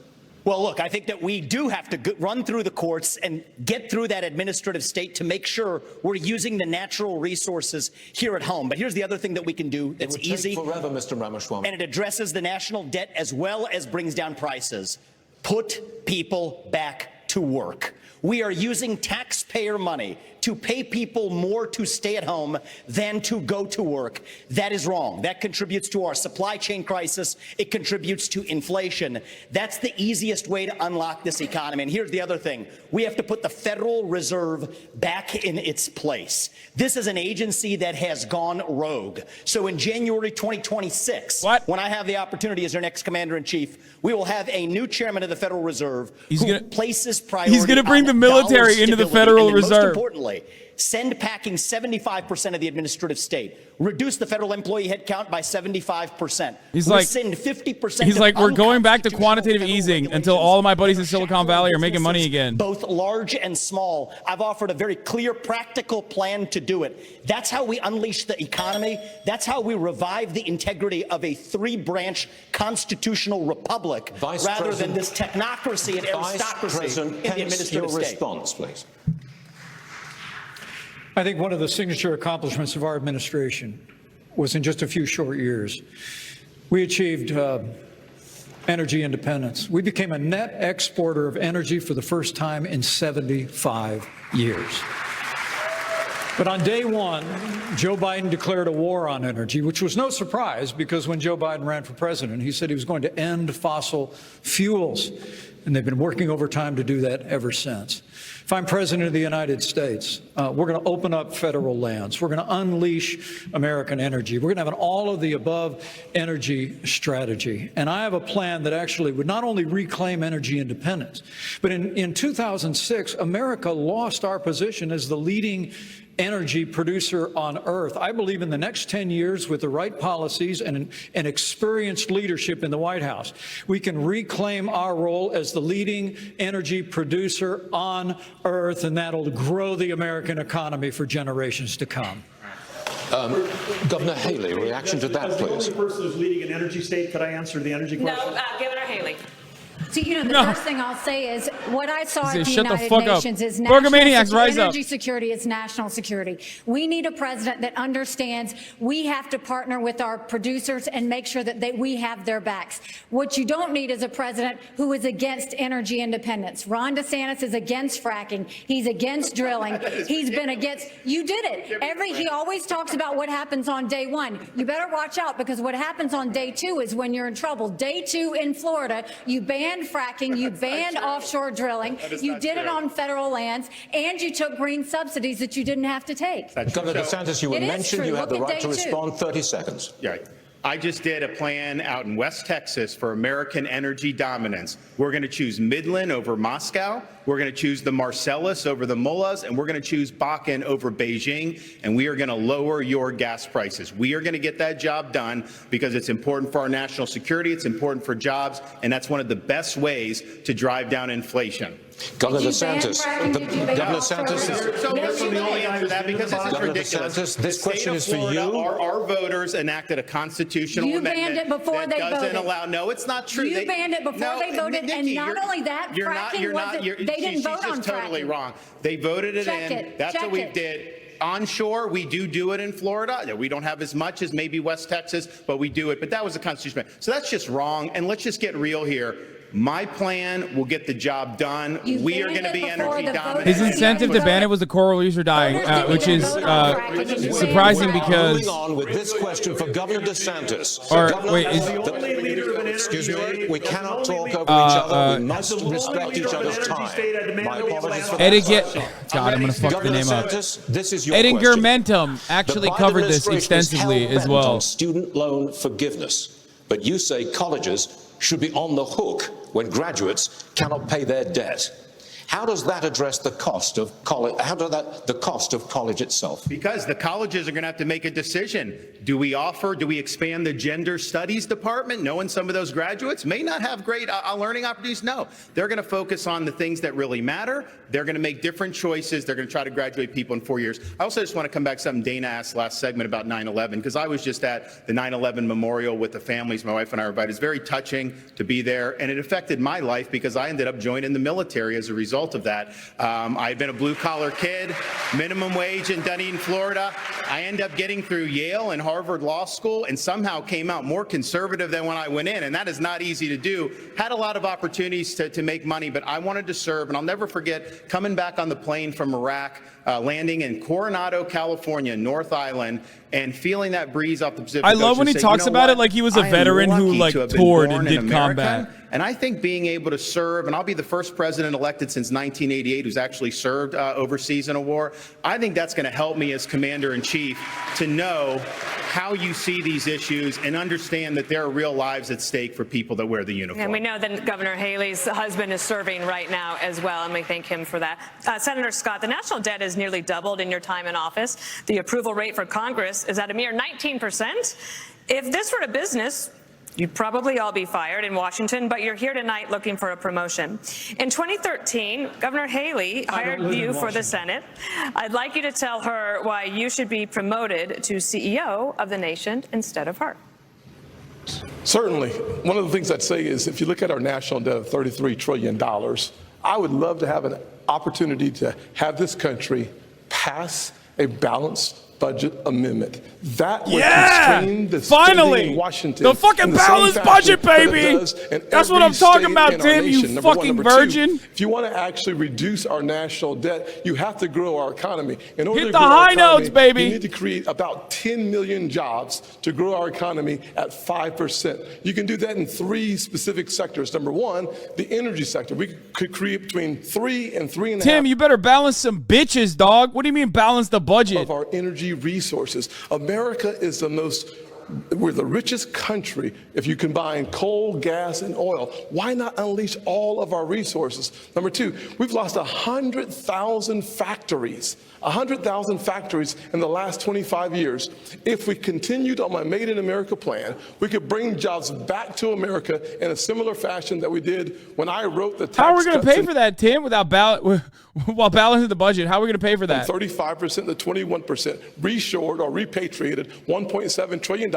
Well, look, I think that we do have to run through the courts and get through that administrative state to make sure we're using the natural resources here at home. But here's the other thing that we can do that's easy. It would take forever, Mr. Ramaswamy. And it addresses the national debt as well as brings down prices. Put people back to work. We are using taxpayer money to pay people more to stay at home than to go to work. That is wrong. That contributes to our supply chain crisis. It contributes to inflation. That's the easiest way to unlock this economy. And here's the other thing. We have to put the Federal Reserve back in its place. This is an agency that has gone rogue. So in January 2026, when I have the opportunity as your next commander-in-chief, we will have a new chairman of the Federal Reserve who places priority He's going to bring the military into the Federal Reserve. Most importantly, send packing 75% of the administrative state. Reduce the federal employee headcount by 75%. He's like, rescind 50%. He's like, we're going back to quantitative easing until all of my buddies in Silicon Valley are making money again. Both large and small. I've offered a very clear, practical plan to do it. That's how we unleash the economy. That's how we revive the integrity of a three-branch constitutional republic rather than this technocracy and aristocracy in the administrative state. Response, please. I think one of the signature accomplishments of our administration was in just a few short years, we achieved energy independence. We became a net exporter of energy for the first time in 75 years. But on day one, Joe Biden declared a war on energy, which was no surprise because when Joe Biden ran for president, he said he was going to end fossil fuels. And they've been working overtime to do that ever since. If I'm president of the United States, we're going to open up federal lands. We're going to unleash American energy. We're going to have an all-of-the-above energy strategy. And I have a plan that actually would not only reclaim energy independence, but in 2006, America lost our position as the leading energy producer on Earth. I believe in the next 10 years, with the right policies and experienced leadership in the White House, we can reclaim our role as the leading energy producer on Earth, and that'll grow the American economy for generations to come. Governor Haley, reaction to that, please. As the only person who's leading an energy state, could I answer the energy question? No, Governor Haley. So, the first thing I'll say is what I saw at the United Nations is energy security is national security. We need a president that understands we have to partner with our producers and make sure that we have their backs. What you don't need is a president who is against energy independence. Ron DeSantis is against fracking. He's against drilling. He's been against. You did it. He always talks about what happens on day one. You better watch out because what happens on day two is when you're in trouble. Day two in Florida, you banned fracking, you banned offshore drilling, you did it on federal lands, and you took green subsidies that you didn't have to take. Governor DeSantis, you were mentioned. You have the right to respond. 30 seconds. Yeah. I just did a plan out in West Texas for American energy dominance. We're going to choose Midland over Moscow. We're going to choose the Marcellus over the Mullahs, and we're going to choose Bakken over Beijing, and we are going to lower your gas prices. We are going to get that job done because it's important for our national security, it's important for jobs, and that's one of the best ways to drive down inflation. Governor DeSantis. Governor DeSantis. Governor DeSantis, this question is for you. Our voters enacted a constitutional amendment. You banned it before they voted. No, it's not true. You banned it before they voted, and not only that, fracking wasn't. They didn't vote on fracking. She's totally wrong. They voted it in. That's what we did. Onshore, we do it in Florida. We don't have as much as maybe West Texas, but we do it. But that was a constitutional. So that's just wrong. And let's just get real here. My plan will get the job done. We are going to be energy dominant. His incentive to ban it was the coral reefs are dying, which is surprising because. Moving on with this question for Governor DeSantis. Excuse me. We cannot talk over each other. We must respect each other's time. My apologies for that. God, I'm going to fuck the name up. This is your Edinger question. Mentum actually covered this extensively as well. On student loan forgiveness, but you say colleges should be on the hook when graduates cannot pay their debt. How does that address the cost of college? The cost of college itself? Because the colleges are going to have to make a decision. Do we expand the gender studies department, knowing some of those graduates may not have great learning opportunities? No, they're going to focus on the things that really matter. They're going to make different choices. They're going to try to graduate people in 4 years. I also just want to come back to something Dana asked last segment about 9/11, because I was just at the 9/11 memorial with the families. My wife and I were invited. It's very touching to be there, and it affected my life because I ended up joining the military as a result of that. I had been a blue-collar kid, minimum wage in Dunedin, Florida. I ended up getting through Yale and Harvard Law School and somehow came out more conservative than when I went in, and that is not easy to do. Had a lot of opportunities to make money, but I wanted to serve, and I'll never forget coming back on the plane from Iraq, landing in Coronado, California, North Island, and feeling that breeze off the Pacific Ocean. I love when he talks about it like he was a veteran who like toured and did combat. And I think being able to serve, and I'll be the first president elected since 1988 who's actually served overseas in a war, I think that's going to help me as commander-in-chief to know how you see these issues and understand that there are real lives at stake for people that wear the uniform. And we know that Governor Haley's husband is serving right now as well, and we thank him for that. Senator Scott, the national debt has nearly doubled in your time in office. The approval rate for Congress is at a mere 19%. If this were a business, you'd probably all be fired in Washington, but you're here tonight looking for a promotion. In 2013, Governor Haley hired you for the Senate. I'd like you to tell her why you should be promoted to CEO of the nation instead of her. Certainly. One of the things I'd say is if you look at our national debt of $33 trillion, I would love to have an opportunity to have this country pass a balanced budget amendment. That would constrain the spending in Washington. The fucking balanced budget, baby. That's what I'm talking about, Tim, you fucking virgin. If you want to actually reduce our national debt, you have to grow our economy. In order Hit to the grow our high economy, notes, baby. You need to create about 10 million jobs to grow our economy at 5%. You can do that in 3 specific sectors. Number one, the energy sector. We could create between 3 and 3.5. Tim, you better balance some bitches, dog. What do you mean balance the budget? Of our energy resources. America is we're the richest country if you combine coal, gas, and oil. Why not unleash all of our resources? Number 2, we've lost 100,000 factories. 100,000 factories in the last 25 years. If we continued on my Made in America plan, we could bring jobs back to America in a similar fashion that we did when I wrote the tax How are we going to cuts pay for that, Tim, while balancing the budget? How are we going to pay for that? From 35% to 21%, reshored or repatriated $1.7 trillion.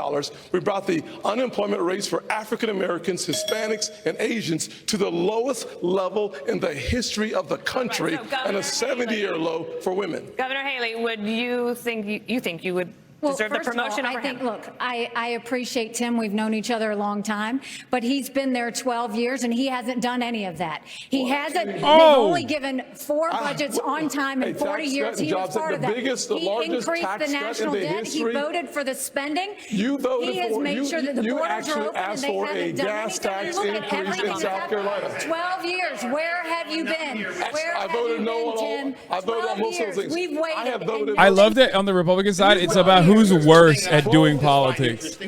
We brought the unemployment rates for African Americans, Hispanics, and Asians to the lowest level in the history of the country, and a 70-year low for women. Governor Haley, would you think you would deserve the promotion over him? Look, I appreciate Tim. We've known each other a long time, but he's been there 12 years and he hasn't done any of that. He hasn't. They've only given 4 budgets on time in 40 years. He was part of that. He increased the national debt. He voted for the spending. You voted he has made sure that the borders are open and they haven't done anything. Look at everything in South Carolina. 12 years. Where have you been? Where have you been, Tim? I voted on most of those things. We've waited. I love that on the Republican side, it's about who's worse at doing politics.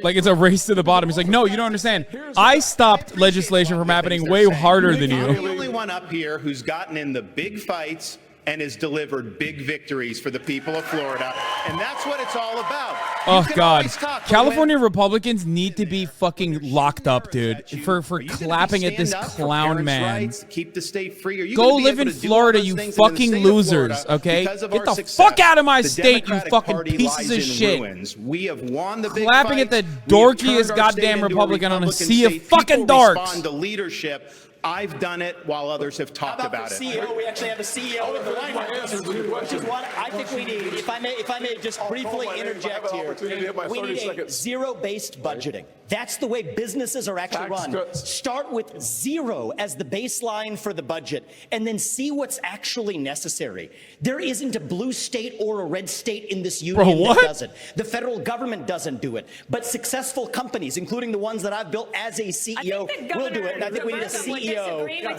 Like it's a race to the bottom. He's like, no, you don't understand. I stopped legislation from happening way harder than you. I'm the only one up here who's gotten in the big fights and has delivered big victories for the people of Florida. And that's what it's all about. Oh, God. California Republicans need to be fucking locked up, dude, for clapping at this clown man. Rights, keep the state free. Are you Go live in Florida, you fucking losers, okay? Get the fuck out of my state, you fucking pieces of shit. We have won the big clapping at the dorkiest goddamn Republican on a sea of fucking darks. Respond to leadership. I've done it while others have talked about it. CEO, we actually have a CEO of the White House, which is what I think we need. If I may just briefly interject here, we need a zero-based budgeting. That's the way businesses are actually run. Start with zero as the baseline for the budget, and then see what's actually necessary. There isn't a blue state or a red state in this union that does it. The federal government doesn't do it. But successful companies, including the ones that I've built as a CEO, will do it. And I think we need a CEO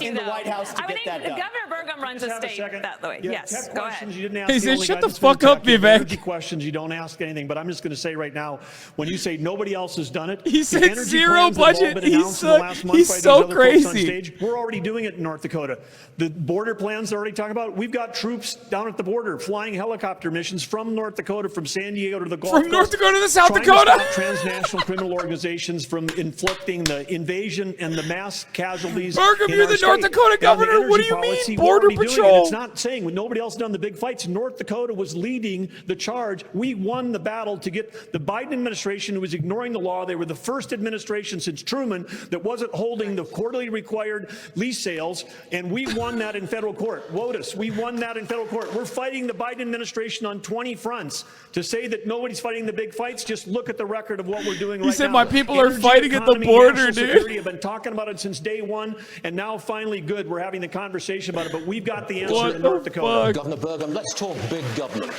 in the White House to get that done. Governor Burgum runs a state that way. Yes, go ahead. You didn't ask he said, shut the fuck up, Vivek. Questions, you don't ask anything. But I'm just going to say right now, when you say nobody else has done it, he said zero budget. He's so crazy. We're already doing it in North Dakota. The border plans they're already talking about. We've got troops down at the border flying helicopter missions from North Dakota, from San Diego to the Gulf Coast. From North Dakota to South Dakota. To stop transnational criminal organizations from inflicting the invasion and the mass casualties. Burgum, you're the North Dakota governor. What do you mean, Border Patrol? It's not saying when nobody else done the big fights. North Dakota was leading the charge. We won the battle to get the Biden administration, who was ignoring the law. They were the first administration since Truman that wasn't holding the quarterly required lease sales, and we won that in federal court. WOTUS, we won that in federal court. We're fighting the Biden administration on 20 fronts. To say that nobody's fighting the big fights, just look at the record of what we're doing right now. He said my people are fighting at the border, dude. I've been talking about it since day one, and now finally, good, we're having the conversation about it, but we've got the answer in North Dakota. Governor Burgum, let's talk big government.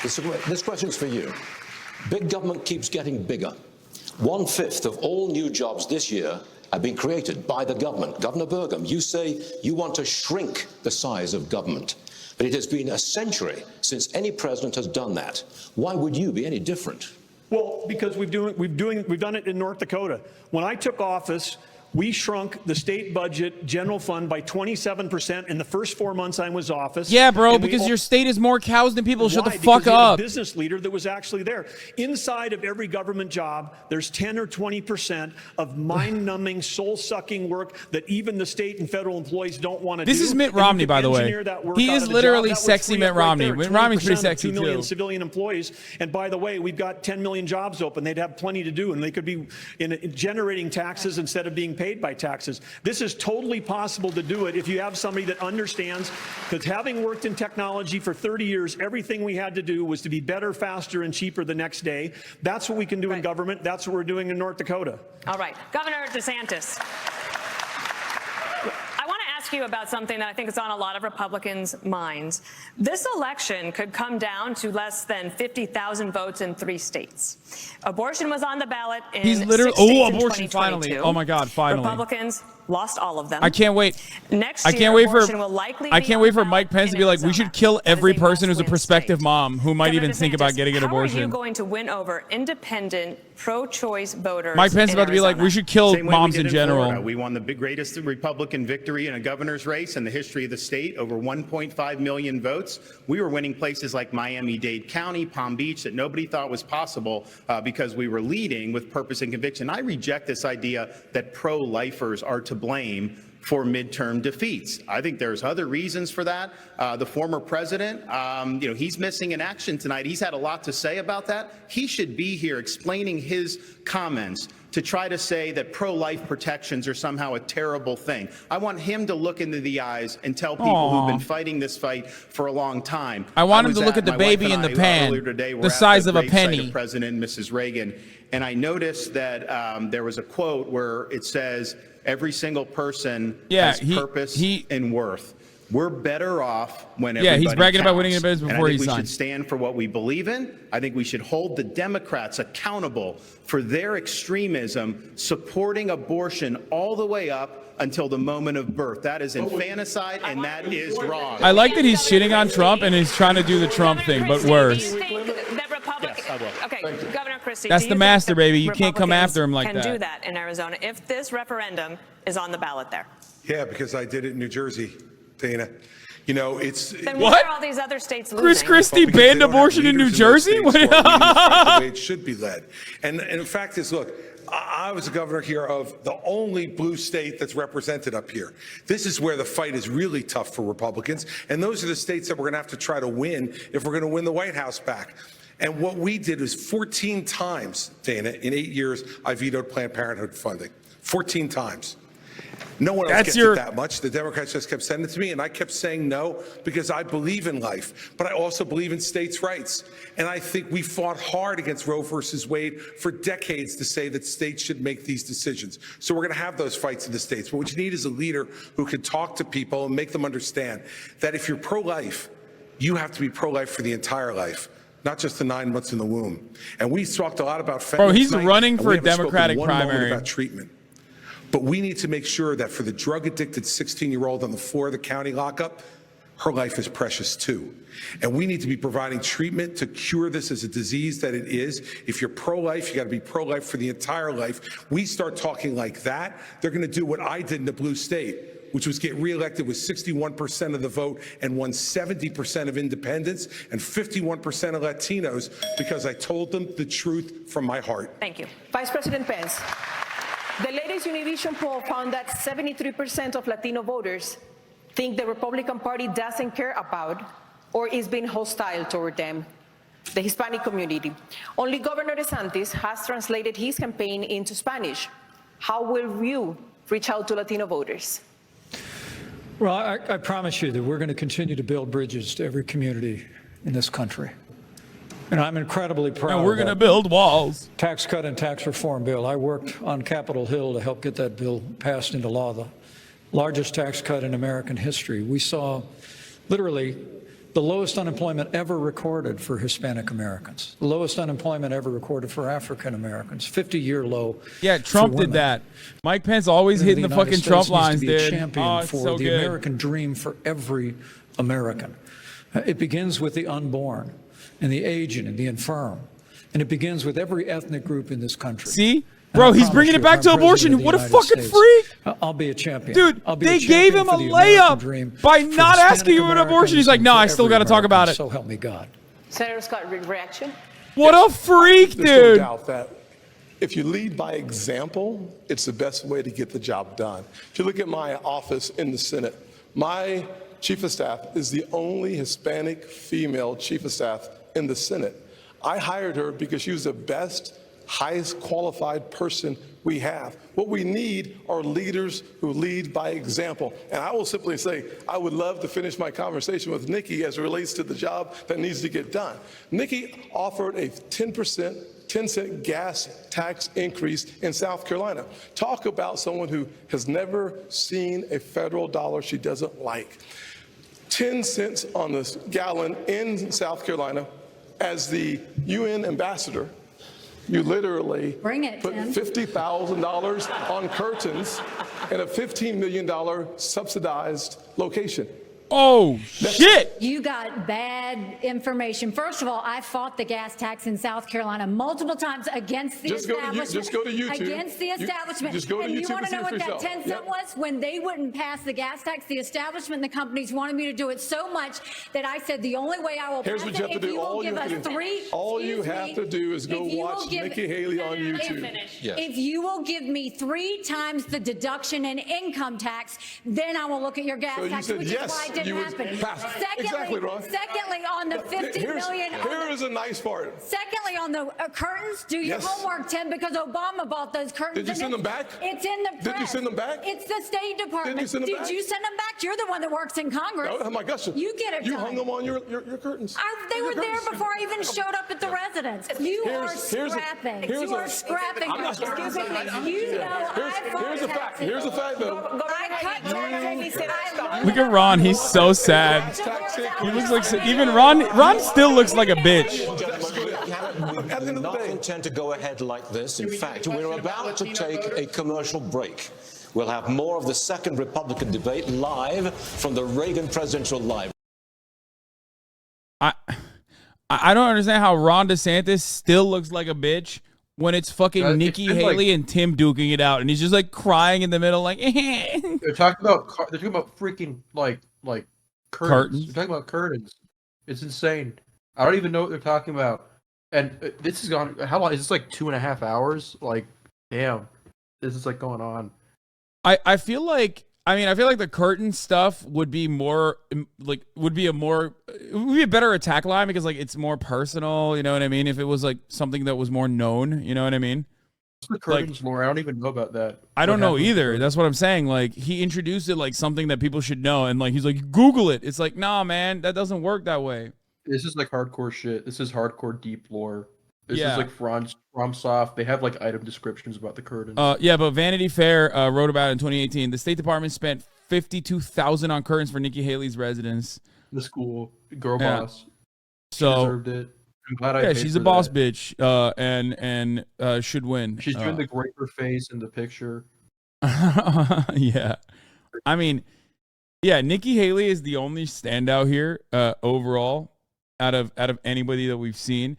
This question's for you. Big government keeps getting bigger. 1/5 of all new jobs this year have been created by the government. Governor Burgum, you say you want to shrink the size of government, but it has been a century since any president has done that. Why would you be any different? Well, because we've done it in North Dakota. When I took office, we shrunk the state budget general fund by 27% in the first 4 months I was in office. Yeah, bro, because your state is more cows than people. Shut the fuck up. A business leader that was actually there. Inside of every government job, there's 10 or 20% of mind-numbing, soul-sucking work that even the state and federal employees don't want to do. This is Mitt Romney, by the way. He is literally sexy Mitt Romney. Mitt Romney's pretty sexy, 2 million too. civilian employees. And by the way, we've got 10 million jobs open. They'd have plenty to do, and they could be generating taxes instead of being paid by taxes. This is totally possible to do it if you have somebody that understands, because having worked in technology for 30 years, everything we had to do was to be better, faster, and cheaper the next day. That's what we can do in government. That's what we're doing in North Dakota. All right. Governor DeSantis, I want to ask you about something that I think is on a lot of Republicans' minds. This election could come down to less than 50,000 votes in 3 states. Abortion was on the ballot in 6 states in abortion, finally. Oh my God, finally. Republicans lost all of them. I can't wait. Next year, abortion will likely I can't wait for Mike Pence to be like, we should kill every person who's a prospective mom who might even think about getting an abortion. How are you going to win over independent, pro-choice voters? Mike Pence is about to be like, we should kill moms in general. We won the greatest Republican victory in a governor's race in the history of the state, over 1.5 million votes. We were winning places like Miami-Dade County, Palm Beach, that nobody thought was possible because we were leading with purpose and conviction. I reject this idea that pro-lifers are to blame for midterm defeats. I think there's other reasons for that. The former president, he's missing in action tonight. He's had a lot to say about that. He should be here explaining his comments to try to say that pro-life protections are somehow a terrible thing. I want him to look into the eyes and tell people who've been fighting this fight for a long time. I want him to look at the baby in the pan, the size of a penny. President and Mrs. Reagan, and I noticed that there was a quote where it says, every single person has purpose and worth. We're better off when everybody he's bragging counts. about winning in the business before he signed. We should stand for what we believe in. I think we should hold the Democrats accountable for their extremism, supporting abortion all the way up until the moment of birth. That is infanticide, and that is wrong. I like that he's shitting on Trump and he's trying to do the Trump thing, but worse. Okay, Governor Christie, that's the master, baby. You can't come after him like that. Can do that in Arizona if this referendum is on the ballot there. Yeah, because I did it in New Jersey, Dana. You know, it's then why are all these other states losing? Chris Christie banned abortion in New Jersey? The way it should be led. And the fact is, look, I was a governor here of the only blue state that's represented up here. This is where the fight is really tough for Republicans. And those are the states that we're going to have to try to win if we're going to win the White House back. And what we did was 14 times, Dana, in 8 years, I vetoed Planned Parenthood funding. 14 times. No one else gets it that much. The Democrats just kept sending it to me, and I kept saying no because I believe in life, but I also believe in states' rights. And I think we fought hard against Roe versus Wade for decades to say that states should make these decisions. So we're going to have those fights in the states. But what you need is a leader who can talk to people and make them understand that if you're pro-life, you have to be pro-life for the entire life, not just the 9 months in the womb. And we talked a lot about fentanyl. Bro, he's running for a Democratic primary. About treatment. But we need to make sure that for the drug-addicted 16-year-old on the floor of the county lockup, her life is precious too. And we need to be providing treatment to cure this as a disease that it is. If you're pro-life, you got to be pro-life for the entire life. We start talking like that, they're going to do what I did in the blue state, which was get reelected with 61% of the vote and won 70% of independents and 51% of Latinos because I told them the truth from my heart. Thank you. Vice President Pence. The latest Univision poll found that 73% of Latino voters think the Republican Party doesn't care about or is being hostile toward them, the Hispanic community. Only Governor DeSantis has translated his campaign into Spanish. How will you reach out to Latino voters? Well, I promise you that we're going to continue to build bridges to every community in this country. And I'm incredibly proud. And we're going to build walls. Tax cut and tax reform bill. I worked on Capitol Hill to help get that bill passed into law, the largest tax cut in American history. We saw literally the lowest unemployment ever recorded for Hispanic Americans, the lowest unemployment ever recorded for African Americans, 50-year low. Yeah, Trump did that. Mike Pence always hitting the fucking Trump lines, dude. A champion for the American dream for every American. It begins with the unborn and the aged and the infirm. And it begins with every ethnic group in this country. See? Bro, he's bringing it back to abortion. What a fucking freak. I'll be a champion. Dude, they gave him a layup by not asking him an abortion. He's like, no, I still got to talk about it. So help me God. Senator Scott, reaction? What a freak, dude. There's no doubt that if you lead by example, it's the best way to get the job done. If you look at my office in the Senate, my chief of staff is the only Hispanic female chief of staff in the Senate. I hired her because she was the best, highest qualified person we have. What we need are leaders who lead by example. And I will simply say, I would love to finish my conversation with Nikki as it relates to the job that needs to get done. Nikki offered a 10-cent gas tax increase in South Carolina. Talk about someone who has never seen a federal dollar she doesn't like. 10 cents on the gallon in South Carolina. As the UN ambassador, you literally put $50,000 on curtains in a $15 million subsidized location. Oh, shit. You got bad information. First of all, I fought the gas tax in South Carolina multiple times against the establishment. Just go to YouTube. Against the establishment. Just go to YouTube you want to know what that 10 cent Yep. was? When they wouldn't pass the gas tax, the establishment and the companies wanted me to do it so much that I said the only way I will Here's pass what you it have to if do. you will give us All you have to do is go watch Nikki Haley on YouTube. Yes. If you will give me 3 times the deduction in income tax, then I will look at your gas tax, which is why it didn't happen. Exactly, Ron. Secondly, on the 50 million. Here is a nice part. Secondly, on the curtains, do your homework, Tim, because Obama bought those curtains. Did you send them back? It's in the press. Did you send them back? It's the State Department. Did you send them back? Did you send them back? You're the one that works in Congress. Oh my gosh. You get it You done. hung them on your curtains. They were there before I even showed up at the residence. You are scrapping. You are scrapping. Excuse me. You know Here's a fact. Here's a fact, though. I cut taxes. Look at Ron. He's so sad. He looks like even Ron still looks like a bitch. We do not intend to go ahead like this. In fact, we're about to take a commercial break. We'll have more of the second Republican debate live from the Reagan Presidential Library. I don't understand how Ron DeSantis still looks like a bitch when it's fucking Nikki Haley and Tim duking it out, and he's just like crying in the middle, like. They're talking about freaking like Curtains. We're talking about curtains. It's insane. I don't even know what they're talking about. And this has gone. How long is this? Like 2.5 hours? Like, damn, this is like going on. I feel like the curtain stuff would be more like it would be a better attack line because like it's more personal. You know what I mean? If it was like something that was more known, you know what I mean? What's the curtains lore? I don't even know about that. I don't know either. That's what I'm saying. Like he introduced it like something that people should know, and like he's like Google it. It's like nah, man, that doesn't work that way. This is like hardcore shit. This is hardcore deep lore. This is like FromSoft. They have like item descriptions about the curtains. Yeah, but Vanity Fair wrote about it in 2018. The State Department spent $52,000 on curtains for Nikki Haley's residence. The school girl boss. So she deserved it. I'm glad I paid she's for a boss that. bitch, and should win. She's doing the graper face in the picture. Yeah, I mean, yeah, Nikki Haley is the only standout here overall out of anybody that we've seen.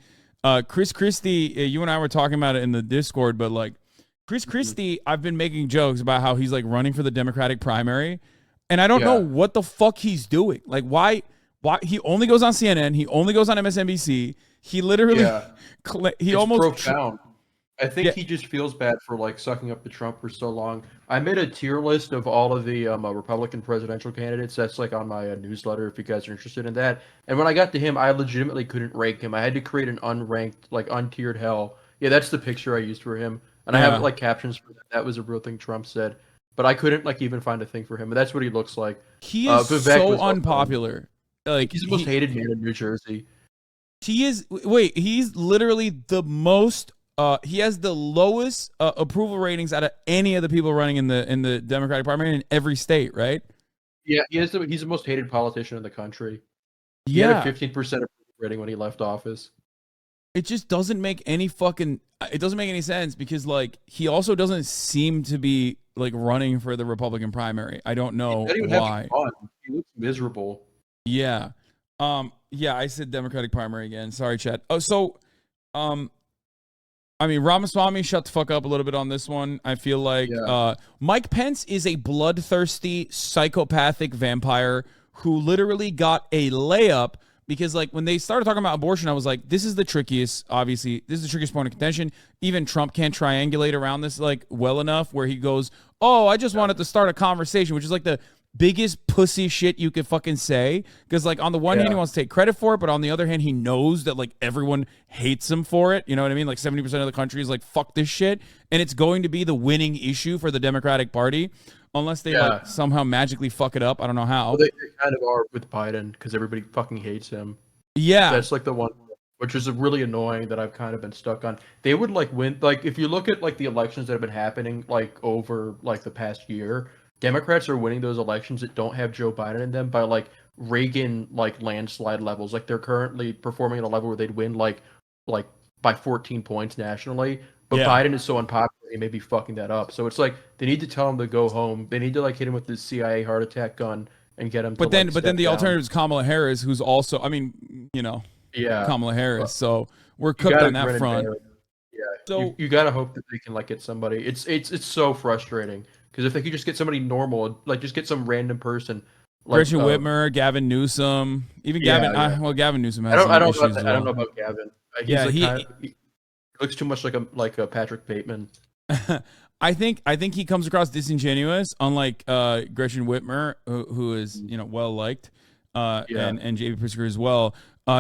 Chris Christie, you and I were talking about it in the Discord, but like Chris Christie, I've been making jokes about how he's like running for the Democratic primary, and I don't know what the fuck he's doing. Like, why he only goes on CNN, he only goes on MSNBC. He literally, it's almost profound. I think he just feels bad for like sucking up to Trump for so long. I made a tier list of all of the Republican presidential candidates. That's like on my newsletter if you guys are interested in that. And when I got to him, I legitimately couldn't rank him. I had to create an unranked, like untiered hell. Yeah, that's the picture I used for him. And I have like captions for that. That was a real thing Trump said. But I couldn't like even find a thing for him. But that's what he looks like. He is so unpopular. Like he's the most hated man in New Jersey. He is. Wait, he's literally the most. He has the lowest approval ratings out of any of the people running in the Democratic primary in every state, right? Yeah, he's the most hated politician in the country. He had a 15% approval rating when he left office. It just doesn't make any fucking. It doesn't make any sense because like he also doesn't seem to be like running for the Republican primary. I don't know why. He looks miserable. Yeah. Yeah, I said Democratic primary again. Sorry, Chad. Oh, so, I mean, Ramaswamy shut the fuck up a little bit on this one. I feel like Mike Pence is a bloodthirsty, psychopathic vampire who literally got a layup because, like, when they started talking about abortion, I was like, this is the trickiest, obviously, this is the trickiest point of contention. Even Trump can't triangulate around this, like, well enough where he goes, oh, I just wanted to start a conversation, which is, like, the biggest pussy shit you could fucking say because like on the one hand he wants to take credit for it, but on the other hand he knows that like everyone hates him for it, you know what I mean? Like 70% of the country is like fuck this shit, and it's going to be the winning issue for the Democratic Party unless they like somehow magically fuck it up. I don't know how. Well, they kind of are with Biden because everybody fucking hates him. Yeah, that's like the one which is really annoying that I've kind of been stuck on. They would like win, like if you look at like the elections that have been happening like over like the past year, Democrats are winning those elections that don't have Joe Biden in them by like Reagan like landslide levels. Like they're currently performing at a level where they'd win like by 14 points nationally. But Biden is so unpopular, he may be fucking that up. So it's like they need to tell him to go home. They need to like hit him with the CIA heart attack gun and get him. But then the alternative is Kamala Harris, who's also, I mean, you know, Kamala Harris. So we're cooked on that front. Yeah. So you gotta hope that they can like get somebody. It's so frustrating. Because if they could just get somebody normal, like just get some random person, like Gretchen Whitmer, Gavin Newsom, even Gavin. Well, Gavin Newsom has I don't issues. I don't know about Gavin. He looks too much like a Patrick Bateman. I think he comes across disingenuous, unlike Gretchen Whitmer, who is well liked, and JB Pritzker as well.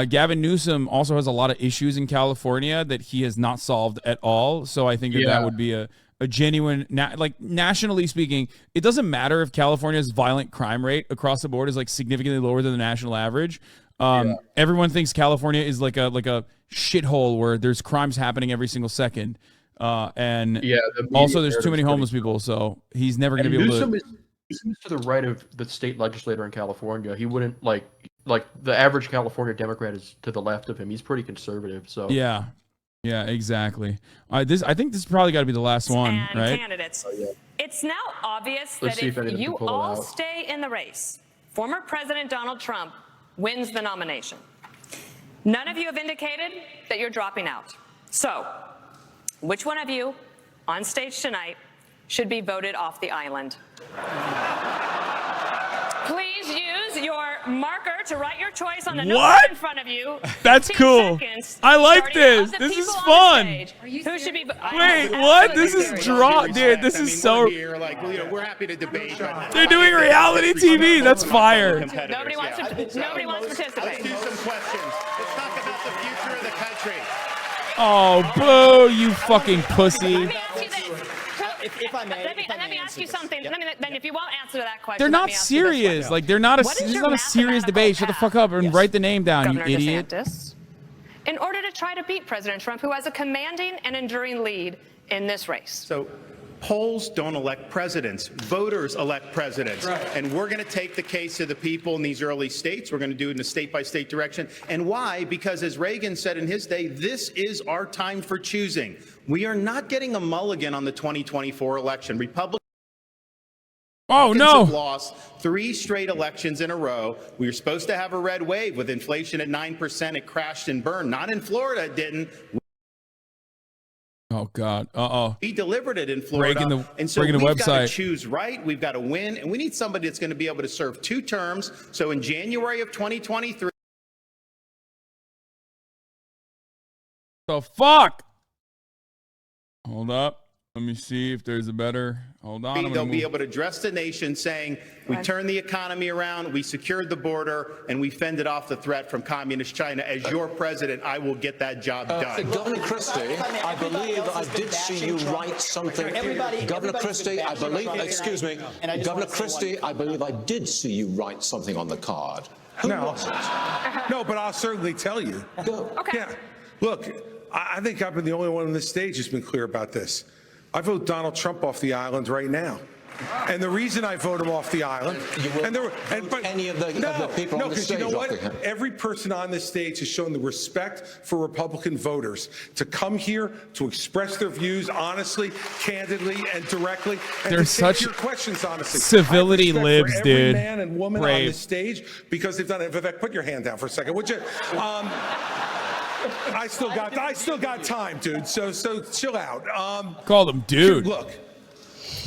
Gavin Newsom also has a lot of issues in California that he has not solved at all. So I think that would be a genuine, like nationally speaking, it doesn't matter if California's violent crime rate across the board is like significantly lower than the national average. Everyone thinks California is like a shithole where there's crimes happening every single second. And also there's too many homeless people. So he's never going to be able to. Newsom's to the right of the state legislator in California. He wouldn't like the average California Democrat is to the left of him. He's pretty conservative. So yeah, exactly. I think this is probably got to be the last one, and right? Candidates. It's now obvious that if you all stay in the race, former President Donald Trump wins the nomination. None of you have indicated that you're dropping out. So, which one of you on stage tonight should be voted off the island? Please use your marker to write your choice on the What? notepad in front of you. That's 15 cool. seconds, I like starting this. at the This is people on fun. the stage. Who should be? Wait, what? This is draw, dude. This is so. Here, like, you know, we're happy to debate. But They're doing reality TV. That's fire. Nobody wants to participate. Let's do some questions. Let's talk about the future of the country. Oh, boo, you fucking pussy. Let me ask you this. If I may, let me ask you something. Then if you won't answer that question, They're let not me ask you this serious. one. Like, they're not a. What is This is your not a serious debate. Shut the fuck up and write the name down, Governor you idiot. DeSantis, in order to try to beat President Trump, who has a commanding and enduring lead in this race? So polls don't elect presidents. Voters elect presidents. Right. And we're going to take the case of the people in these early states. We're going to do it in a state-by-state direction. And why? Because as Reagan said in his day, this is our time for choosing. We are not getting a mulligan on the 2024 election. Republicans have lost 3 straight elections in a row. We were supposed to have a red wave with inflation at 9%. It crashed and burned. Not in Florida, it didn't. Oh God. We delivered it in Florida. And so we've got to choose right. We've got to win. And we need somebody that's going to be able to serve 2 terms. So in January of 2023. The fuck? Hold up. Let me see if there's a better. Hold on. They'll be able to address the nation saying, we turned the economy around, we secured the border, and we fended off the threat from communist China. As your president, I will get that job done. Governor Christie, I believe I did see you write something. Governor Christie, I believe, excuse me, Governor Christie, I believe I did see you write something on the card. Who was it? No, but I'll certainly tell you. Okay. Yeah. Look, I think I've been the only one on this stage who's been clear about this. I vote Donald Trump off the island right now. And the reason I vote him off the island, but any of the people on the stage, you know what? Every person on this stage has shown the respect for Republican voters to come here to express their views honestly, candidly, and directly, and They're to such take your questions honestly. civility libs, for every dude. man and woman on Brave. this stage because they've done it. Vivek, put your hand down for a second, would you? I still got time, dude. So chill out. Call him dude. Look,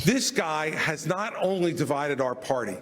this guy has not only divided our party,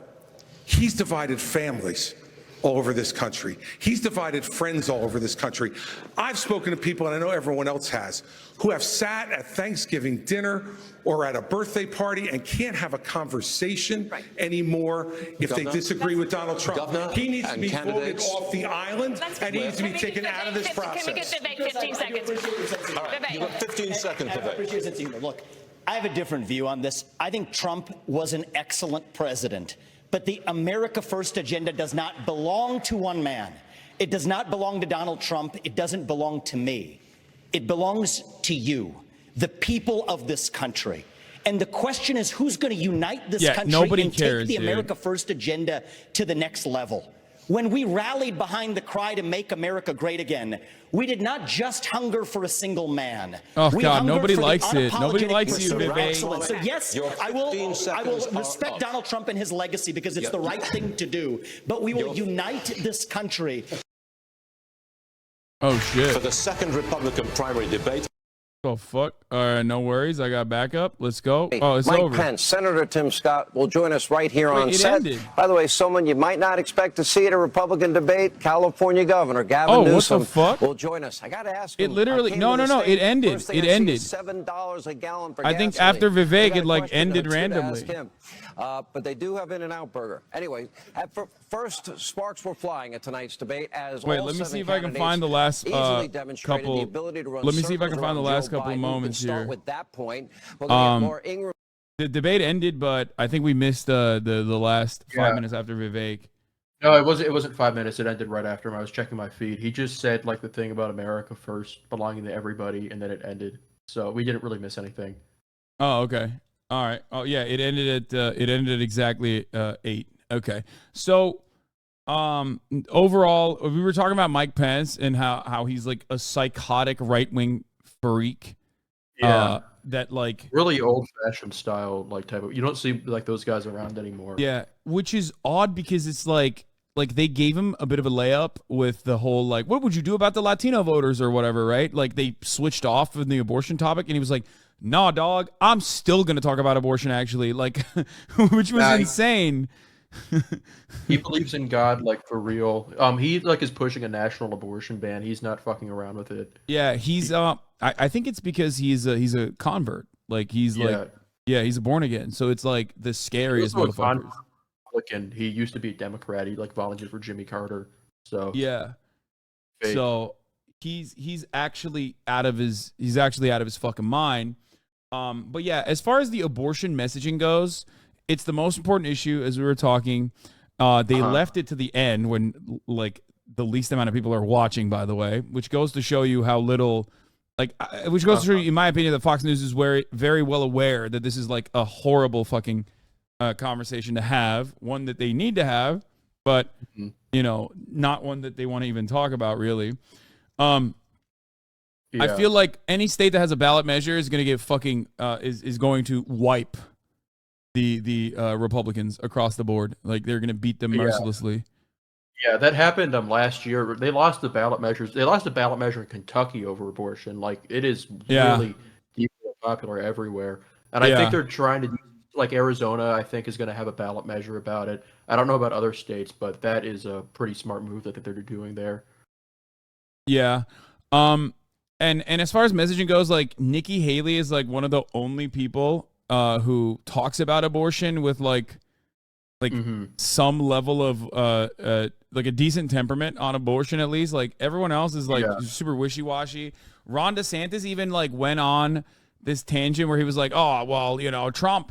he's divided families all over this country. He's divided friends all over this country. I've spoken to people, and I know everyone else has, who have sat at Thanksgiving dinner or at a birthday party and can't have a conversation anymore if they disagree with Donald Trump. He needs to be voted off the island, and he needs to be taken out of this process. Can we get Vivek 15 seconds? All right, you've got 15 seconds, Vivek. Look, I have a different view on this. I think Trump was an excellent president, but the America First agenda does not belong to one man. It does not belong to Donald Trump. It doesn't belong to me. It belongs to you, the people of this country. And the question is, who's going to unite this country and take the America First agenda to the next level? When we rallied behind the cry to make America great again, we did not just hunger for a single man. Oh, we God, hungered nobody for the likes it. Nobody unapologetic likes you, pursuit of Vivek. excellence. So yes, I will respect Donald Trump and his legacy because it's the right thing to do. But we will unite this country. Oh, shit. For the second Republican primary debate. Oh, fuck. All right, no worries. I got backup. Let's go. Oh, it's Mike over. Pence, Senator Tim Scott will join us right here on it set. ended. By the way, someone you might not expect to see at a Republican debate, California Governor Gavin Newsom what the fuck? will join us. I got to ask It literally, no, it ended. It ended. $7 a gallon for I think gasoline. after Vivek, it like Question ended or two to randomly. ask him. But they do have In-N-Out Burger. Anyway, first, sparks were flying at tonight's debate as Wait, all let me 7 see if I can candidates find the last easily demonstrated couple. the ability to run Let me see if I can circles find the around last Joe couple of Biden. We can moments start here. with that point. We're gonna get more Ingram. The debate ended, but I think we missed the last 5 minutes after Vivek. No, it wasn't 5 minutes. It ended right after him. I was checking my feed. He just said like the thing about America first, belonging to everybody, and then it ended. So we didn't really miss anything. Oh, okay. All right. Oh, yeah. It ended at exactly 8. Okay. So, overall, we were talking about Mike Pence and how he's like a psychotic right-wing freak. Yeah. That like really old-fashioned style, like type of. You don't see like those guys around anymore. Yeah, which is odd because it's like they gave him a bit of a layup with the whole like, what would you do about the Latino voters or whatever, right? Like they switched off with the abortion topic, and he was like, "Nah, dog, I'm still gonna talk about abortion." Actually, like, which was insane. He believes in God, like, for real. He like is pushing a national abortion ban. He's not fucking around with it. Yeah, he's I think it's because he's a convert. Like he's he's a born again. So it's like the scariest motherfuckers. Republican. He used to be a Democrat. He like volunteered for Jimmy Carter. So yeah. fake. So he's actually out of his fucking mind. But yeah, as far as the abortion messaging goes, it's the most important issue, as we were talking. They left it to the end when like the least amount of people are watching, by the way, which goes to show you how little, which goes to show you, in my opinion, that Fox News is very well aware that this is like a horrible fucking conversation to have, one that they need to have, but you know, not one that they want to even talk about, really. I feel like any state that has a ballot measure is going to get fucking is going to wipe the Republicans across the board. Like they're going to beat them mercilessly. Yeah, that happened last year. They lost the ballot measures. They lost the ballot measure in Kentucky over abortion. Like it is really deeply popular everywhere. And I think they're trying to, like Arizona, I think is going to have a ballot measure about it. I don't know about other states, but that is a pretty smart move that they're doing there. Yeah. And as far as messaging goes, like Nikki Haley is like one of the only people who talks about abortion with like some level of like a decent temperament on abortion, at least. Like everyone else is like super wishy-washy. Ron DeSantis even like went on this tangent where he was like, oh, well, you know, Trump,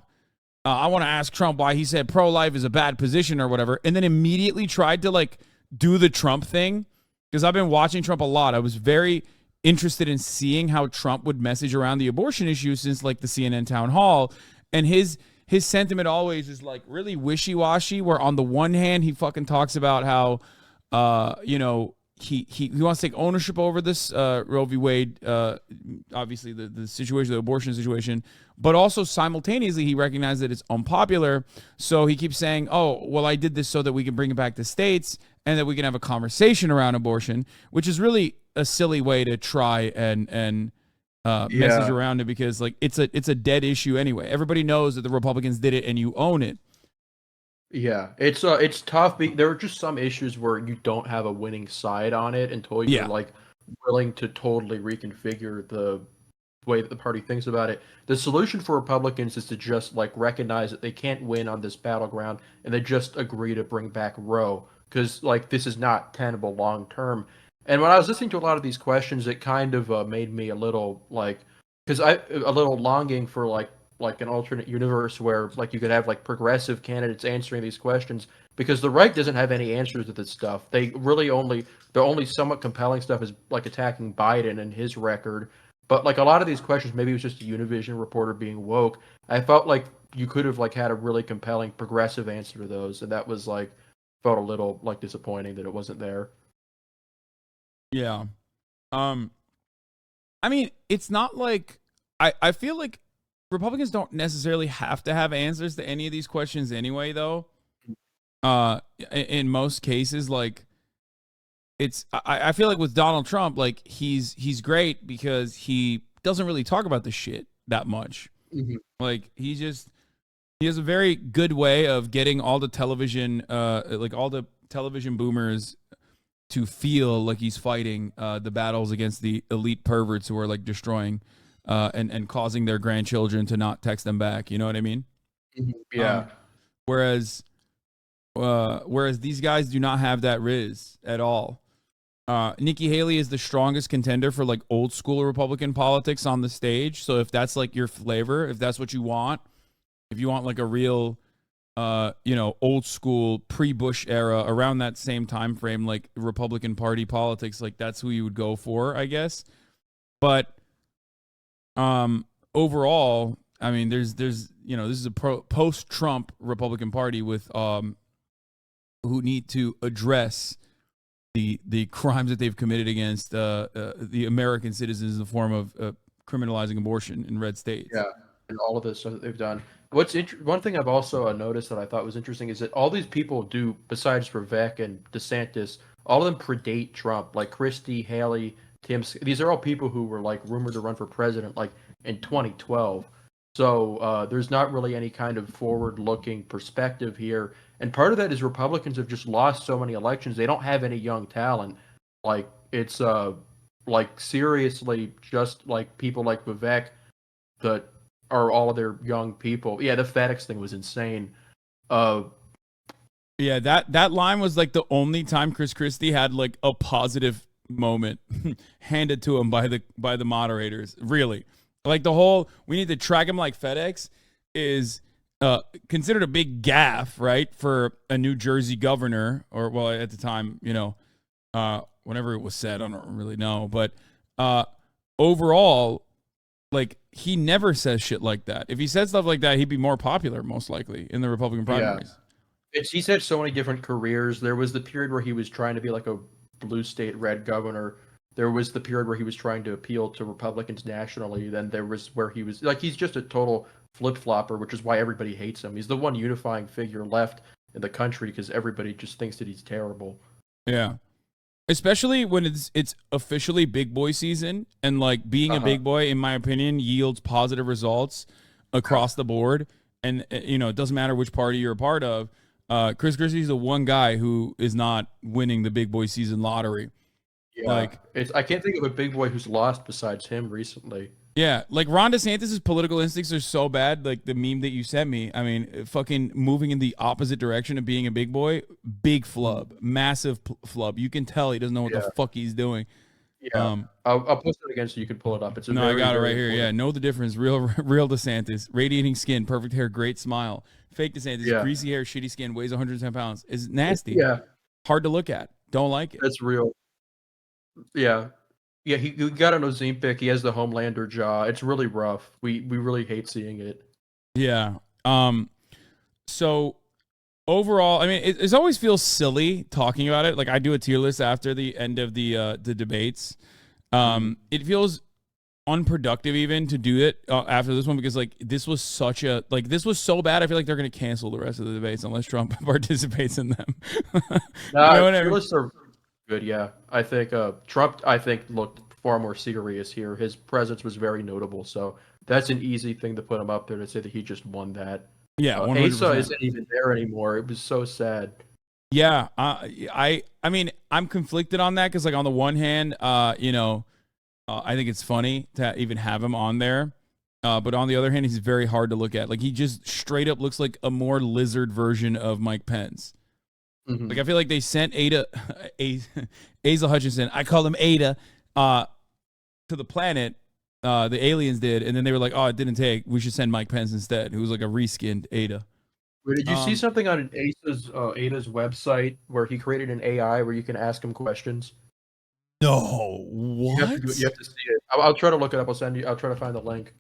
I want to ask Trump why he said pro-life is a bad position or whatever, and then immediately tried to like do the Trump thing. Because I've been watching Trump a lot. I was very interested in seeing how Trump would message around the abortion issue since like the CNN town hall. And his sentiment always is like really wishy-washy, where on the one hand, he fucking talks about how, you know, he wants to take ownership over this Roe v. Wade, obviously the situation, the abortion situation, but also simultaneously he recognizes that it's unpopular. So he keeps saying, oh, well, I did this so that we can bring it back to states and that we can have a conversation around abortion, which is really a silly way to try and message around it, because like it's a dead issue anyway. Everybody knows that the Republicans did it and you own it. Yeah, it's tough. There are just some issues where you don't have a winning side on it until you're like willing to totally reconfigure the way that the party thinks about it. The solution for Republicans is to just like recognize that they can't win on this battleground and they just agree to bring back Roe, because like this is not tenable long term. And when I was listening to a lot of these questions, it kind of made me a little like, because a little longing for like an alternate universe where like you could have like progressive candidates answering these questions, because the right doesn't have any answers to this stuff. They really the only somewhat compelling stuff is like attacking Biden and his record. But like a lot of these questions, maybe it was just a Univision reporter being woke. I felt like you could have like had a really compelling progressive answer to those, and that was like felt a little like disappointing that it wasn't there. Yeah. I mean, it's not like I feel like Republicans don't necessarily have to have answers to any of these questions anyway, though. In most cases, like I feel like with Donald Trump, like he's great because he doesn't really talk about this shit that much. Like he has a very good way of getting all the television boomers to feel like he's fighting the battles against the elite perverts who are like destroying and causing their grandchildren to not text them back. You know what I mean? Yeah. Whereas these guys do not have that riz at all. Nikki Haley is the strongest contender for like old school Republican politics on the stage. So if that's like your flavor, if that's what you want, if you want like a real old school pre-Bush era, around that same time frame, like Republican Party politics, like that's who you would go for, I guess. But overall, I mean, there's this is a post-Trump Republican Party with who need to address the crimes that they've committed against the American citizens in the form of criminalizing abortion in red states. Yeah, and all of this stuff that they've done. One thing I've also noticed that I thought was interesting is that all these people do, besides Vivek and DeSantis, all of them predate Trump, like Christie, Haley, Tim. These are all people who were like rumored to run for president like in 2012. So there's not really any kind of forward-looking perspective here. And part of that is Republicans have just lost so many elections. They don't have any young talent. Like, it's like seriously just like people like Vivek that are all of their young people. Yeah, the FedEx thing was insane. Yeah, that line was like the only time Chris Christie had like a positive moment handed to him by the moderators. Really. Like the whole we need to track him like FedEx is considered a big gaffe, right? For a New Jersey governor, or well, at the time, whenever it was said, I don't really know. But overall, like he never says shit like that. If he said stuff like that, he'd be more popular, most likely, in the Republican primaries. Yeah. He's had so many different careers. There was the period where he was trying to be like a blue state red governor. There was the period where he was trying to appeal to Republicans nationally. Then there was where he was like, he's just a total flip-flopper, which is why everybody hates him. He's the one unifying figure left in the country because everybody just thinks that he's terrible. Yeah. Especially when it's officially big boy season, and like being a big boy, in my opinion, yields positive results across the board. And, it doesn't matter which party you're a part of. Chris Christie's the one guy who is not winning the big boy season lottery. Yeah, I can't think of a big boy who's lost besides him recently. Yeah, like Ron DeSantis' political instincts are so bad. Like the meme that you sent me, I mean, fucking moving in the opposite direction of being a big boy, big flub, massive flub. You can tell he doesn't know what the fuck he's doing. Yeah, I'll post it again so you can pull it up. It's I got it right here. Yeah, know the difference. Real DeSantis, radiating skin, perfect hair, great smile. Fake DeSantis, greasy hair, shitty skin, weighs 110 pounds. Is nasty. Yeah, hard to look at. Don't like it. That's real. Yeah. Yeah, he got an Ozempic. He has the Homelander jaw. It's really rough. We really hate seeing it. Yeah. So overall, I mean, it always feels silly talking about it. Like I do a tier list after the end of the debates. It feels unproductive even to do it after this one because like this was so bad. I feel like they're gonna cancel the rest of the debates unless Trump participates in them. Tier lists are good. Yeah, I think Trump. I think looked far more serious here. His presence was very notable, so that's an easy thing to put him up there to say that he just won that. Yeah, Asa isn't even there anymore. It was so sad. Yeah, I mean, I'm conflicted on that because like on the one hand, I think it's funny to even have him on there. But on the other hand, he's very hard to look at. Like he just straight up looks like a more lizard version of Mike Pence. Mm-hmm. Like I feel like they sent Asa Hutchinson, I call him Ada, to the planet. The aliens did, and then they were like, "Oh, it didn't take. We should send Mike Pence instead." Who was like a reskinned Ada. Wait, did you see something on Ada's website where he created an AI where you can ask him questions? No, what? You have to see it. I'll try to look it up. I'll try to find the link.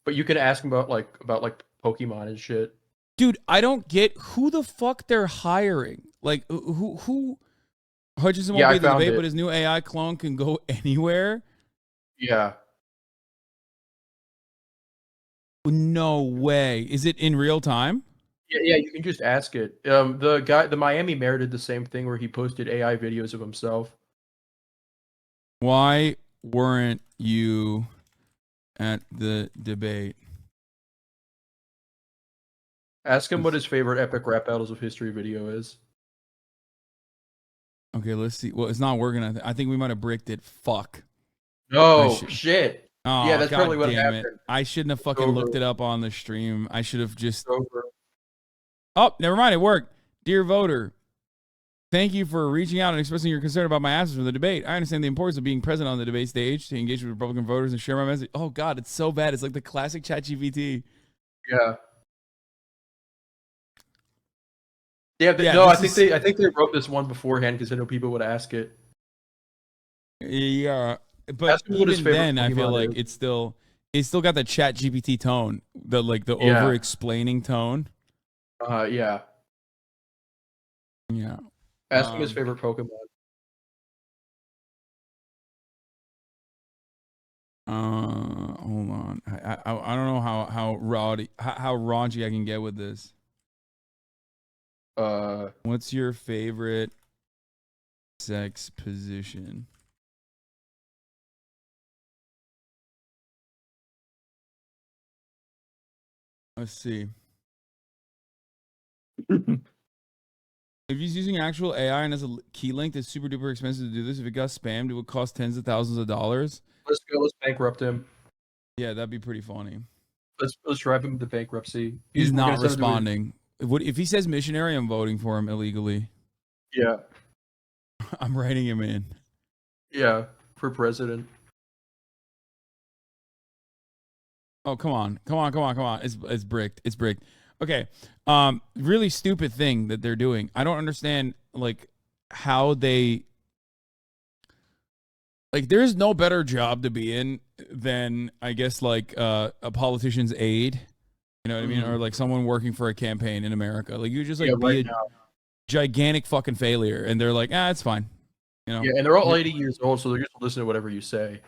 But you can ask him about Pokemon and shit. Dude, I don't get who the fuck they're hiring. Like who Hutchinson won't be in the debate, but his new AI clone can go anywhere. Yeah. No way. Is it in real time? Yeah, you can just ask it. The Miami mayor did the same thing where he posted AI videos of himself. Why weren't you at the debate? Ask him what his favorite epic rap battles of history video is. Okay, let's see. Well, it's not working. I think we might have bricked it. Fuck. Oh, shit. Oh, yeah, that's probably what happened. happened. I shouldn't have fucking looked it up on the stream. I should have just... Oh, never mind. It worked. Dear voter, thank you for reaching out and expressing your concern about my absence from the debate. I understand the importance of being present on the debate stage to engage with Republican voters and share my message. Oh, God, it's so bad. It's like the classic ChatGPT. Yeah. I think they wrote this one beforehand because I know people would ask it. Yeah, but even then, I feel like it's still got the ChatGPT tone, the over explaining tone. Yeah. Yeah. Ask him his favorite Pokemon. Hold on. I don't know how raunchy I can get with this. What's your favorite sex position? Let's see. If he's using actual AI and has a key link, it's super duper expensive to do this. If it got spammed, it would cost tens of thousands of dollars. Let's go. Let's bankrupt him. Yeah, that'd be pretty funny. Let's drive him to bankruptcy. He's not responding. If he says missionary, I'm voting for him illegally. Yeah. I'm writing him in. Yeah, for president. Oh, come on. It's bricked. It's bricked. Okay. Really stupid thing that they're doing. I don't understand like how they like there's no better job to be in than I guess like a politician's aide. You know what I mean? Or like someone working for a campaign in America. Like you just like be a gigantic fucking failure and they're like, it's fine. You know? Yeah, and they're all 80 years old, so they're just listening to whatever you say.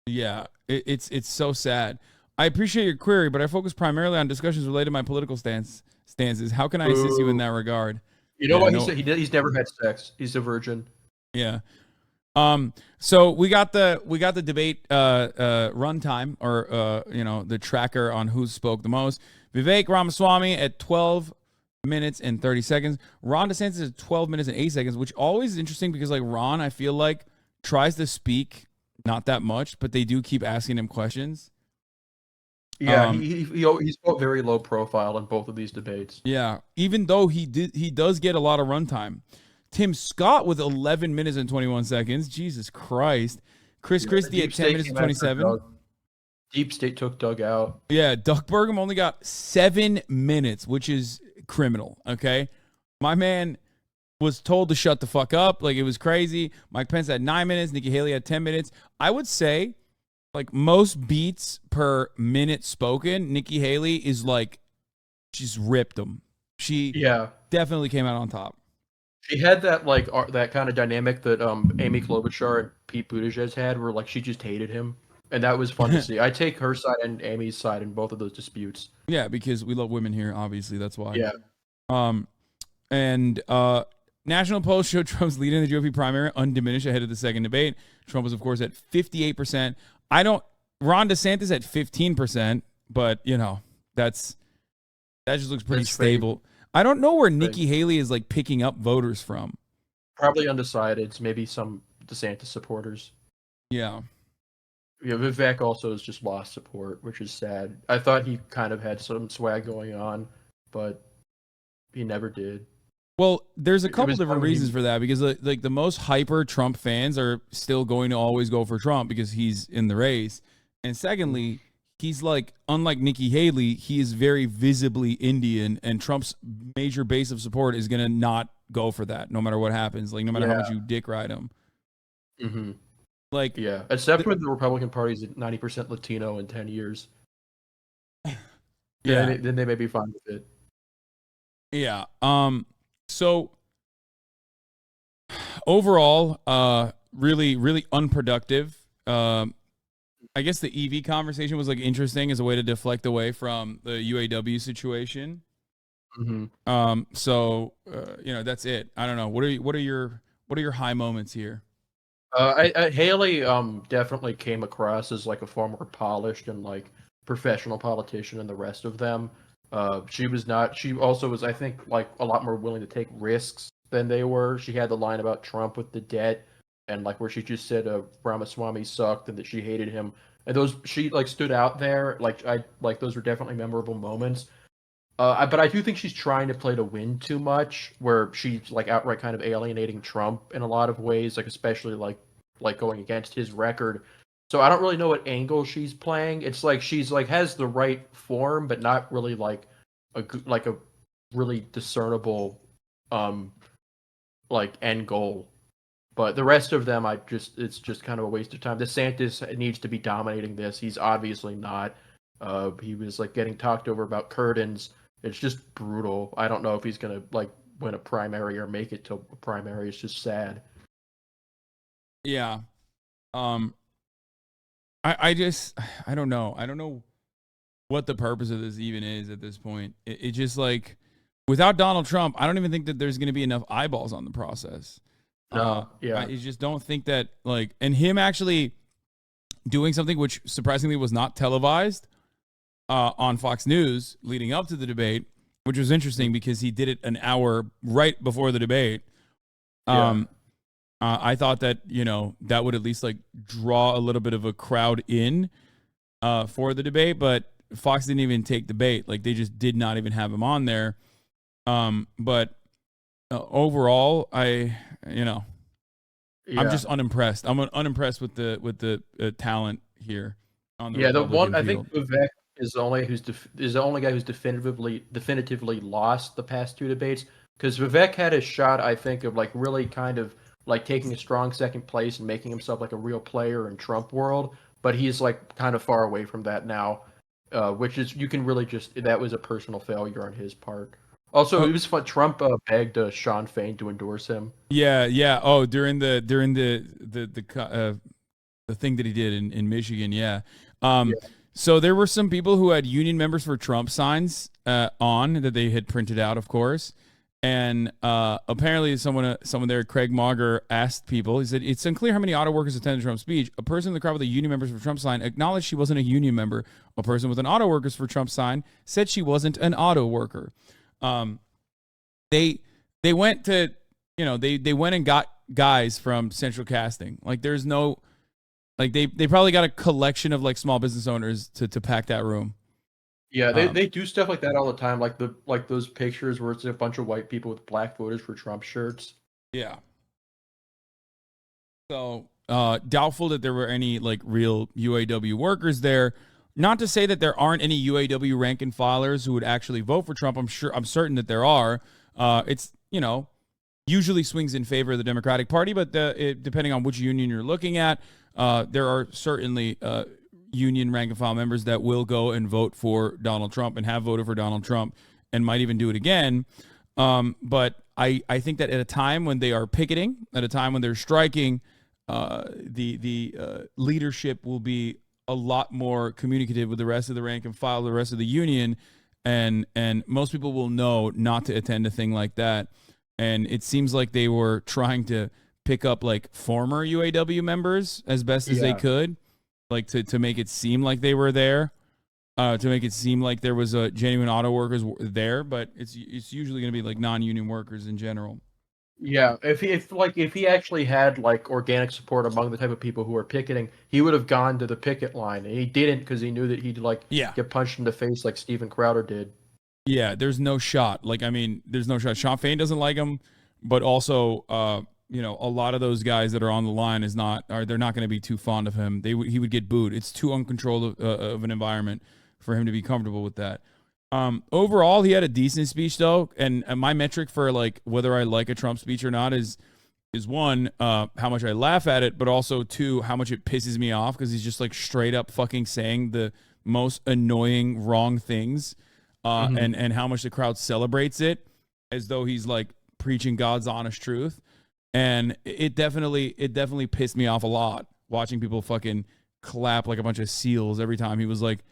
Yeah, it's so sad. I appreciate your query, but I focus primarily on discussions related to my political stances. How can I assist you in that regard? You know what he said? He's never had sex. He's a virgin. Yeah. So we got the debate runtime or the tracker on who spoke the most. Vivek Ramaswamy at 12 minutes and 30 seconds. Ron DeSantis at 12 minutes and 8 seconds, which always is interesting because like Ron, I feel like tries to speak not that much, but they do keep asking him questions. Yeah, he's very low profile in both of these debates. Yeah, even though he does get a lot of runtime. Tim Scott with 11 minutes and 21 seconds. Jesus Christ. Chris Christie at 10 minutes and 27. Deep State took Doug out. Yeah, Doug Burgum only got 7 minutes, which is criminal, okay? My man was told to shut the fuck up. Like, it was crazy. Mike Pence had 9 minutes. Nikki Haley had 10 minutes. I would say, like, most beats per minute spoken, Nikki Haley is, like, she's ripped them. She definitely came out on top. She had that, like, that kind of dynamic that Amy Klobuchar and Pete Buttigieg had where, like, she just hated him. And that was fun to see. I take her side and Amy's side in both of those disputes. Yeah, because we love women here, obviously. That's why. Yeah. And National Post showed Trump's lead in the GOP primary undiminished ahead of the second debate. Trump was, of course, at 58%. Ron DeSantis at 15%, but, you know, that just looks pretty stable. I don't know where Nikki Haley is, like, picking up voters from. Probably undecided. It's maybe some DeSantis supporters. Yeah. Yeah, Vivek also has just lost support, which is sad. I thought he kind of had some swag going on, but he never did. Well, there's a couple different reasons for that, because like the most hyper Trump fans are still going to always go for Trump because he's in the race. And secondly, he's like, unlike Nikki Haley, he is very visibly Indian, and Trump's major base of support is going to not go for that no matter what happens. Like, no matter how much you dick ride him. Mm-hmm. Like, yeah, except when the Republican Party's at 90% Latino in 10 years. Yeah. Then they may be fine with it. Yeah. So overall, really, really unproductive. I guess the EV conversation was like interesting as a way to deflect away from the UAW situation. Mm-hmm. So that's it. I don't know. What are your high moments here? Haley definitely came across as like a far more polished and like professional politician than the rest of them. She was not. She also was, I think, like a lot more willing to take risks than they were. She had the line about Trump with the debt, and like where she just said Ramaswamy sucked and that she hated him. And those, she like stood out there. Like those were definitely memorable moments. But I do think she's trying to play to win too much, where she's like outright kind of alienating Trump in a lot of ways, like especially like going against his record. So I don't really know what angle she's playing. It's like she's like has the right form, but not really like a really discernible like end goal. But the rest of them, it's just kind of a waste of time. DeSantis needs to be dominating this. He's obviously not. He was like getting talked over about curtains. It's just brutal. I don't know if he's gonna like win a primary or make it to a primary. It's just sad. Yeah. I don't know. I don't know what the purpose of this even is at this point. It just like, without Donald Trump, I don't even think that there's going to be enough eyeballs on the process. Yeah. I just don't think that like, and him actually doing something which surprisingly was not televised on Fox News leading up to the debate, which was interesting because he did it an hour right before the debate. I thought that, that would at least like draw a little bit of a crowd in for the debate, but Fox didn't even take the bait. Like, they just did not even have him on there. But overall, I'm just unimpressed. I'm unimpressed with the talent here on the Republican I field. think Vivek is the only guy who's definitively lost the past two debates, because Vivek had a shot, I think, of like really kind of like taking a strong second place and making himself like a real player in Trump world, but he's like kind of far away from that now, which is, you can really just, that was a personal failure on his part. Also, it was fun. Trump begged Sean Fain to endorse him. Yeah. Oh, during the thing that he did in Michigan. Yeah. So there were some people who had Union Members for Trump signs on that they had printed out, of course. And apparently someone there, Craig Mauger, asked people, he said, "It's unclear how many auto workers attended Trump's speech. A person in the crowd with a Union Members for Trump sign acknowledged she wasn't a union member. A person with an auto workers for Trump sign said she wasn't an auto worker." They went to, they went and got guys from Central Casting. Like, there's no, like, they probably got a collection of like small business owners to pack that room. Yeah, they do stuff like that all the time, like those pictures where it's a bunch of white people with black voters for Trump shirts. Yeah. So doubtful that there were any like real UAW workers there. Not to say that there aren't any UAW rank and filers who would actually vote for Trump. I'm certain that there are. It's, usually swings in favor of the Democratic Party, but depending on which union you're looking at, there are certainly union rank and file members that will go and vote for Donald Trump and have voted for Donald Trump and might even do it again. But I think that at a time when they are picketing, at a time when they're striking, the leadership will be a lot more communicative with the rest of the rank and file, the rest of the union, and most people will know not to attend a thing like that. And it seems like they were trying to pick up like former UAW members as best as they could, like to make it seem like they were there, to make it seem like there was a genuine auto workers there, but it's usually going to be like non-union workers in general. Yeah, if he actually had like organic support among the type of people who are picketing, he would have gone to the picket line, and he didn't because he knew that he'd get punched in the face like Steven Crowder did. Yeah, there's no shot. Like, I mean, there's no shot. Sean Fain doesn't like him, but also, a lot of those guys that are on the line they're not going to be too fond of him. He would get booed. It's too uncontrolled of an environment for him to be comfortable with that. Overall, he had a decent speech though, and my metric for like whether I like a Trump speech or not is one, how much I laugh at it, but also two, how much it pisses me off because he's just like straight up fucking saying the most annoying wrong things, and how much the crowd celebrates it as though he's like preaching God's honest truth, and it definitely pissed me off a lot watching people fucking clap like a bunch of seals every time he was like,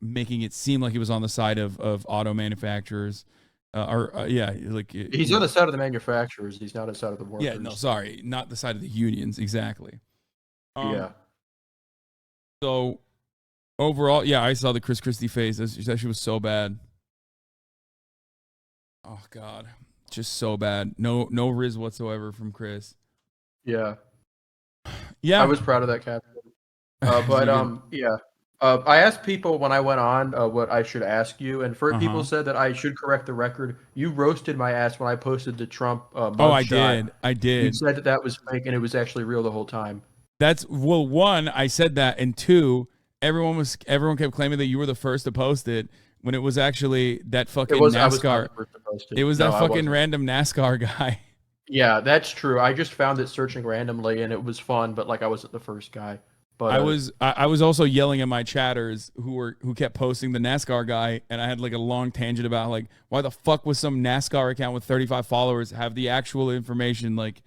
making it seem like he was on the side of auto manufacturers, he's on the side of the manufacturers. He's not on the side of the workers. Yeah, no, sorry, not the side of the unions, exactly. So overall, yeah, I saw the Chris Christie face. She was so bad. Oh God, just so bad. No riz whatsoever from Chris. Yeah. I was proud of that captain. I asked people when I went on what I should ask you, and people said that I should correct the record. You roasted my ass when I posted the Trump mugshot. I did. You said that was fake, and it was actually real the whole time. One, I said that, and two, everyone kept claiming that you were the first to post it when it was actually that fucking NASCAR. It was that fucking random NASCAR guy. Yeah, that's true. I just found it searching randomly, and it was fun, but like I wasn't the first guy. But I was also yelling at my chatters who kept posting the NASCAR guy, and I had like a long tangent about like why the fuck was some NASCAR account with 35 followers have the actual information, like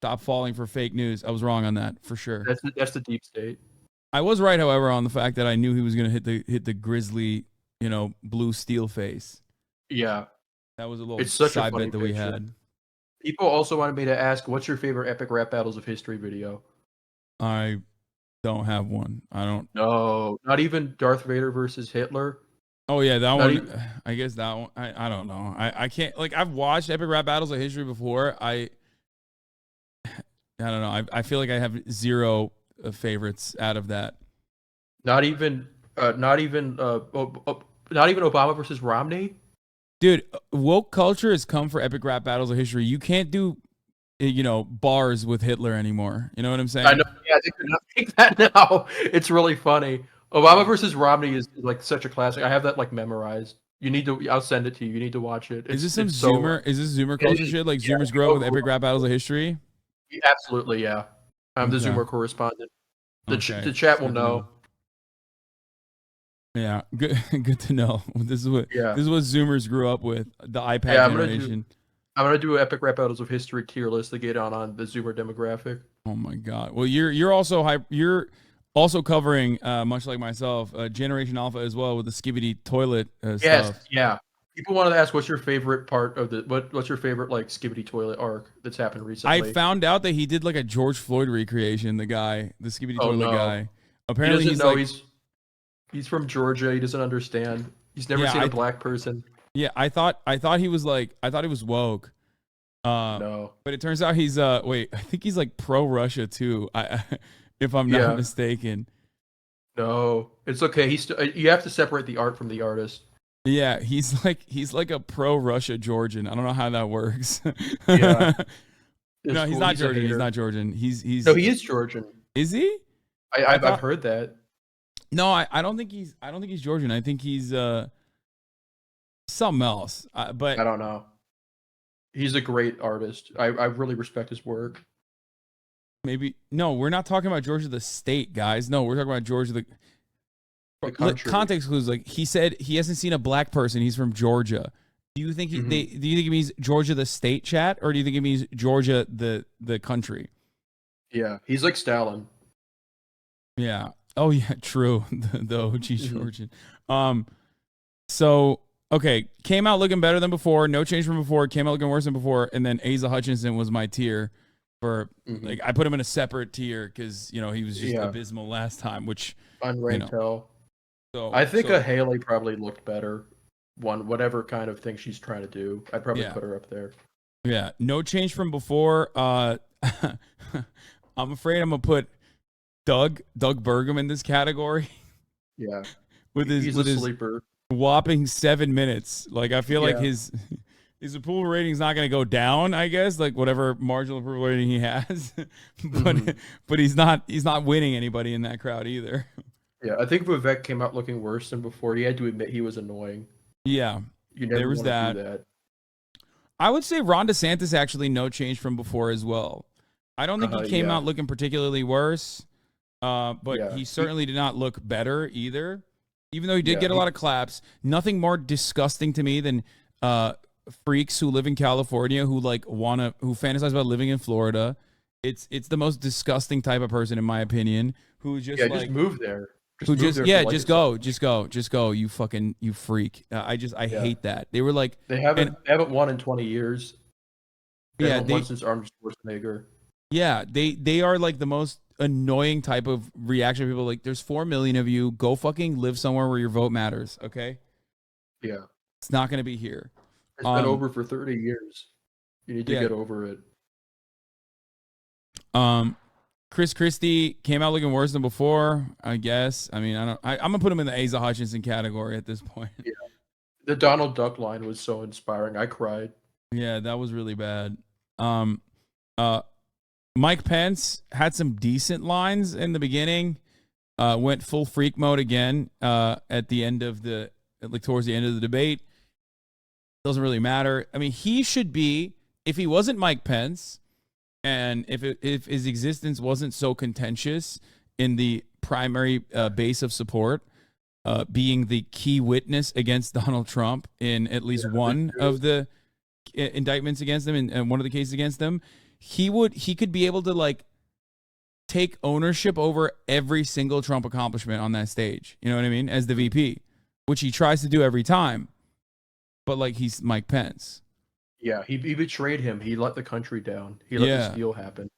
stop falling for fake news. I was wrong on that for sure. That's the deep state. I was right, however, on the fact that I knew he was going to hit the grizzly, blue steel face. Yeah, that was a little side bet that we had. People also wanted me to ask, what's your favorite epic rap battles of history video? Don't have one. I don't. No, not even Darth Vader versus Hitler. Oh yeah, that one. I guess that one. I don't know. I can't. Like, I've watched Epic Rap Battles of History before. I don't know. I feel like I have zero favorites out of that. Not even Obama versus Romney. Dude, woke culture has come for Epic Rap Battles of History. You can't do, bars with Hitler anymore. You know what I'm saying? I know. Yeah, I think they're not think that now. It's really funny. Obama versus Romney is like such a classic. I have that like memorized. You need to. I'll send it to you. You need to watch it. Is this some Zoomer? Is this Zoomer culture shit? Like Zoomers grew up with Epic Rap Battles of History? Absolutely, yeah. I'm the Zoomer correspondent. The chat will know. Yeah, good to know. This is what Zoomers grew up with. The iPad generation. I'm gonna do Epic Rap Battles of History tier list to get on the Zoomer demographic. Oh my god. Well, you're also also covering, much like myself, Generation Alpha as well with the Skibidi toilet stuff. Yeah. People wanted to ask, what's your favorite part of what's your favorite like Skibidi toilet arc that's happened recently? I found out that he did like a George Floyd recreation. The Skibidi toilet guy. Apparently, he's from Georgia. He doesn't understand. He's never seen a black person. Yeah, I thought he was woke. No, but it turns out he's I think he's like pro Russia too. If I'm not mistaken. No, it's okay. You have to separate the art from the artist. Yeah, he's like a pro Russia Georgian. I don't know how that works. Yeah. No, he's not Georgian. He's not Georgian. He's No, he is Georgian. Is he? I've heard that. No, I don't think he's Georgian. I think he's something else. But I don't know. He's a great artist. I really respect his work. Maybe no, we're not talking about Georgia the state, guys. No, we're talking about Georgia the country. Context clues. Like, he said he hasn't seen a black person. He's from Georgia. Do you think do you think it means Georgia the state, chat, or do you think it means Georgia the country? Yeah, he's like Stalin. Yeah. Oh yeah, true. the OG Georgian. So okay, came out looking better than before. No change from before. Came out looking worse than before. And then Asa Hutchinson was my tier. For like, I put him in a separate tier because he was just abysmal last time, which So I think a Haley probably looked better. Whatever kind of thing she's trying to do, I'd probably put her up there. Yeah, no change from before. I'm afraid I'm gonna put Doug Burgum in this category. Yeah, he's a sleeper. Whopping 7 minutes. Like, I feel like his approval rating is not going to go down, I guess, like whatever marginal approval rating he has, but he's not winning anybody in that crowd either. Yeah, I think Vivek came out looking worse than before. He had to admit he was annoying. Yeah, there was that. I would say Ron DeSantis actually no change from before as well. I don't think he came out looking particularly worse, but he certainly did not look better either. Even though he did get a lot of claps, nothing more disgusting to me than freaks who live in California who fantasize about living in Florida. It's the most disgusting type of person, in my opinion, who just just move there. Just go. You freak. I hate that. They were like, they haven't won in 20 years. They haven't won since Arnold Schwarzenegger. Yeah, they are like the most annoying type of reaction. People like, there's 4 million of you. Go fucking live somewhere where your vote matters. Okay. Yeah, it's not gonna be here. It's been over for 30 years. You need to get over it. Chris Christie came out looking worse than before, I guess. I mean, I'm gonna put him in the Asa Hutchinson category at this point. Yeah. The Donald Duck line was so inspiring. I cried. Yeah, that was really bad. Mike Pence had some decent lines in the beginning. Went full freak mode again at the end of towards the end of the debate. Doesn't really matter. I mean, he should be, if he wasn't Mike Pence, and if his existence wasn't so contentious in the primary base of support, being the key witness against Donald Trump in at least one of the indictments against him and one of the cases against him, he could be able to like take ownership over every single Trump accomplishment on that stage. You know what I mean? As the VP, which he tries to do every time. But like, he's Mike Pence. Yeah, he betrayed him. He let the country down. He let this deal happen.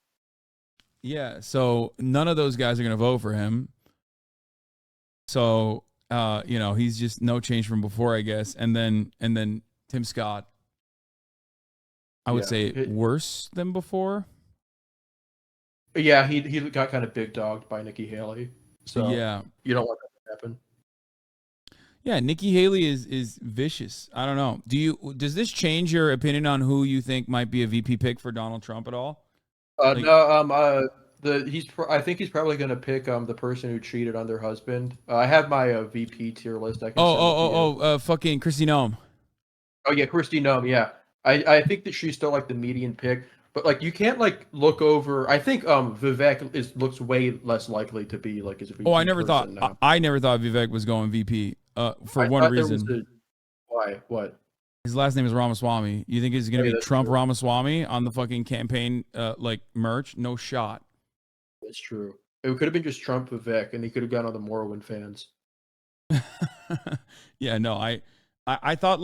Yeah, so none of those guys are going to vote for him. So, he's just no change from before, I guess. And then Tim Scott, I would say worse than before. Yeah, he got kind of big dogged by Nikki Haley. So yeah, you don't want that to happen. Yeah, Nikki Haley is vicious. I don't know. Does this change your opinion on who you think might be a VP pick for Donald Trump at all? No. I think he's probably going to pick the person who cheated on their husband. I have my VP tier list. I can fucking Kristi Noem. Oh yeah, Kristi Noem. Yeah, I think that she's still like the median pick, but like you can't like look over. I think Vivek looks way less likely to be like as a VP. I never thought Vivek was going VP. For one reason. Why? What? His last name is Ramaswamy. You think it's going to be Trump true. Ramaswamy on the fucking campaign merch? No shot. That's true. It could have been just Trump Vivek, and he could have gone on the Morrowind fans. Yeah, no, I thought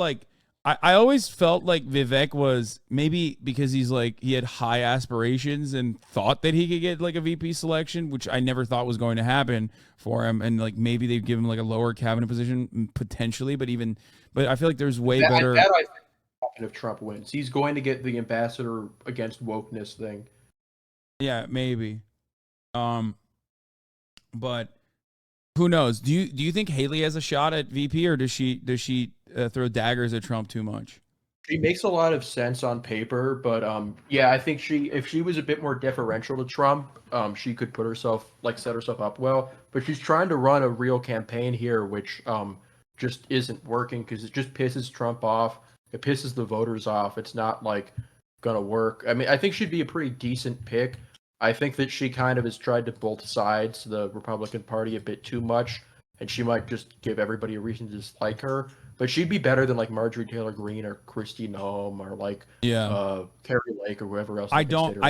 I always felt like Vivek was maybe because he had high aspirations and thought that he could get like a VP selection, which I never thought was going to happen for him. And like maybe they'd give him like a lower cabinet position potentially, but I feel like there's way better. That I think if Trump wins, he's going to get the ambassador against wokeness thing. Yeah, maybe. But who knows? Do you think Haley has a shot at VP, or does she throw daggers at Trump too much? She makes a lot of sense on paper, but yeah, I think if she was a bit more deferential to Trump, she could set herself up well. But she's trying to run a real campaign here, which just isn't working because it just pisses Trump off. It pisses the voters off. It's not gonna work. I mean, I think she'd be a pretty decent pick. I think that she kind of has tried to both sides the Republican Party a bit too much, and she might just give everybody a reason to dislike her. But she'd be better than Marjorie Taylor Greene or Kristi Noem or Carrie Lake or whoever else. I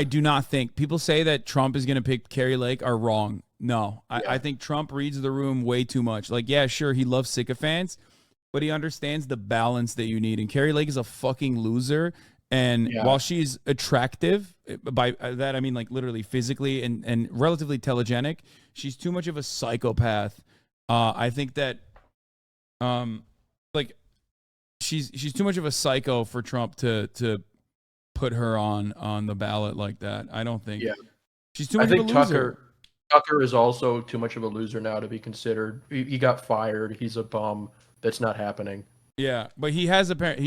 do not think people say that Trump is going to pick Carrie Lake are wrong. No, I think Trump reads the room way too much. Yeah, sure, he loves sycophants, but he understands the balance that you need. And Carrie Lake is a fucking loser. And while she's attractive, by that I mean literally physically and relatively telegenic, she's too much of a psychopath. I think that she's too much of a psycho for Trump to put her on the ballot like that. I don't think. Yeah. She's too much of a loser. Tucker is also too much of a loser now to be considered. He got fired. He's a bum. That's not happening. Yeah, but he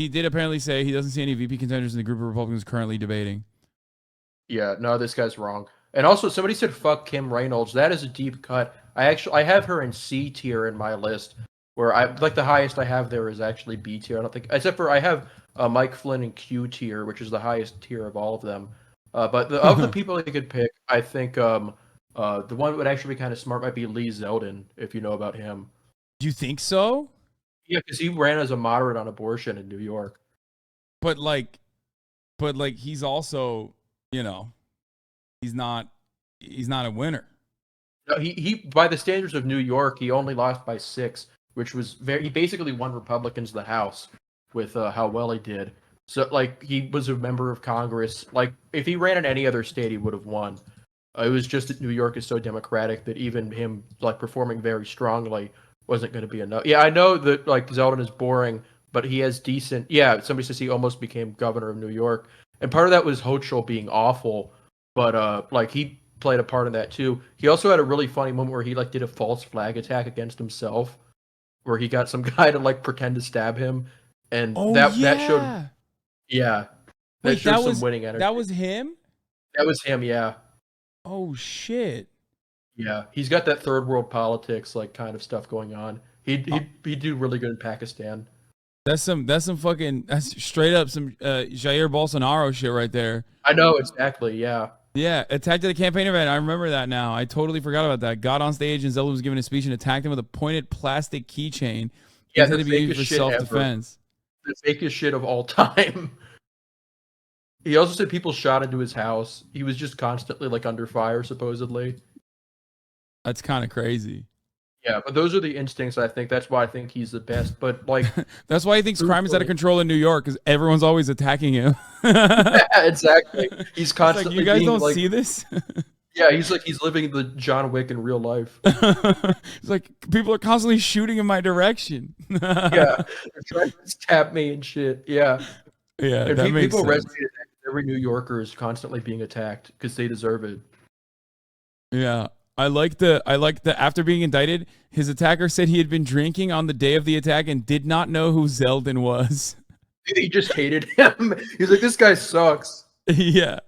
did apparently say he doesn't see any VP contenders in the group of Republicans currently debating. Yeah, no, this guy's wrong. And also, somebody said fuck Kim Reynolds. That is a deep cut. I have her in C tier in my list, where the highest I have there is actually B tier. I don't think, except for I have Mike Flynn in Q tier, which is the highest tier of all of them. But of the people they could pick, I think the one that would actually be kind of smart might be Lee Zeldin, if you know about him. Do you think so? Yeah, because he ran as a moderate on abortion in New York. But he's also, he's not a winner. No, he by the standards of New York, he only lost by 6, which was he basically won Republicans the House with how well he did. So he was a member of Congress. If he ran in any other state, he would have won. It was just that New York is so Democratic that even him performing very strongly wasn't going to be enough. Yeah, I know that Zeldin is boring, but he has decent. Yeah, somebody says he almost became governor of New York, and part of that was Hochul being awful, but he played a part in that too. He also had a really funny moment where he did a false flag attack against himself, where he got some guy to pretend to stab him, and that showed. Yeah, that showed some winning energy. That was him. That was him. Yeah. Oh shit. Yeah, he's got that third world politics kind of stuff going on. He'd do really good in Pakistan. That's straight up some Jair Bolsonaro shit right there. I know, exactly. Yeah. Yeah, attacked at a campaign event. I remember that now. I totally forgot about that. Got on stage and Zeldin was giving a speech and attacked him with a pointed plastic keychain. Yeah, to be used for self-defense. The fakest shit of all time. He also said people shot into his house. He was just constantly under fire, supposedly. That's kind of crazy. Yeah, but those are the instincts, I think. That's why I think he's the best. But that's why he thinks crime is out of control in New York, because everyone's always attacking him. Yeah, exactly. He's constantly. You guys don't see this? Yeah, he's living the John Wick in real life. It's like people are constantly shooting in my direction. Yeah, they're trying to stab me and shit. Yeah, yeah, and that makes people sense. resonate. Every New Yorker is constantly being attacked because they deserve it. Yeah. I like the after being indicted, his attacker said he had been drinking on the day of the attack and did not know who Zeldin was. He just hated him. He's like, this guy sucks. Yeah.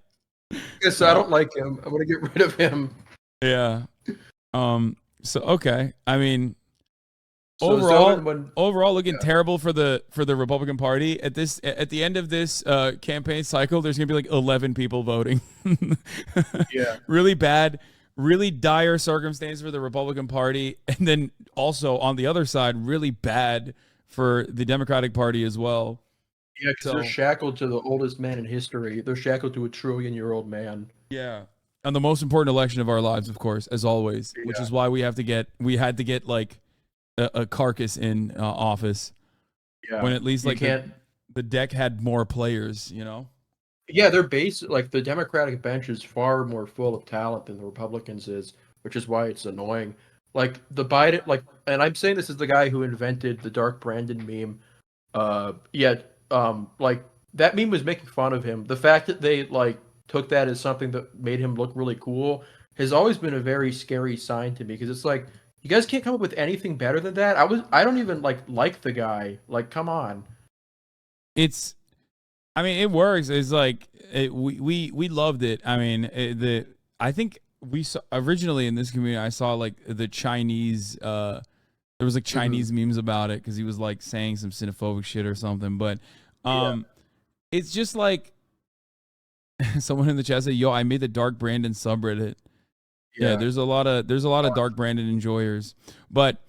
Guess I don't like him. I'm gonna get rid of him. Yeah. So okay. I mean, So overall looking terrible for the Republican Party. At the end of this campaign cycle, there's gonna be like 11 people voting. Yeah. Really bad, really dire circumstance for the Republican Party, and then also on the other side, really bad for the Democratic Party as well. Yeah, because they're shackled to the oldest man in history. They're shackled to a trillion-year-old man. Yeah. And the most important election of our lives, of course, as always, which is why we had to get like a carcass in office. Yeah. When at least like the deck had more players, you know? Yeah, they're like the Democratic bench is far more full of talent than the Republicans is, which is why it's annoying. Like the Biden, and I'm saying this is the guy who invented the Dark Brandon meme. Like that meme was making fun of him. The fact that they like took that as something that made him look really cool has always been a very scary sign to me, because it's like, you guys can't come up with anything better than that. I don't even like the guy. Like, come on. I mean, it works. It's like we loved it. I mean, I think we saw originally in this community. I saw like the Chinese. There was like Chinese memes about it because he was like saying some xenophobic shit or something. But it's just like someone in the chat said, "Yo, I made the Dark Brandon subreddit." Yeah, there's a lot of Dark Brandon enjoyers, but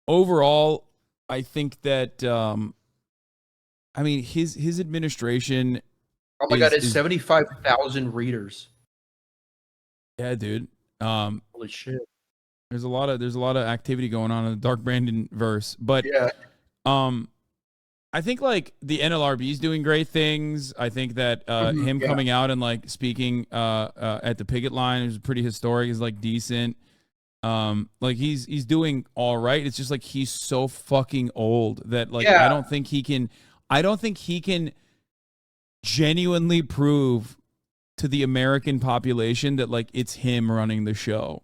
overall, I think that I mean his administration. Oh my god, it's 75,000 readers. Yeah, dude. Holy shit. There's a lot of activity going on in the Dark Brandon verse, but I think like the NLRB is doing great things. I think that him coming out and like speaking at the picket line is pretty historic. Is like decent. Like he's doing all right. It's just like he's so fucking old that like I don't think he can genuinely prove to the American population that like it's him running the show.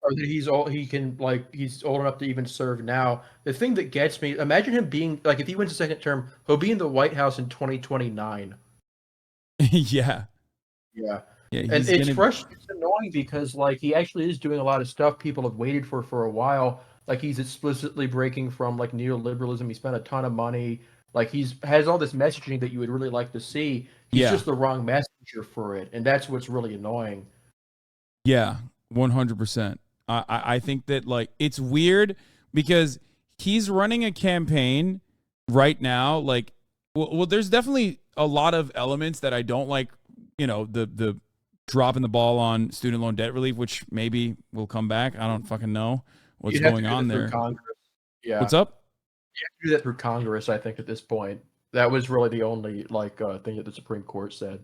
Or that he's old enough to even serve now. The thing that gets me, imagine him being like, if he wins a second term, he'll be in the White House in 2029. Yeah. And it's frustrating, it's annoying because like he actually is doing a lot of stuff people have waited for a while. Like he's explicitly breaking from like neoliberalism. He spent a ton of money. Like has all this messaging that you would really like to see. He's just the wrong messenger for it, and that's what's really annoying. Yeah, 100%. I think that like it's weird because he's running a campaign right now. Like, well, there's definitely a lot of elements that I don't like. You know, the dropping the ball on student loan debt relief, which maybe will come back. I don't fucking know what's going on there. Yeah. What's up? You have to do that through Congress, I think, at this point. That was really the only thing that the Supreme Court said.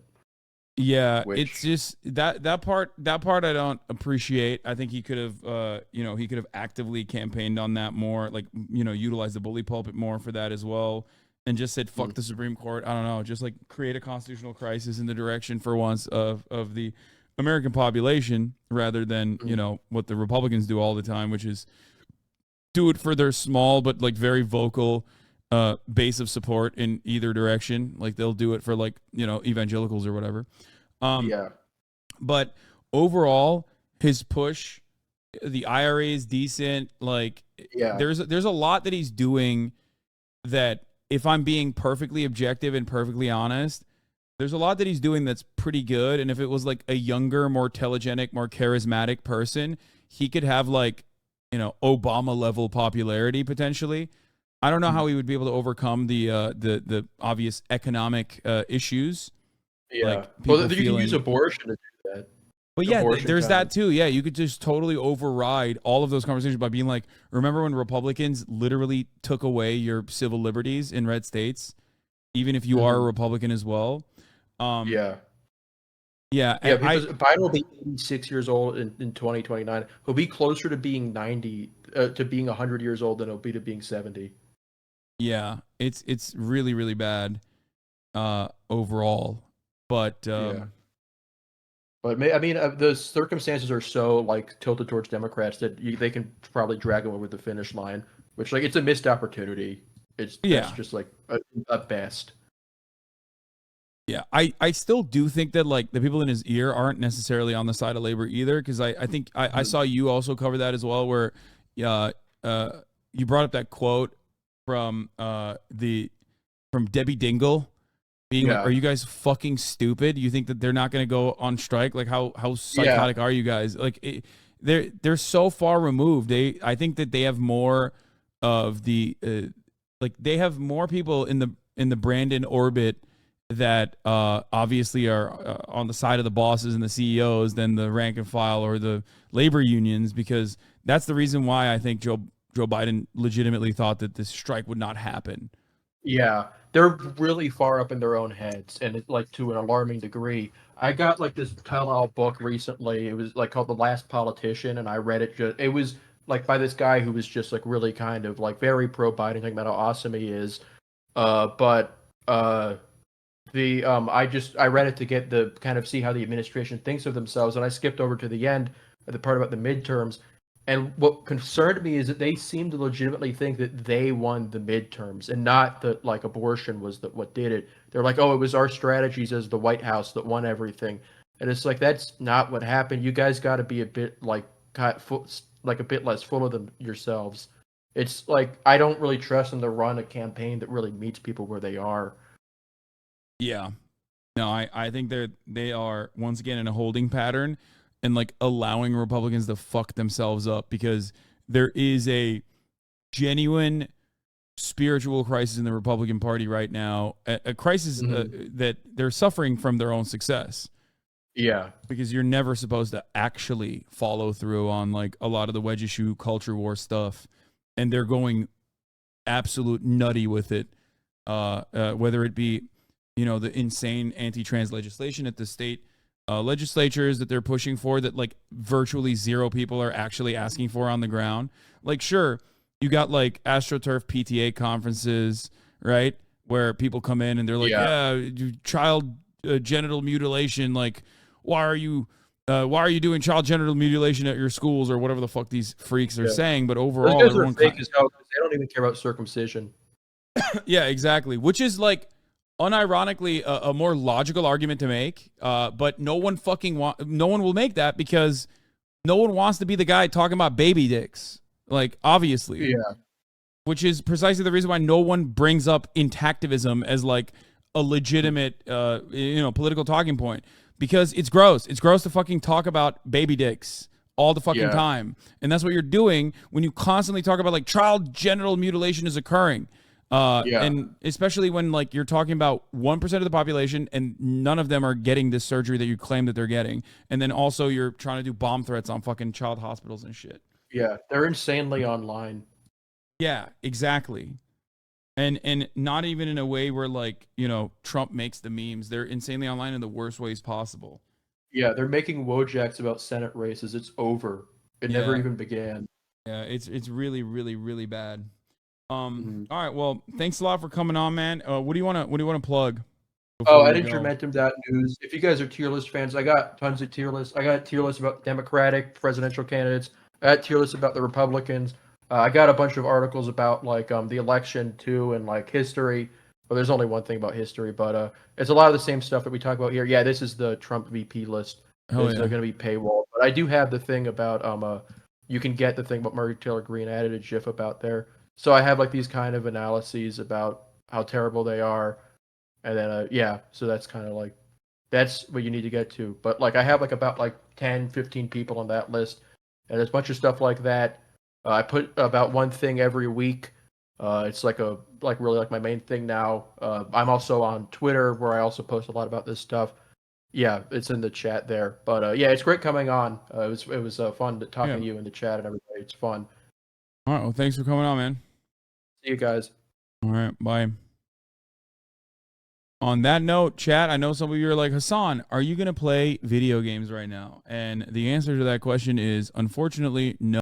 Yeah, it's just that part I don't appreciate. I think he could have he could have actively campaigned on that more, like, utilize the bully pulpit more for that as well, and just said fuck the Supreme Court. I don't know, just like create a constitutional crisis in the direction for once of the American population rather than what the Republicans do all the time, which is do it for their small but like very vocal base of support in either direction. Like they'll do it for like evangelicals or whatever. But overall, his push, the IRA is decent. Like there's a lot that he's doing that, if I'm being perfectly objective and perfectly honest, there's a lot that he's doing that's pretty good. And if it was like a younger, more telegenic, more charismatic person, he could have like Obama level popularity potentially. I don't know how he would be able to overcome the obvious economic issues. Yeah, well, you can use abortion to do that. But yeah, there's that too. Yeah, you could just totally override all of those conversations by being like, remember when Republicans literally took away your civil liberties in red states, even if you are a Republican as well? Yeah, yeah. Because Biden will be 86 years old in 2029. He'll be closer to being 90, to being 100 years old than he'll be to being 70. Yeah, it's really really bad overall, but yeah. But I mean, the circumstances are so like tilted towards Democrats that they can probably drag them over the finish line, which like it's a missed opportunity. That's just like a best. Yeah, I still do think that like the people in his ear aren't necessarily on the side of labor either, because I think I saw you also cover that as well, where you brought up that quote from Debbie Dingle being like, "Are you guys fucking stupid? You think that they're not going to go on strike? Like how psychotic are you guys? Like they're so far removed. I think that they have more of the like they have more people in the Brandon orbit that obviously are on the side of the bosses and the CEOs than the rank and file or the labor unions, because that's the reason why I think Joe Biden legitimately thought that this strike would not happen. Yeah, they're really far up in their own heads, and it's like to an alarming degree. I got like this tell-all book recently. It was like called The Last Politician, and I read it. It was like by this guy who was just like really kind of like very pro-Biden, talking about how awesome he is. I read it to get the kind of see how the administration thinks of themselves, and I skipped over to the end, the part about the midterms. And what concerned me is that they seem to legitimately think that they won the midterms, and not that like abortion was what did it. They're like, oh, it was our strategies as the White House that won everything, and it's like that's not what happened. You guys got to be a bit like a bit less full of them yourselves. It's like I don't really trust them to run a campaign that really meets people where they are. Yeah. No, I think they are once again in a holding pattern and like allowing Republicans to fuck themselves up, because there is a genuine spiritual crisis in the Republican Party right now, a crisis that they're suffering from their own success. Yeah. Because you're never supposed to actually follow through on like a lot of the wedge issue culture war stuff, and they're going absolute nutty with it, whether it be the insane anti-trans legislation at the state legislatures that they're pushing for, that like virtually zero people are actually asking for on the ground. Like, sure, you got like AstroTurf PTA conferences, right, where people come in and they're like, child genital mutilation. Like, why are you doing child genital mutilation at your schools, or whatever the fuck these freaks are saying? But overall, those guys are fake as hell because they don't even care about circumcision. Yeah, exactly. Which is like, unironically, a more logical argument to make, but no one will make that, because no one wants to be the guy talking about baby dicks, like, obviously. Yeah. Which is precisely the reason why no one brings up intactivism as like a legitimate, political talking point, because it's gross. It's gross to fucking talk about baby dicks all the fucking time, and that's what you're doing when you constantly talk about like child genital mutilation is occurring. And especially when like you're talking about 1% of the population and none of them are getting this surgery that you claim that they're getting. And then also you're trying to do bomb threats on fucking child hospitals and shit. Yeah, they're insanely online. Yeah, exactly. And not even in a way where like, Trump makes the memes. They're insanely online in the worst ways possible. Yeah, they're making Wojaks about Senate races. It's over. It never even began. Yeah, it's really, really, really bad. All right. Well, thanks a lot for coming on, man. What do you want to plug? Oh, at intermentum.news. If you guys are tier list fans, I got tons of tier lists. I got tier lists about Democratic presidential candidates. I got tier lists about the Republicans. I got a bunch of articles about like the election too, and like history. Well, there's only one thing about history, but it's a lot of the same stuff that we talk about here. Yeah, this is the Trump VP list. It's going to be paywall, but I do have the thing about you can get the thing about Marjorie Taylor Greene. I added a GIF about there. So I have like these kind of analyses about how terrible they are. And then, so that's kind of like, that's what you need to get to. But like I have like about like 10, 15 people on that list. And there's a bunch of stuff like that. I put about one thing every week. It's like really like my main thing now. I'm also on Twitter, where I also post a lot about this stuff. Yeah, it's in the chat there. But it's great coming on. It was fun to talk to you in the chat and everybody. It's fun. All right. Well, thanks for coming on, man. See you guys. All right. Bye. On that note, chat, I know some of you are like, Hasan, are you going to play video games right now? And the answer to that question is, unfortunately, no.